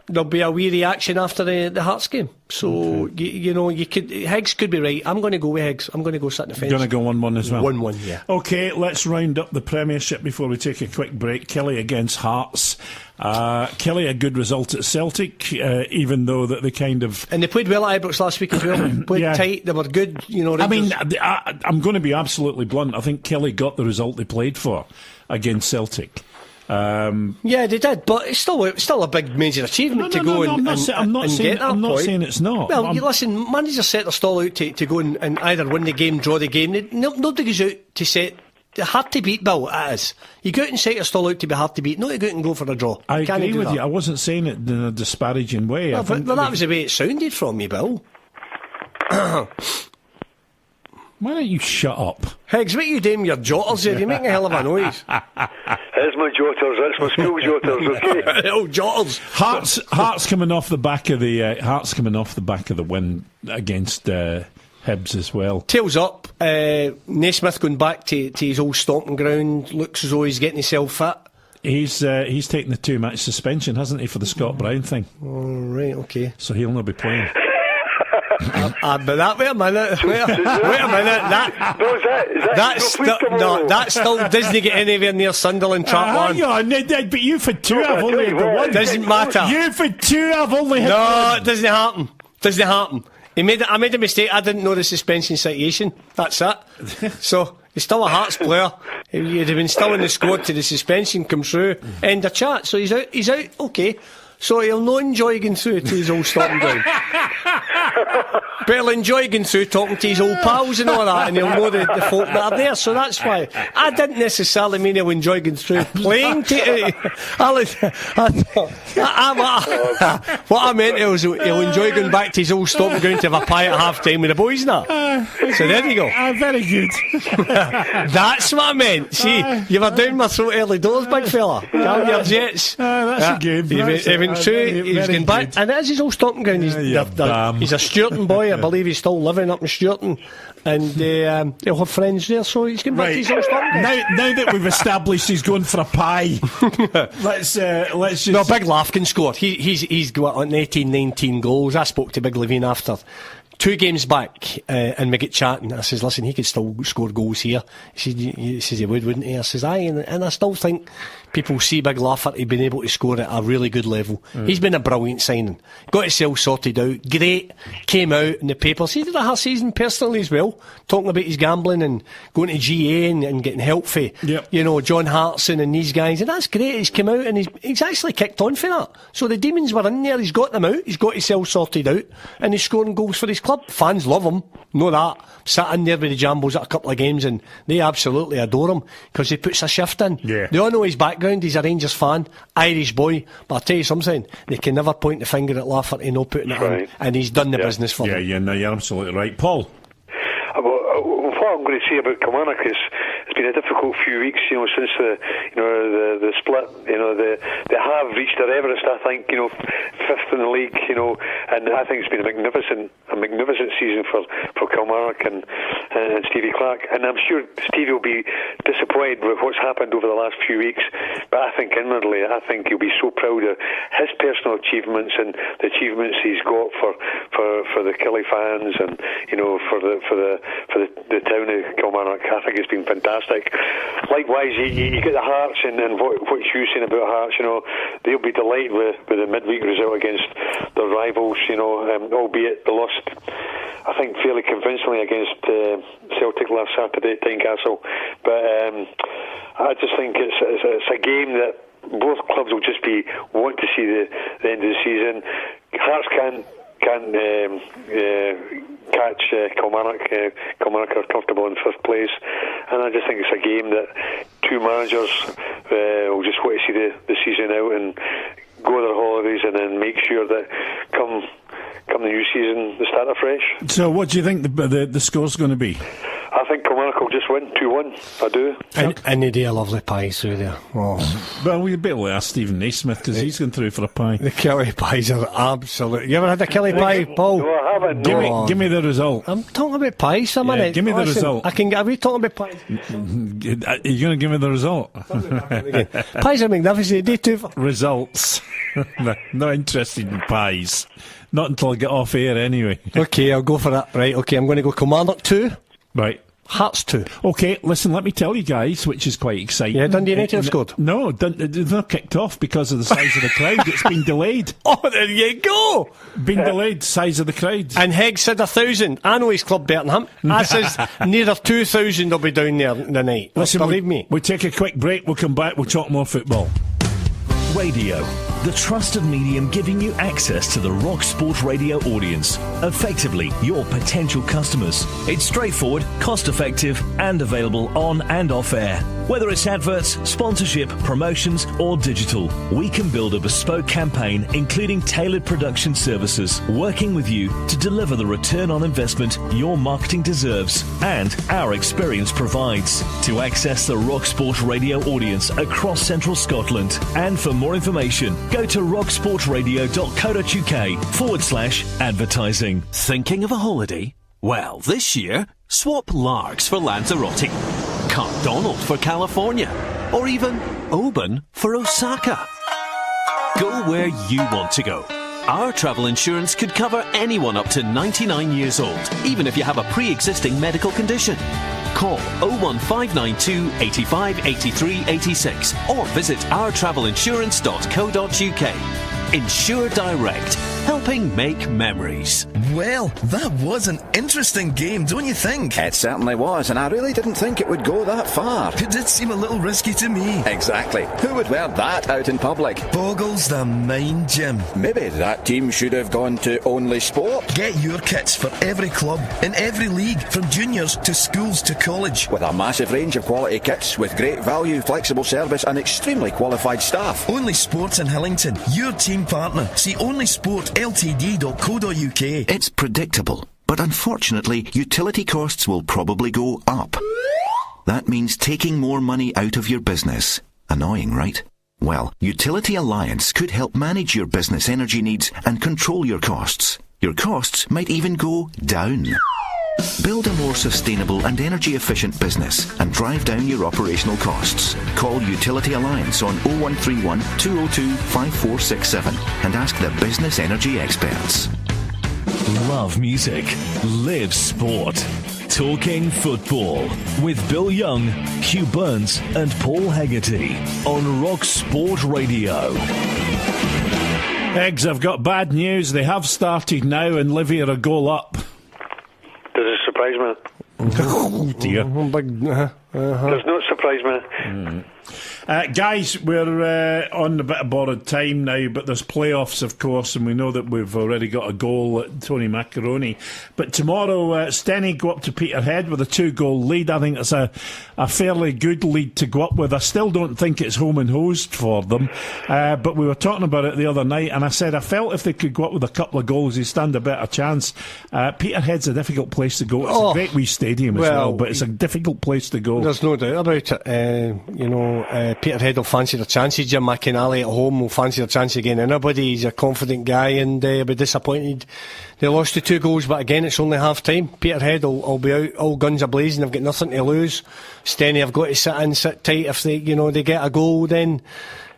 there'll be a wee reaction after the Hearts game. So, Higgs could be right. I'm going to go with Higgs. I'm going to go sit in the fence. You're going to go 1-1 as well? 1-1, yeah. OK, let's round up the Premiership before we take a quick break. Kelly against Hearts. Kelly, a good result at Celtic, even though that they kind of... And they played well at Ibrox last week as well. Played tight, they were good. Rangers. I'm going to be absolutely blunt. I think Kelly got the result they played for against Celtic. Yeah, they did, but it's still a big major achievement to go and get that point. I'm not saying it's not. Well, listen, managers set their stall out to go and either win the game, draw the game. Nobody goes out to set... Hard to beat, Bill, it is. You go out and set your stall out to be hard to beat, not to go out and go for a draw. I agree with you. I wasn't saying it in a disparaging way. Well, that was the way it sounded from you, Bill. Why don't you shut up? Higgs, what are you doing with your jotters there? You're making a hell of a noise. There's my jotters, that's my school jotters, okay? Oh, jotters. Hearts coming off the back of the win against Hibs as well. Tails up. Naismith going back to his old stomping ground. Looks as though he's getting himself fit. He's taken the 2-match suspension, hasn't he, for the Scott Brown thing? Oh, right, okay. So he'll not be playing. But that, wait a minute. Wait a minute. That still doesn't get anywhere near Sunderland trap one. Hang on, but you've had two, I've only had the one. Doesn't matter. You've had two, I've only had one. No, it doesn't happen. Doesn't happen. I made a mistake. I didn't know the suspension citation. That's it. So he's still a Hearts player. He'd have been still in the squad till the suspension comes through. End of chat. So he's out. He's out. Okay. So he'll not enjoy going through to his old stomping ground. But he'll enjoy going through talking to his old pals and all that, and he'll know the folk that are there. So that's why I didn't necessarily mean he'll enjoy going through playing. What I meant was he'll enjoy going back to his old stomping ground to have a pie at half time with the boys now. So there you go. Very good. That's what I meant. See, you were down my throat early doors, big fella. Calm your jets. That's a game. He's going back, and it is his old stomping ground. He's a Stewarton boy, I believe he's still living up in Stewarton, and he'll have friends there, so he's going back to his old stomping ground. Now that we've established he's going for a pie, let's just... No, Big Lafkin scored. He's got 18-19 goals. I spoke to Big Levine after 2 games back, and we get chatting. I says, listen, he could still score goals here. He says he would, wouldn't he? I says, aye, and I still think people see Big Lafferty being able to score at a really good level. He's been a brilliant signing. Got himself sorted out. Great. Came out in the papers. He did a half season personally as well, talking about his gambling and going to GA and getting help for, John Hartson and these guys. And that's great. He's come out and he's actually kicked on for that. So the demons were in there. He's got them out. He's got himself sorted out. And he's scoring goals for his club. Fans love him. Know that. Sat in there with the Jambos at a couple of games and they absolutely adore him because he puts a shift in. Yeah. They all know his background. He's a Rangers fan, Irish boy. But I'll tell you something, they can never point the finger at Lafferty no putting it in. And he's done the business for them. Yeah, no, you're absolutely right. Paul? What I'm going to say about Kilmarnock is it's been a difficult few weeks, since the split. They have reached their Everest, I think, 5th in the league, and I think it's been a magnificent season for Kilmarnock and Stevie Clark. And I'm sure Stevie will be disappointed with what's happened over the last few weeks, but I think inwardly, he'll be so proud of his personal achievements and the achievements he's got for the Killie fans and for the town of Kilmarnock. I think it's been fantastic. Likewise, you get the Hearts and what Hugh's saying about Hearts. They'll be delighted with the midweek result against their rivals. Albeit they lost, I think, fairly convincingly against Celtic last Saturday at Tynecastle. But I just think it's a game that both clubs will just want to see the end of the season. Hearts can't catch Kilmarnock. Kilmarnock are comfortable in 5th place, and I just think it's a game that 2 managers will just want to see the season out and go their holidays, and then make sure that come the new season they start afresh. So what do you think the score's going to be? I think Kilmarnock will just win 2-1. I do. And they do a lovely pie through there. Oh. Well, we'd better ask Stephen Naismith because he's going through for a pie. The Killie pies are absolute. You ever had a Killie pie, Paul? No, I haven't. Give me the result. I'm talking about pies a minute. Give me the result. Are we talking about pies? Are you going to give me the result? Pies are magnificent. They too. Results. Not interested in pies. Not until I get off air anyway. Okay, I'll go for that. Right, okay, I'm going to go Kilmarnock 2. Right. Hearts 2. Okay, listen, let me tell you guys, which is quite exciting. Yeah, Dundee United have scored. No, they've not kicked off because of the size of the crowd. It's been delayed. Oh, there you go. Been delayed, size of the crowd. And Hegg said 1,000. I know his club better than him. I says nearer 2,000 will be down there tonight. Listen, believe me. We'll take a quick break. We'll come back. We'll talk more football. Radio the trusted medium giving you access to the RockSport Radio audience, effectively your potential customers. It's straightforward, cost-effective, and available on and off air. Whether it's adverts, sponsorship, promotions, or digital, we can build a bespoke campaign including tailored production services, working with you to deliver the return on investment your marketing deserves and our experience provides. To access the RockSport Radio audience across central Scotland, and for more information, go to rocksportradio.co.uk/advertising. Thinking of a holiday? Well, this year, swap Largs for Lanzarote, Cardonald for California, or even Oban for Osaka. Go where you want to go. Our travel insurance could cover anyone up to 99 years old, even if you have a pre-existing medical condition. Call 01592 85 83 86 or visit ourtravelinsurance.co.uk. Insure Direct, helping make memories. Well, that was an interesting game, don't you think? It certainly was, and I really didn't think it would go that far. It did seem a little risky to me. Exactly. Who would wear that out in public? Boggles the mind, Jim. Maybe that team should have gone to Only Sport. Get your kits for every club, in every league, from juniors to schools to college. With a massive range of quality kits, with great value, flexible service and extremely qualified staff. Only Sports in Hillington, your team partner. See onlysportltd.co.uk. It's predictable, but unfortunately, utility costs will probably go up. That means taking more money out of your business. Annoying, right? Well, Utility Alliance could help manage your business energy needs and control your costs. Your costs might even go down. Build a more sustainable and energy-efficient business and drive down your operational costs. Call Utility Alliance on 0131 202 5467 and ask the business energy experts. Love music, live sport. Talking football with Bill Young, Hugh Burns and Paul Hegarty on RockSport Radio. Eggs, I've got bad news. They have started now and Livy are a goal up. Does it surprise me? Oh dear. Does not surprise me. Guys, we're on a bit of borrowed time now, but there's playoffs, of course, and we know that we've already got a goal at Tony Macaroni. But tomorrow, Steny go up to Peterhead with a 2-goal lead. I think it's a fairly good lead to go up with. I still don't think it's home and hosed for them, but we were talking about it the other night, and I said I felt if they could go up with a couple of goals, they stand a better chance. Peterhead's a difficult place to go. It's a great wee stadium as well, but it's a difficult place to go. There's no doubt about it. Peterhead will fancy their chances. Jim McInally at home will fancy their chance again. Anybody, he's a confident guy, and he'll be disappointed. They lost the 2 goals, but again, it's only half time. Peterhead will be out, all guns are blazing. They've got nothing to lose. Steny have got to sit tight. If they get a goal, then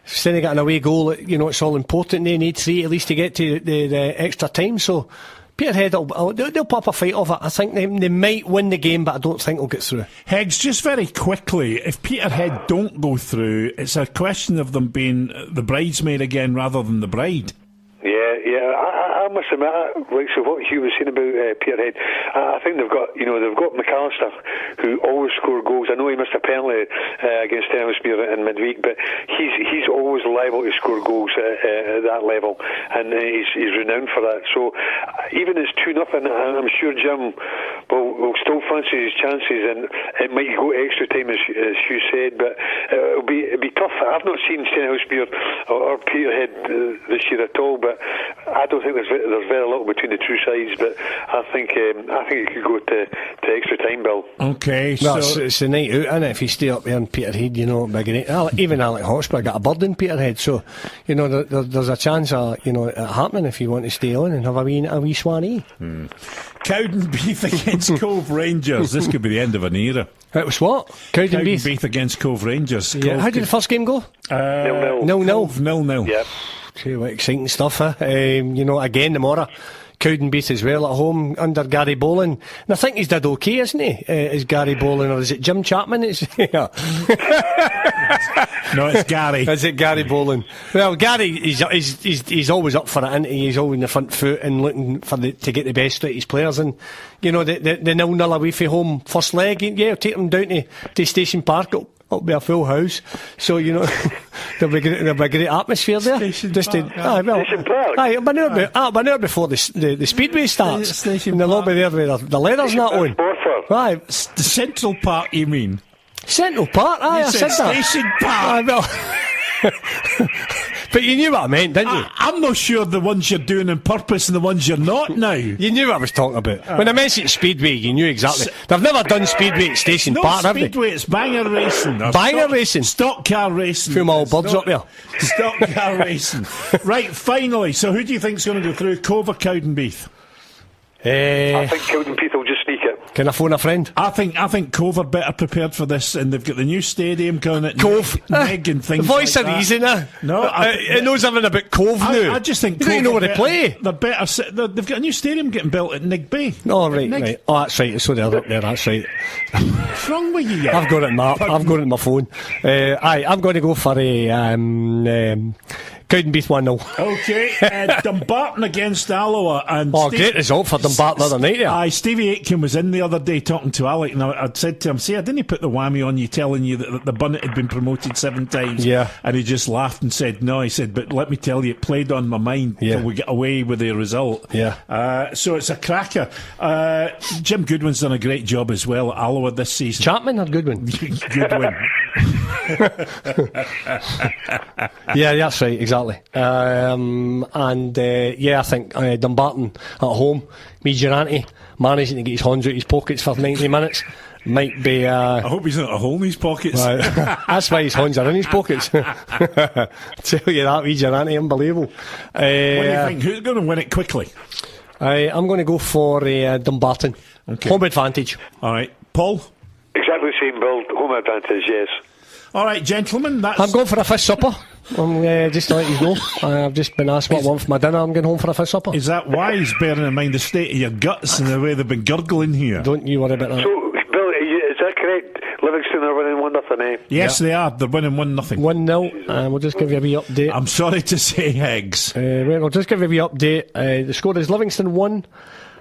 if Steny get an away goal, it's all important. They need 3 at least to get to the extra time. So Peterhead, they'll pop a fight off it. I think they might win the game, but I don't think they'll get through. Heggs, just very quickly, if Peterhead don't go through, it's a question of them being the bridesmaid again rather than the bride. Yeah, I must admit, so what Hugh was saying about Peterhead, I think they've got McAllister, who always score goals. I know he missed a penalty against Ellesmere in midweek, but he's always liable to score goals at that level, and he's renowned for that. So even it's 2-0, I'm sure Jim will still fancy his chances, and it might go extra time, as Hugh said, but it'll be tough. I've not seen Ellesmere or Peterhead this year at all, but I don't think there's very little between the two sides, but I think it could go to extra time, Bill. Okay, it's the night out, isn't it? If you stay up there in Peterhead, even Alec Hotspur got a bird in Peterhead, so there's a chance of it happening if you want to stay on and have a wee swanee. Cowdenbeath against Cove Rangers. This could be the end of an era. It was what? Cowdenbeath against Cove Rangers. Yeah. How did the first game go? 0-0. 0-0. Yep. See what exciting stuff, huh? Again tomorrow, Cowdenbeath as well at home under Gary Boland. And I think he's did okay, isn't he? Is Gary Boland, or is it Jim Chapman? No, it's Gary. Is it Gary Boland? Well, Gary, he's always up for it, isn't he? He's always in the front foot and looking to get the best out of his players. And the 0-0 away from home first leg, he'll take them down to Station Park. it'll be a full house. So, you know, there'll be a great atmosphere there. Station Park. Station Park. I've been there before the speedway starts. Station and they'll be there with the leathers not on. Sportford. Aye. The Central Park, you mean? Central Park, aye, I said that. Station Park. But you knew what I meant, didn't you? I'm not sure the ones you're doing on purpose and the ones you're not now. You knew what I was talking about. When I mentioned Speedway, you knew exactly. They've never done Speedway at Station Park, have they? Speedway, it's banger racing. Banger racing? Stock car racing. Few more birds up there. Stock car racing. Right, finally, so who do you think's going to go through, Cove or Cowdenbeath? I think Cowdenbeath will just sneak it. Can I phone a friend? I think Cove are better prepared for this, and they've got the new stadium coming at Cove, Meg and things. The voice like are that. easy now. No, it knows everything about Cove now. I just think you don't even know where they play. They're better. They've got a new stadium getting built at Nig Bay. Oh right. Oh, that's right. So they're up there. That's right. What's wrong with you? I've got it map. I've got it on my phone. I'm going to go for a Cowdenbeath 1-0. Okay, Dumbarton against Alloa. And great result for Dumbarton the other night. Aye, Stevie Aitken was in the other day talking to Alec, and I'd said to him, "See, I didn't put the whammy on you, telling you that the Bunnet had been promoted 7 times." Yeah. And he just laughed and said, "No," he said, "but let me tell you, it played on my mind till we get away with the result." Yeah. So it's a cracker. Jim Goodwin's done a great job as well at Alloa this season. Chapman or Goodwin? Goodwin. Yeah, that's right, exactly. I think Dumbarton at home, Durante managing to get his hands out of his pockets for 90 minutes might be. I hope he's not a hole in his pockets. Right. That's why his hands are in his pockets. Tell you that, Durante, unbelievable. What do you think? Who's going to win it quickly? I'm going to go for Dumbarton. Okay. Home advantage. All right, Paul. Exactly the same build. Home advantage, yes. All right, gentlemen. I'm going for a fish supper. I'm just to let you know. I've just been asked what I want for my dinner. I'm going home for a fish supper. Is that wise, bearing in mind the state of your guts and the way they've been gurgling here? Don't you worry about that. So, Bill, is that correct? Livingston are winning 1-0, eh? Yes, they are. They're winning 1-0. 1-0. We'll just give you a wee update. I'm sorry to say, Higgs. We'll just give you a wee update. The score is Livingston 1,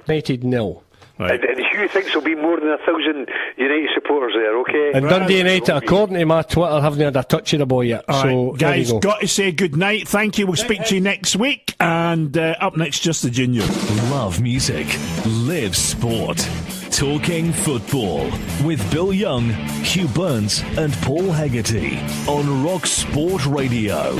United 0. Right. And Hugh thinks there'll be more than 1,000 United supporters there, okay? And Dundee United, according to my Twitter, haven't had a touch of the ball yet. All so, right, guys, got to say good night. Thank you. We'll speak to you next week. And up next, just the junior. Love music. Live sport. Talking football with Bill Young, Hugh Burns, and Paul Hegarty on RockSport Radio.